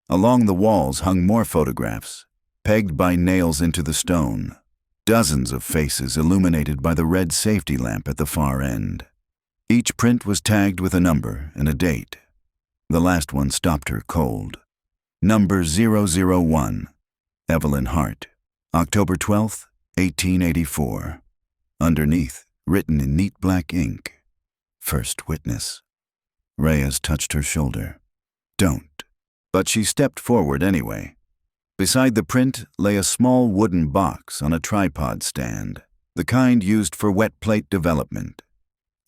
Along the walls hung more photographs, pegged by nails into the stone. Dozens of faces illuminated by the red safety lamp at the far end. Each print was tagged with a number and a date. The last one stopped her cold. Number 001, Evelyn Hart, October 12th, 1884. Underneath, written in neat black ink, "First witness." Reyes touched her shoulder. "Don't." But she stepped forward anyway. Beside the print lay a small wooden box on a tripod stand, the kind used for wet plate development.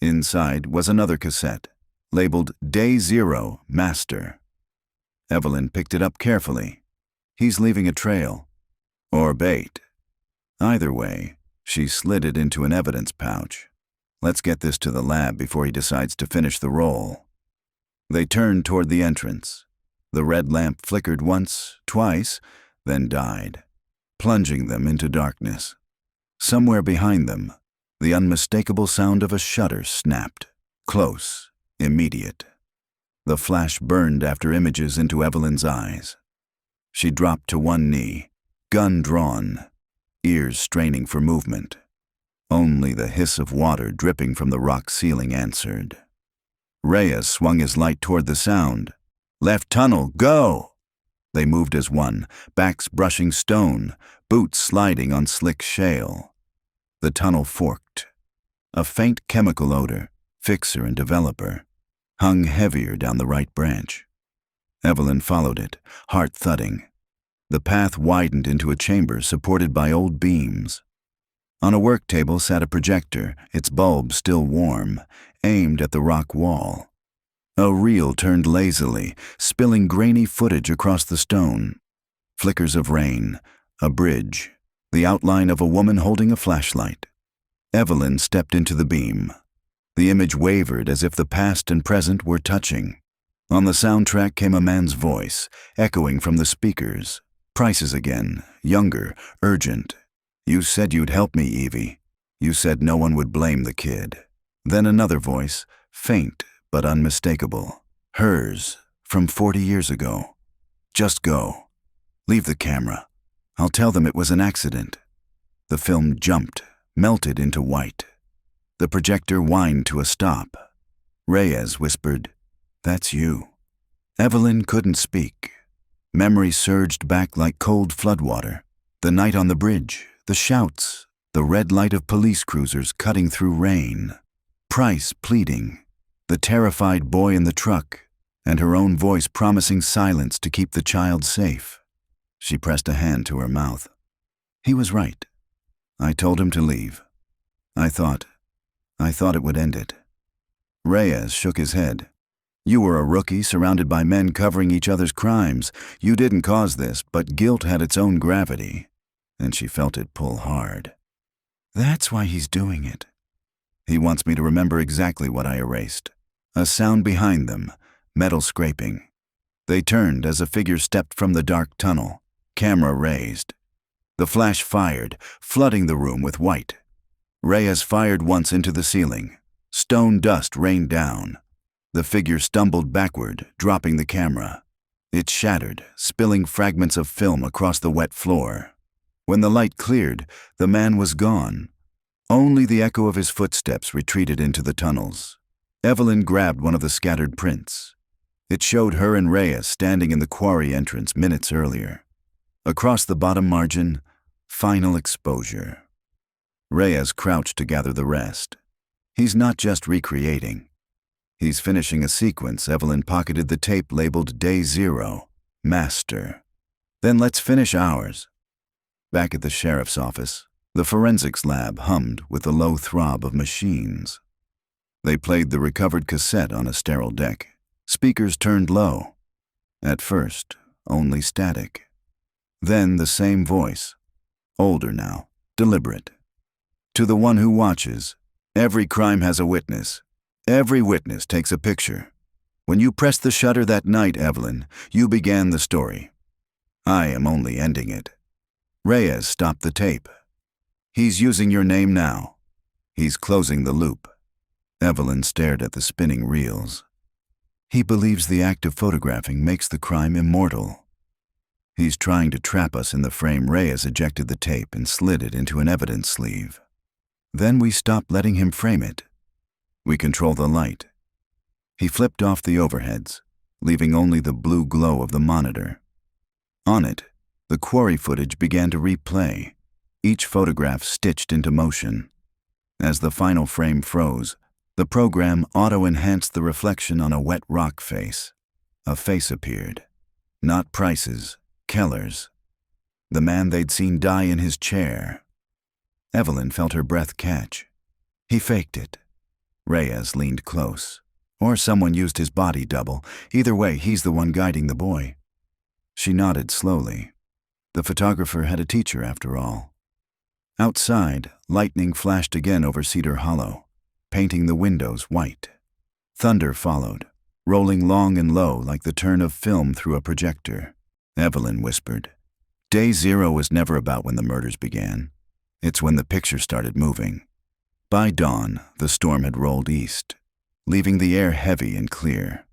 Inside was another cassette, labeled Day 0, Master. Evelyn picked it up carefully. He's leaving a trail. Or bait. Either way, she slid it into an evidence pouch. Let's get this to the lab before he decides to finish the roll. They turned toward the entrance. The red lamp flickered once, twice, then died, plunging them into darkness. Somewhere behind them, the unmistakable sound of a shutter snapped, close, immediate. The flash burned after images into Evelyn's eyes. She dropped to one knee, gun drawn, ears straining for movement. Only the hiss of water dripping from the rock ceiling answered. Reyes swung his light toward the sound. "Left tunnel, go!" They moved as one, backs brushing stone, boots sliding on slick shale. The tunnel forked. A faint chemical odor, fixer and developer, hung heavier down the right branch. Evelyn followed it, heart thudding. The path widened into a chamber supported by old beams. On a work table sat a projector, its bulb still warm, aimed at the rock wall. A reel turned lazily, spilling grainy footage across the stone. Flickers of rain, a bridge, the outline of a woman holding a flashlight. Evelyn stepped into the beam. The image wavered as if the past and present were touching. On the soundtrack came a man's voice, echoing from the speakers. Prices again, younger, urgent. "You said you'd help me, Evie. You said no one would blame the kid." Then another voice, faint but unmistakable. Hers, from 40 years ago. "Just go. Leave the camera. I'll tell them it was an accident." The film jumped, melted into white. The projector whined to a stop. Reyes whispered, "That's you." Evelyn couldn't speak. Memory surged back like cold floodwater. The night on the bridge, the shouts, the red light of police cruisers cutting through rain. Price pleading. The terrified boy in the truck, and her own voice promising silence to keep the child safe. She pressed a hand to her mouth. He was right. I told him to leave. I thought it would end it. Reyes shook his head. "You were a rookie surrounded by men covering each other's crimes. You didn't cause this, but guilt had its own gravity." And she felt it pull hard. "That's why he's doing it." "He wants me to remember exactly what I erased." A sound behind them, metal scraping. They turned as a figure stepped from the dark tunnel, camera raised. The flash fired, flooding the room with white. Reyes fired once into the ceiling. Stone dust rained down. The figure stumbled backward, dropping the camera. It shattered, spilling fragments of film across the wet floor. When the light cleared, the man was gone. Only the echo of his footsteps retreated into the tunnels. Evelyn grabbed one of the scattered prints. It showed her and Reyes standing in the quarry entrance minutes earlier. Across the bottom margin, final exposure. Reyes crouched to gather the rest. He's not just recreating. He's finishing a sequence. Evelyn pocketed the tape labeled Day 0, Master. Then let's finish ours. Back at the sheriff's office, the forensics lab hummed with the low throb of machines. They played the recovered cassette on a sterile deck. Speakers turned low. At first, only static. Then the same voice, older now, deliberate. To the one who watches, every crime has a witness. Every witness takes a picture. When you pressed the shutter that night, Evelyn, you began the story. I am only ending it. Reyes stopped the tape. He's using your name now. He's closing the loop. Evelyn stared at the spinning reels. He believes the act of photographing makes the crime immortal. He's trying to trap us in the frame. Reyes ejected the tape and slid it into an evidence sleeve. Then we stopped letting him frame it. We control the light. He flipped off the overheads, leaving only the blue glow of the monitor. On it, the quarry footage began to replay, each photograph stitched into motion. As the final frame froze, the program auto-enhanced the reflection on a wet rock face. A face appeared. Not Price's, Keller's. The man they'd seen die in his chair. Evelyn felt her breath catch. He faked it. Reyes leaned close. Or someone used his body double. Either way, he's the one guiding the boy. She nodded slowly. The photographer had a teacher after all. Outside, lightning flashed again over Cedar Hollow, painting the windows white. Thunder followed, rolling long and low like the turn of film through a projector. Evelyn whispered, Day 0 was never about when the murders began. It's when the picture started moving. By dawn, the storm had rolled east, leaving the air heavy and clear.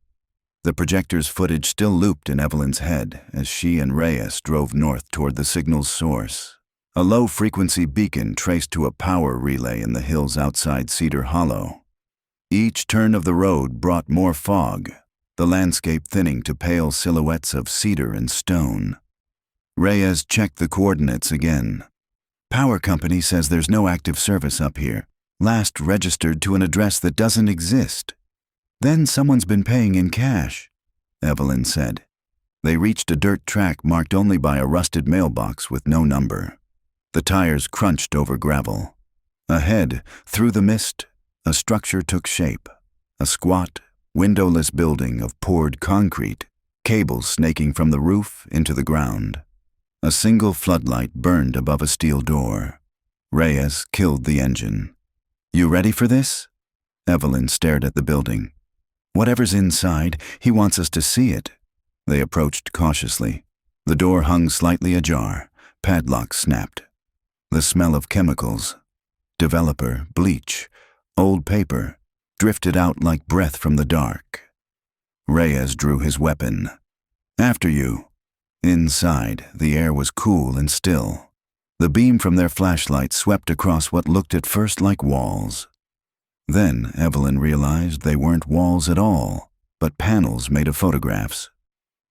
The projector's footage still looped in Evelyn's head as she and Reyes drove north toward the signal's source, a low-frequency beacon traced to a power relay in the hills outside Cedar Hollow. Each turn of the road brought more fog, the landscape thinning to pale silhouettes of cedar and stone. Reyes checked the coordinates again. Power company says there's no active service up here. Last registered to an address that doesn't exist. Then someone's been paying in cash, Evelyn said. They reached a dirt track marked only by a rusted mailbox with no number. The tires crunched over gravel. Ahead, through the mist, a structure took shape. A squat, windowless building of poured concrete, cables snaking from the roof into the ground. A single floodlight burned above a steel door. Reyes killed the engine. You ready for this? Evelyn stared at the building. Whatever's inside, he wants us to see it. They approached cautiously. The door hung slightly ajar. Padlock snapped. The smell of chemicals, developer, bleach, old paper, drifted out like breath from the dark. Reyes drew his weapon. After you. Inside, the air was cool and still. The beam from their flashlight swept across what looked at first like walls. Then Evelyn realized they weren't walls at all, but panels made of photographs.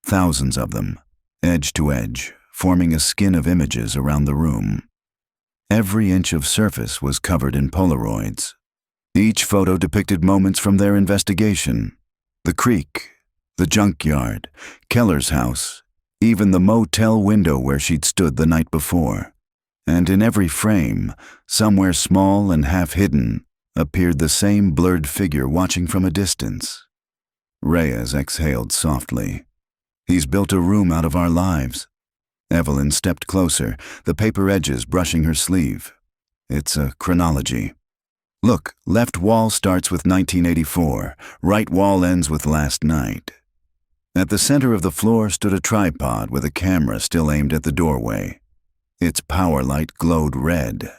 Thousands of them, edge to edge, forming a skin of images around the room. Every inch of surface was covered in Polaroids. Each photo depicted moments from their investigation. The creek, the junkyard, Keller's house, even the motel window where she'd stood the night before. And in every frame, somewhere small and half-hidden, appeared the same blurred figure watching from a distance. Reyes exhaled softly. He's built a room out of our lives. Evelyn stepped closer, the paper edges brushing her sleeve. It's a chronology. Look, left wall starts with 1984, right wall ends with last night. At the center of the floor stood a tripod with a camera still aimed at the doorway. Its power light glowed red.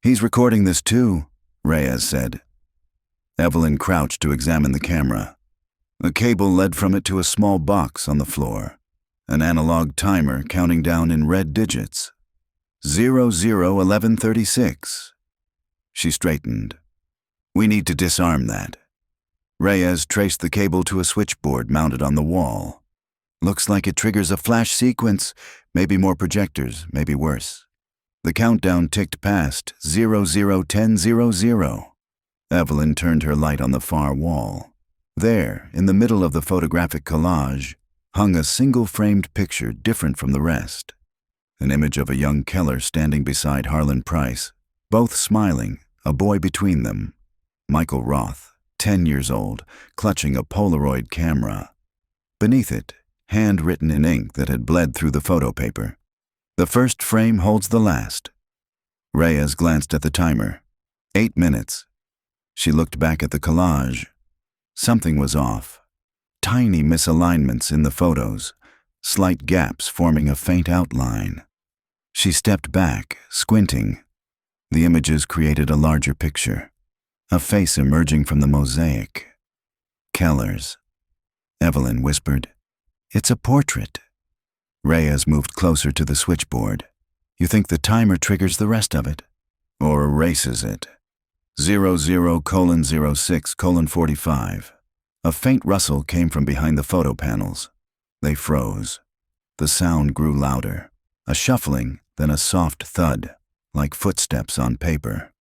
He's recording this too, Reyes said. Evelyn crouched to examine the camera. A cable led from it to a small box on the floor, an analog timer counting down in red digits. 001136. She straightened. We need to disarm that. Reyes traced the cable to a switchboard mounted on the wall. Looks like it triggers a flash sequence, maybe more projectors, maybe worse. The countdown ticked past 001000. Evelyn turned her light on the far wall. There, in the middle of the photographic collage, hung a single-framed picture different from the rest. An image of a young Keller standing beside Harlan Price, both smiling, a boy between them. Michael Roth, 10 years old, clutching a Polaroid camera. Beneath it, handwritten in ink that had bled through the photo paper. The first frame holds the last. Reyes glanced at the timer. 8 minutes. She looked back at the collage. Something was off. Tiny misalignments in the photos, slight gaps forming a faint outline. She stepped back, squinting. The images created a larger picture. A face emerging from the mosaic. Keller's. Evelyn whispered, "It's a portrait." Reyes moved closer to the switchboard. "You think the timer triggers the rest of it? Or erases it?" 00:06:45. A faint rustle came from behind the photo panels. They froze. The sound grew louder. A shuffling, then a soft thud, like footsteps on paper.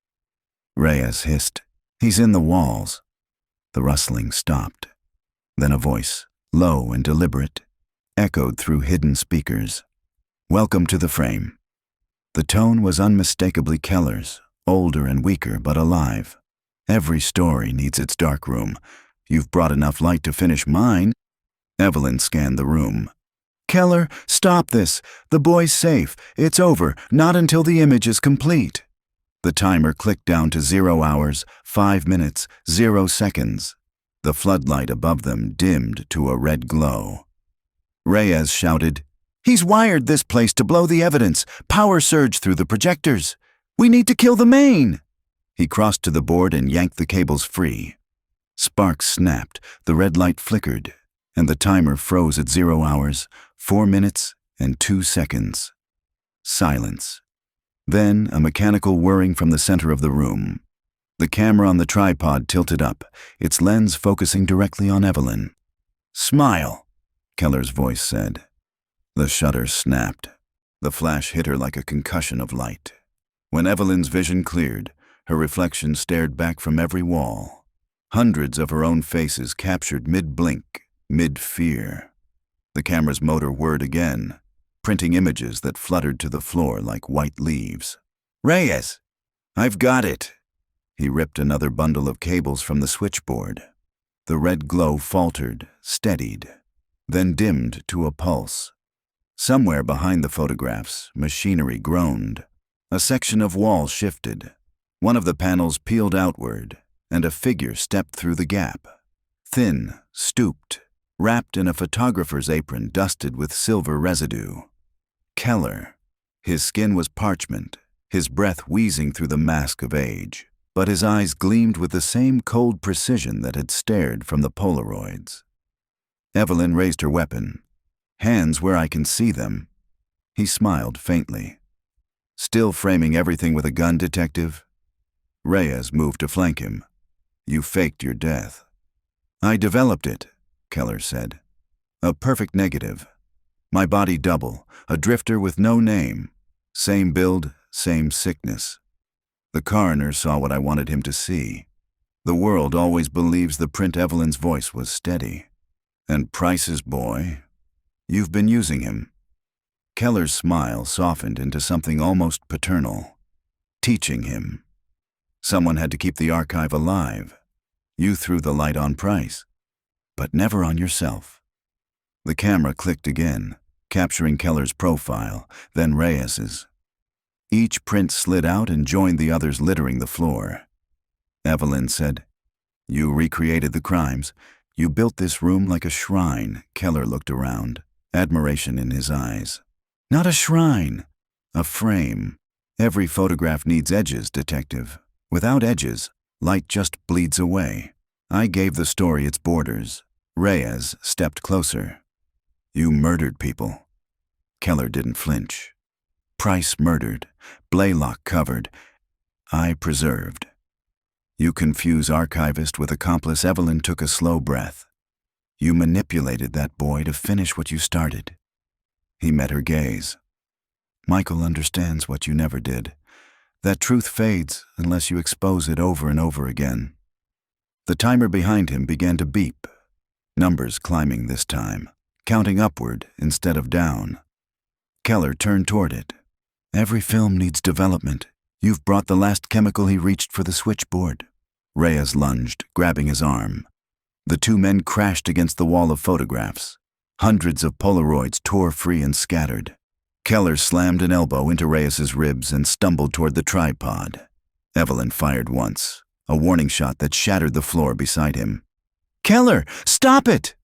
Reyes hissed, "He's in the walls." The rustling stopped. Then a voice, low and deliberate, echoed through hidden speakers. "Welcome to the frame." The tone was unmistakably Keller's, older and weaker but alive. "Every story needs its darkroom. You've brought enough light to finish mine." Evelyn scanned the room. "Keller, stop this. The boy's safe. It's over. Not until the image is complete." The timer clicked down to 0 hours, 5 minutes, 0 seconds. The floodlight above them dimmed to a red glow. Reyes shouted, "He's wired this place to blow the evidence. Power surge through the projectors. We need to kill the main." He crossed to the board and yanked the cables free. Sparks snapped, the red light flickered, and the timer froze at 0 hours, 4 minutes, and 2 seconds. Silence. Then a mechanical whirring from the center of the room. The camera on the tripod tilted up, its lens focusing directly on Evelyn. "Smile," Keller's voice said. The shutter snapped. The flash hit her like a concussion of light. When Evelyn's vision cleared, her reflection stared back from every wall. Hundreds of her own faces captured mid-blink, mid-fear. The camera's motor whirred again, printing images that fluttered to the floor like white leaves. "Reyes, I've got it." He ripped another bundle of cables from the switchboard. The red glow faltered, steadied, then dimmed to a pulse. Somewhere behind the photographs, machinery groaned. A section of wall shifted. One of the panels peeled outward, and a figure stepped through the gap. Thin, stooped, wrapped in a photographer's apron dusted with silver residue. Keller. His skin was parchment, his breath wheezing through the mask of age, but his eyes gleamed with the same cold precision that had stared from the Polaroids. Evelyn raised her weapon. "Hands where I can see them." He smiled faintly. "Still framing everything with a gun, detective?" Reyes moved to flank him. "You faked your death." "I developed it," Keller said. "A perfect negative. My body double, a drifter with no name. Same build, same sickness. The coroner saw what I wanted him to see. The world always believes the print Evelyn's voice was steady. And Price's boy? You've been using him." Keller's smile softened into something almost paternal. "Teaching him. Someone had to keep the archive alive. You threw the light on Price, but never on yourself." The camera clicked again, capturing Keller's profile, then Reyes's. Each print slid out and joined the others littering the floor. Evelyn said, "You recreated the crimes. You built this room like a shrine." Keller looked around, admiration in his eyes. "Not a shrine, a frame. Every photograph needs edges, detective. Without edges, light just bleeds away. I gave the story its borders, Reyes stepped closer. You murdered people. Keller didn't flinch. Price murdered. Blaylock covered. I preserved. You confuse archivist with accomplice. Evelyn took a slow breath. You manipulated that boy to finish what you started. He met her gaze. Michael understands what you never did. That truth fades unless you expose it over and over again. The timer behind him began to beep. Numbers climbing this time, counting upward instead of down. Keller turned toward it. Every film needs development. You've brought the last chemical. He reached for the switchboard. Reyes lunged, grabbing his arm. The two men crashed against the wall of photographs. Hundreds of Polaroids tore free and scattered. Keller slammed an elbow into Reyes's ribs and stumbled toward the tripod. Evelyn fired once, a warning shot that shattered the floor beside him. Keller, stop it!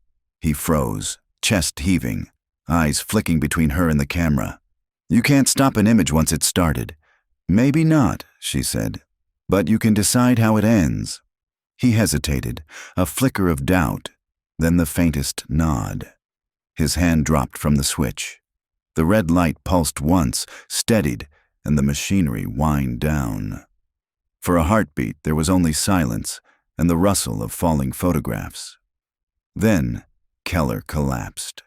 He froze, chest heaving, eyes flicking between her and the camera. You can't stop an image once it's started. Maybe not, she said, but you can decide how it ends. He hesitated, a flicker of doubt, then the faintest nod. His hand dropped from the switch. The red light pulsed once, steadied, and the machinery whined down. For a heartbeat, there was only silence and the rustle of falling photographs. Then, Keller collapsed.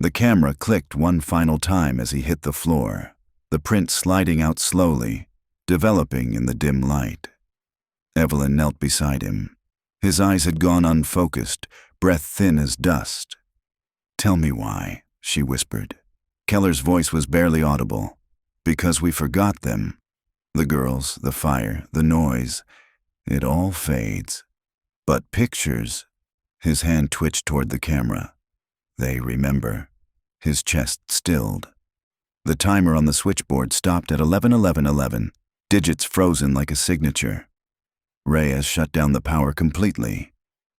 The camera clicked one final time as he hit the floor, the print sliding out slowly, developing in the dim light. Evelyn knelt beside him. His eyes had gone unfocused, breath thin as dust. Tell me why, she whispered. Keller's voice was barely audible. Because we forgot them. The girls, the fire, the noise. It all fades. But pictures. His hand twitched toward the camera. They remember. His chest stilled. The timer on the switchboard stopped at 11:11:11, digits frozen like a signature. Reyes shut down the power completely.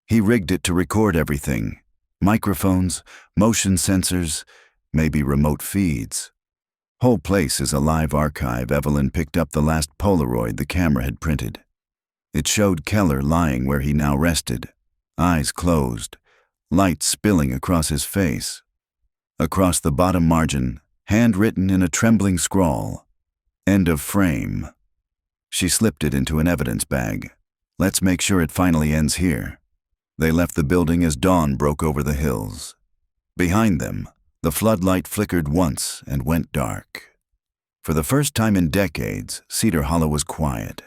He rigged it to record everything. Microphones, motion sensors, maybe remote feeds. Whole place is a live archive. Evelyn picked up the last Polaroid the camera had printed. It showed Keller lying where he now rested, eyes closed, light spilling across his face. Across the bottom margin, handwritten in a trembling scrawl, "End of frame." She slipped it into an evidence bag. Let's make sure it finally ends here. They left the building as dawn broke over the hills. Behind them, the floodlight flickered once and went dark. For the first time in decades, Cedar Hollow was quiet.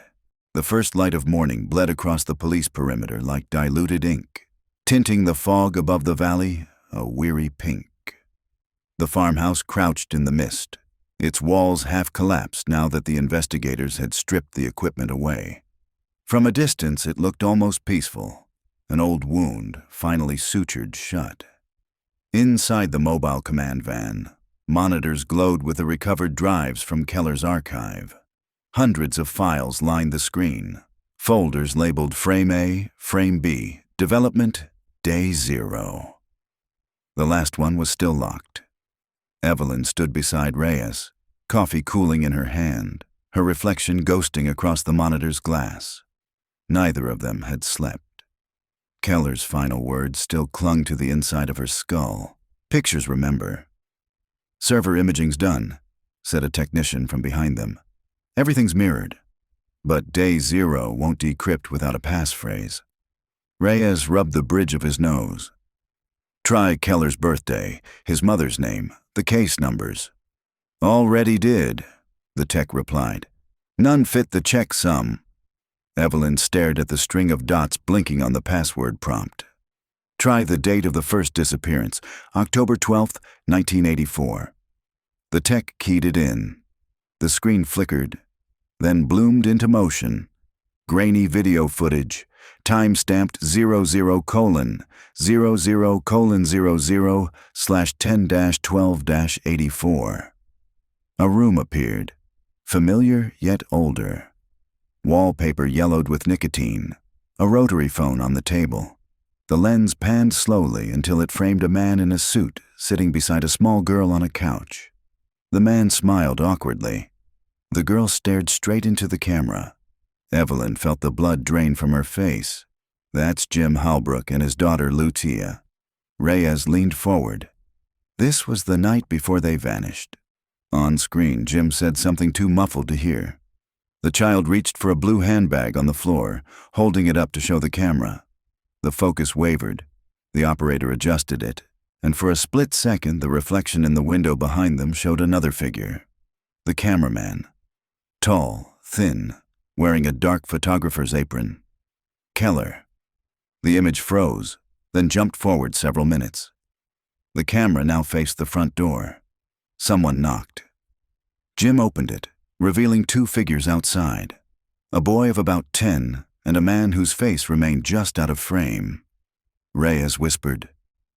The first light of morning bled across the police perimeter like diluted ink, tinting the fog above the valley a weary pink. The farmhouse crouched in the mist, its walls half collapsed now that the investigators had stripped the equipment away. From a distance, it looked almost peaceful, an old wound finally sutured shut. Inside the mobile command van, monitors glowed with the recovered drives from Keller's archive. Hundreds of files lined the screen, folders labeled Frame A, Frame B, Development, Day 0. The last one was still locked. Evelyn stood beside Reyes, coffee cooling in her hand, her reflection ghosting across the monitor's glass. Neither of them had slept. Keller's final words still clung to the inside of her skull. Pictures remember. Server imaging's done, said a technician from behind them. Everything's mirrored. But Day 0 won't decrypt without a passphrase. Reyes rubbed the bridge of his nose. Try Keller's birthday, his mother's name, the case numbers. Already did, the tech replied. None fit the checksum. Evelyn stared at the string of dots blinking on the password prompt. Try the date of the first disappearance, October 12th, 1984. The tech keyed it in. The screen flickered, then bloomed into motion. Grainy video footage, time-stamped 00:00:00/10-12-84. A room appeared, familiar yet older. Wallpaper yellowed with nicotine, a rotary phone on the table. The lens panned slowly until it framed a man in a suit sitting beside a small girl on a couch. The man smiled awkwardly. The girl stared straight into the camera. Evelyn felt the blood drain from her face. That's Jim Halbrook and his daughter Lucia. Reyes leaned forward. This was the night before they vanished. On screen, Jim said something too muffled to hear. The child reached for a blue handbag on the floor, holding it up to show the camera. The focus wavered. The operator adjusted it, and for a split second, the reflection in the window behind them showed another figure. The cameraman. Tall, thin, wearing a dark photographer's apron. Keller. The image froze, then jumped forward several minutes. The camera now faced the front door. Someone knocked. Jim opened it, revealing two figures outside. A boy of about 10 and a man whose face remained just out of frame. Reyes whispered,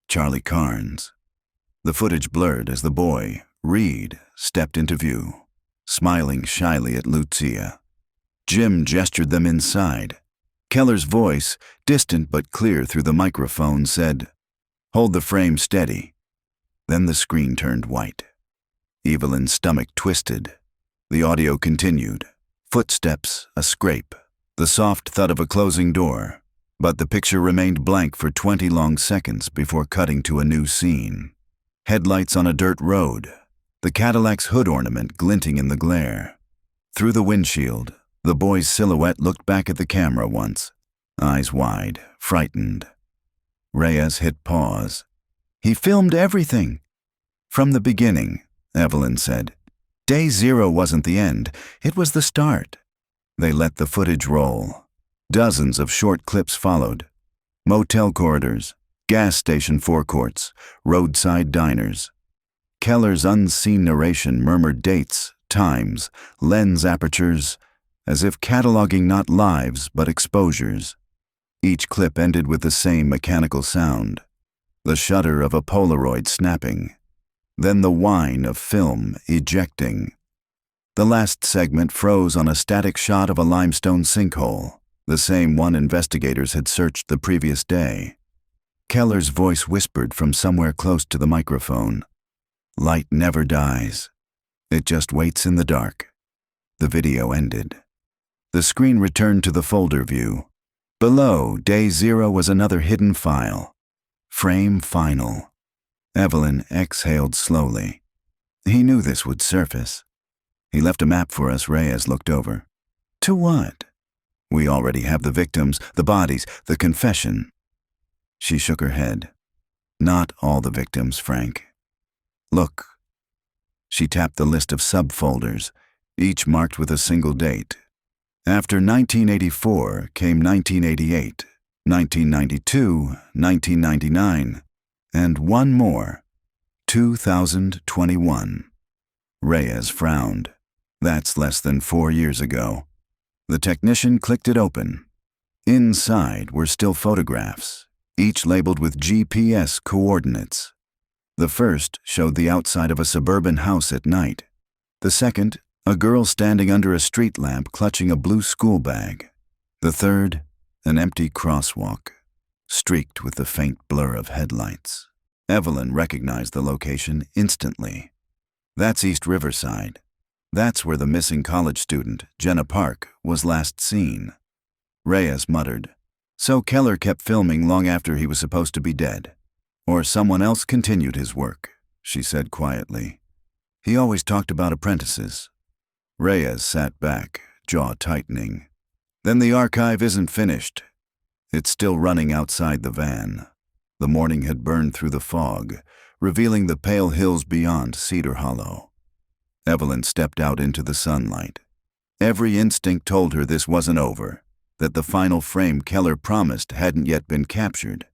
"Charlie Carnes." The footage blurred as the boy, Reed, stepped into view, smiling shyly at Lucia. Jim gestured them inside. Keller's voice, distant but clear through the microphone, said, "Hold the frame steady." Then the screen turned white. Evelyn's stomach twisted. The audio continued. Footsteps, a scrape, the soft thud of a closing door. But the picture remained blank for 20 long seconds before cutting to a new scene. Headlights on a dirt road, the Cadillac's hood ornament glinting in the glare. Through the windshield, the boy's silhouette looked back at the camera once, eyes wide, frightened. Reyes hit pause. "He filmed everything." "From the beginning," Evelyn said. "Day 0 wasn't the end, it was the start." They let the footage roll. Dozens of short clips followed. Motel corridors, gas station forecourts, roadside diners. Keller's unseen narration murmured dates, times, lens apertures, as if cataloging not lives but exposures. Each clip ended with the same mechanical sound, the shudder of a Polaroid snapping, then the whine of film ejecting. The last segment froze on a static shot of a limestone sinkhole, the same one investigators had searched the previous day. Keller's voice whispered from somewhere close to the microphone. "Light never dies. It just waits in the dark." The video ended. The screen returned to the folder view. Below, Day 0 was another hidden file. Frame final. Evelyn exhaled slowly. He knew this would surface. "He left a map for us," Reyes looked over. "To what?" "We already have the victims, the bodies, the confession." She shook her head. "Not all the victims, Frank. Look." She tapped the list of subfolders, each marked with a single date. After 1984 came 1988, 1992, 1999, and one more, 2021. Reyes frowned. That's less than 4 years ago. The technician clicked it open. Inside were still photographs, each labeled with GPS coordinates. The first showed the outside of a suburban house at night. The second, a girl standing under a street lamp clutching a blue school bag. The third, an empty crosswalk, streaked with the faint blur of headlights. Evelyn recognized the location instantly. That's East Riverside. That's where the missing college student, Jenna Park, was last seen. Reyes muttered. So Keller kept filming long after he was supposed to be dead. Or someone else continued his work, she said quietly. He always talked about apprentices. Reyes sat back, jaw tightening. Then the archive isn't finished. It's still running outside the van. The morning had burned through the fog, revealing the pale hills beyond Cedar Hollow. Evelyn stepped out into the sunlight. Every instinct told her this wasn't over, that the final frame Keller promised hadn't yet been captured.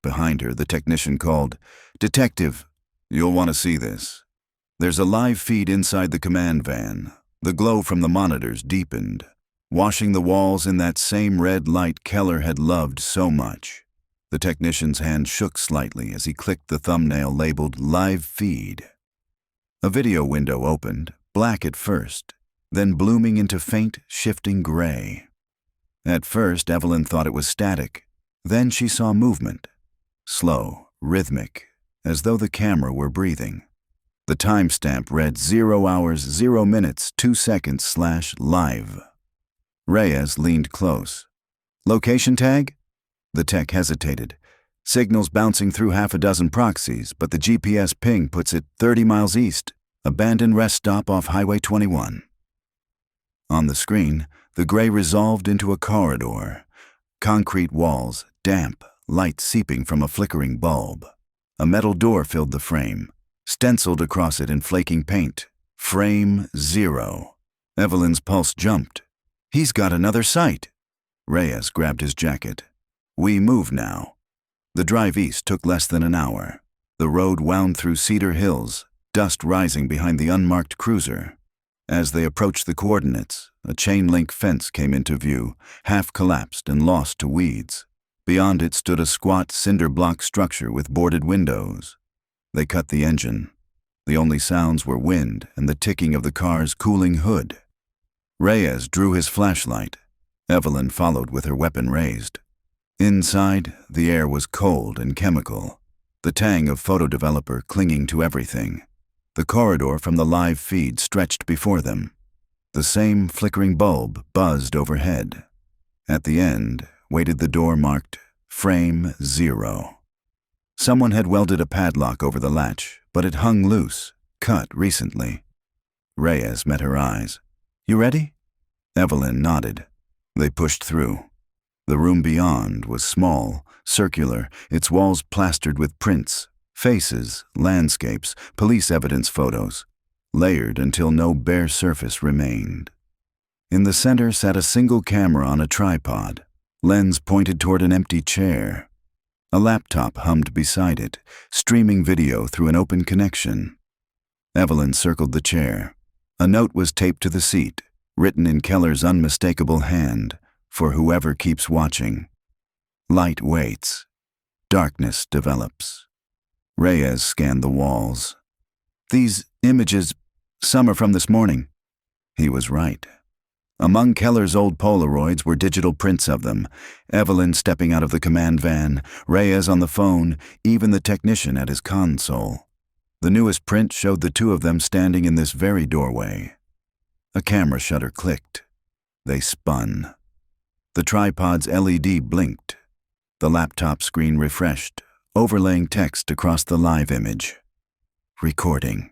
Behind her, the technician called, "Detective, you'll want to see this." There's a live feed inside the command van. The glow from the monitors deepened, washing the walls in that same red light Keller had loved so much. The technician's hand shook slightly as he clicked the thumbnail labeled Live Feed. A video window opened, black at first, then blooming into faint, shifting gray. At first, Evelyn thought it was static. Then she saw movement. Slow, rhythmic, as though the camera were breathing. The timestamp read 0 hours, 0 minutes, 2 seconds /live. Reyes leaned close. "Location tag?" The tech hesitated. Signals bouncing through half a dozen proxies, but the GPS ping puts it 30 miles east, abandoned rest stop off Highway 21. On the screen, the gray resolved into a corridor. Concrete walls, damp, light seeping from a flickering bulb. A metal door filled the frame. Stenciled across it in flaking paint, Frame 0. Evelyn's pulse jumped. He's got another sight. Reyes grabbed his jacket. We move now. The drive east took less than an hour. The road wound through Cedar Hills, dust rising behind the unmarked cruiser. As they approached the coordinates, a chain-link fence came into view, half-collapsed and lost to weeds. Beyond it stood a squat cinder-block structure with boarded windows. They cut the engine. The only sounds were wind and the ticking of the car's cooling hood. Reyes drew his flashlight. Evelyn followed with her weapon raised. Inside, the air was cold and chemical, the tang of photo developer clinging to everything. The corridor from the live feed stretched before them. The same flickering bulb buzzed overhead. At the end waited the door marked Frame 0. Someone had welded a padlock over the latch, but it hung loose, cut recently. Reyes met her eyes. You ready? Evelyn nodded. They pushed through. The room beyond was small, circular, its walls plastered with prints, faces, landscapes, police evidence photos, layered until no bare surface remained. In the center sat a single camera on a tripod, lens pointed toward an empty chair. A laptop hummed beside it, streaming video through an open connection. Evelyn circled the chair. A note was taped to the seat, written in Keller's unmistakable hand, for whoever keeps watching. Light waits. Darkness develops. Reyes scanned the walls. These images, some are from this morning. He was right. Among Keller's old Polaroids were digital prints of them, Evelyn stepping out of the command van, Reyes on the phone, even the technician at his console. The newest print showed the two of them standing in this very doorway. A camera shutter clicked. They spun. The tripod's LED blinked. The laptop screen refreshed, overlaying text across the live image. Recording.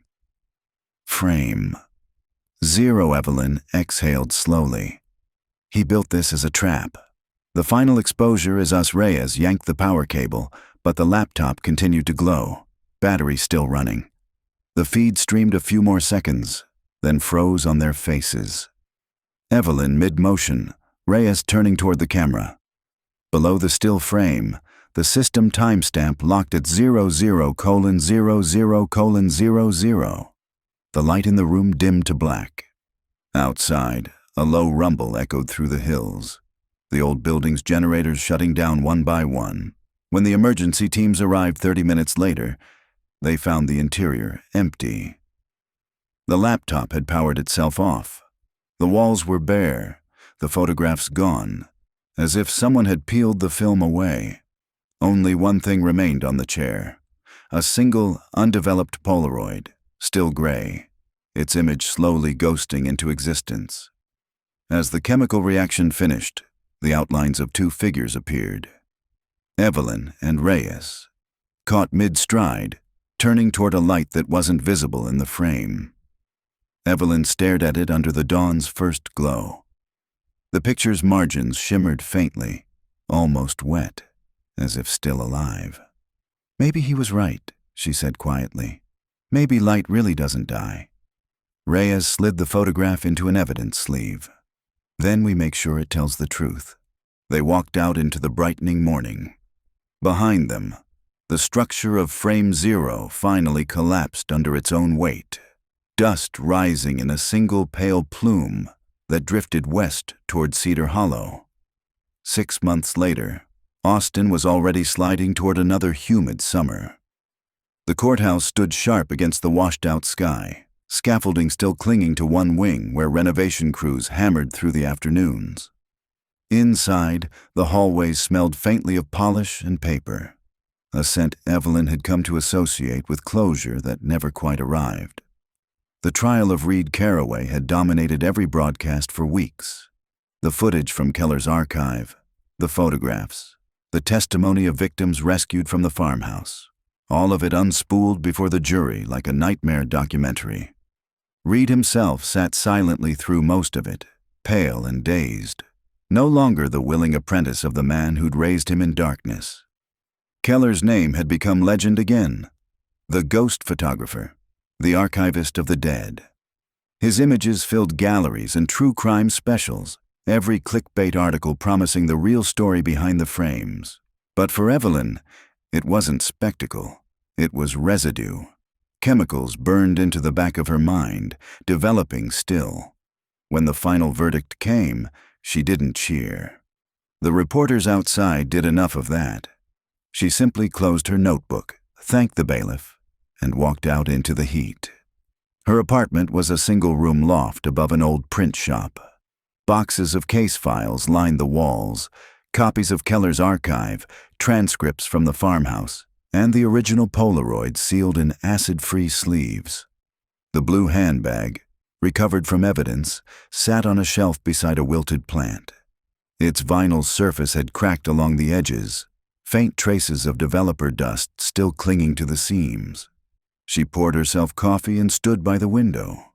Frame 0. Evelyn exhaled slowly. He built this as a trap. The final exposure is us. Reyes yanked the power cable, but the laptop continued to glow, battery still running. The feed streamed a few more seconds, then froze on their faces. Evelyn mid-motion, Reyes turning toward the camera. Below the still frame, the system timestamp locked at 00:00:00. The light in the room dimmed to black. Outside, a low rumble echoed through the hills. The old building's generators shutting down one by one. When the emergency teams arrived 30 minutes later, they found the interior empty. The laptop had powered itself off. The walls were bare, the photographs gone, as if someone had peeled the film away. Only one thing remained on the chair, a single, undeveloped Polaroid, still gray, its image slowly ghosting into existence. As the chemical reaction finished, the outlines of two figures appeared. Evelyn and Reyes, caught mid-stride, turning toward a light that wasn't visible in the frame. Evelyn stared at it under the dawn's first glow. The picture's margins shimmered faintly, almost wet, as if still alive. Maybe he was right, she said quietly. Maybe light really doesn't die. Reyes slid the photograph into an evidence sleeve. Then we make sure it tells the truth. They walked out into the brightening morning. Behind them, the structure of Frame 0 finally collapsed under its own weight, dust rising in a single pale plume that drifted west toward Cedar Hollow. 6 months later, Austin was already sliding toward another humid summer. The courthouse stood sharp against the washed-out sky, scaffolding still clinging to one wing where renovation crews hammered through the afternoons. Inside, the hallways smelled faintly of polish and paper, a scent Evelyn had come to associate with closure that never quite arrived. The trial of Reed Caraway had dominated every broadcast for weeks. The footage from Keller's archive, the photographs, the testimony of victims rescued from the farmhouse, all of it unspooled before the jury like a nightmare documentary. Reed himself sat silently through most of it, pale and dazed, no longer the willing apprentice of the man who'd raised him in darkness. Keller's name had become legend again, the ghost photographer, the archivist of the dead. His images filled galleries and true crime specials, every clickbait article promising the real story behind the frames. But for Evelyn, it wasn't spectacle, it was residue. Chemicals burned into the back of her mind, developing still. When the final verdict came, she didn't cheer. The reporters outside did enough of that. She simply closed her notebook, thanked the bailiff, and walked out into the heat. Her apartment was a single-room loft above an old print shop. Boxes of case files lined the walls, copies of Keller's archive, transcripts from the farmhouse, and the original Polaroid sealed in acid-free sleeves. The blue handbag, recovered from evidence, sat on a shelf beside a wilted plant. Its vinyl surface had cracked along the edges, faint traces of developer dust still clinging to the seams. She poured herself coffee and stood by the window,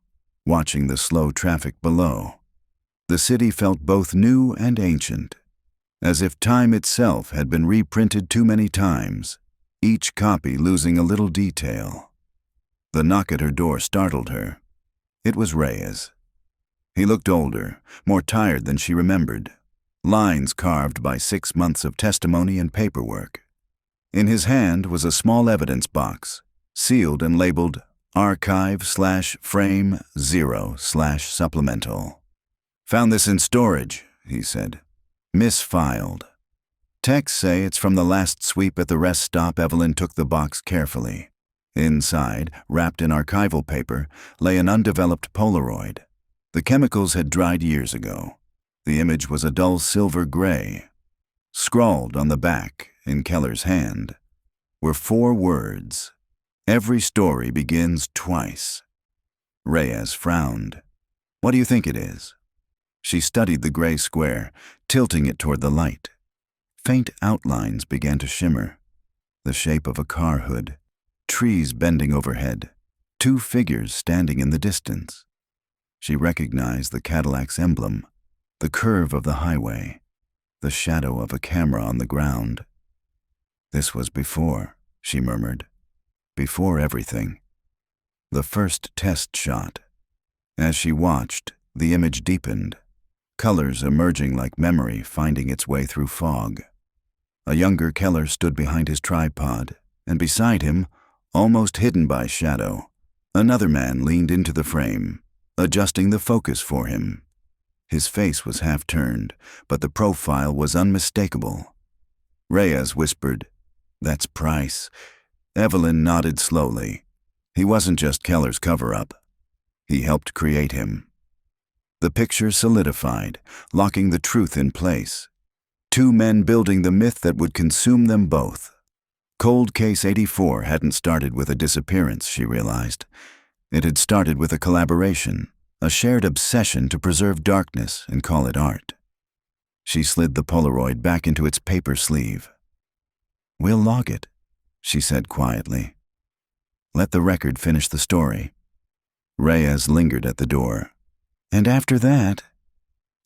watching the slow traffic below. The city felt both new and ancient, as if time itself had been reprinted too many times, each copy losing a little detail. The knock at her door startled her. It was Reyes. He looked older, more tired than she remembered, lines carved by 6 months of testimony and paperwork. In his hand was a small evidence box, sealed and labeled Archive/Frame 0/Supplemental. "Found this in storage," he said. "Misfiled. Texts say it's from the last sweep at the rest stop." Evelyn took the box carefully. Inside, wrapped in archival paper, lay an undeveloped Polaroid. The chemicals had dried years ago. The image was a dull silver gray. Scrawled on the back, in Keller's hand, were 4 words. "Every story begins twice." Reyes frowned. "What do you think it is?" She studied the gray square, tilting it toward the light. Faint outlines began to shimmer. The shape of a car hood, trees bending overhead, 2 figures standing in the distance. She recognized the Cadillac's emblem, the curve of the highway, the shadow of a camera on the ground. "This was before," she murmured. "Before everything. The first test shot." As she watched, the image deepened, colors emerging like memory finding its way through fog. A younger Keller stood behind his tripod, and beside him, almost hidden by shadow, another man leaned into the frame, adjusting the focus for him. His face was half-turned, but the profile was unmistakable. Reyes whispered, "That's Price." Evelyn nodded slowly. He wasn't just Keller's cover-up. He helped create him. The picture solidified, locking the truth in place. 2 men building the myth that would consume them both. Cold Case 84 hadn't started with a disappearance, she realized. It had started with a collaboration, a shared obsession to preserve darkness and call it art. She slid the Polaroid back into its paper sleeve. "We'll log it," she said quietly. "Let the record finish the story." Reyes lingered at the door. "And after that?"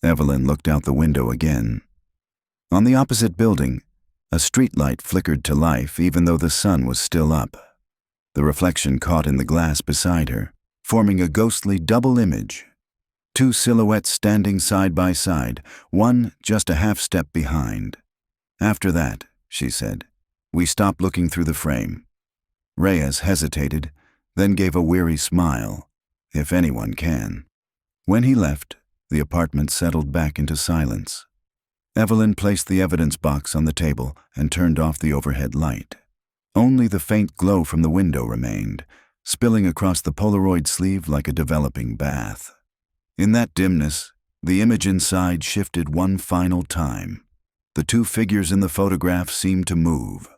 Evelyn looked out the window again. On the opposite building, a streetlight flickered to life even though the sun was still up. The reflection caught in the glass beside her, forming a ghostly double image. 2 silhouettes standing side by side, one just a half step behind. "After that," she said, "we stopped looking through the frame." Reyes hesitated, then gave a weary smile, if anyone can. When he left, the apartment settled back into silence. Evelyn placed the evidence box on the table and turned off the overhead light. Only the faint glow from the window remained, spilling across the Polaroid sleeve like a developing bath. In that dimness, the image inside shifted one final time. The 2 figures in the photograph seemed to move,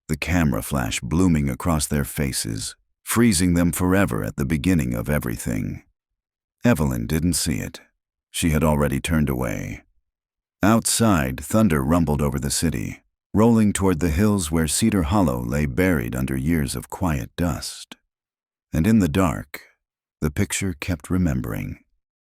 the camera flash blooming across their faces, freezing them forever at the beginning of everything. Evelyn didn't see it. She had already turned away. Outside, thunder rumbled over the city, rolling toward the hills where Cedar Hollow lay buried under years of quiet dust. And in the dark, the picture kept remembering.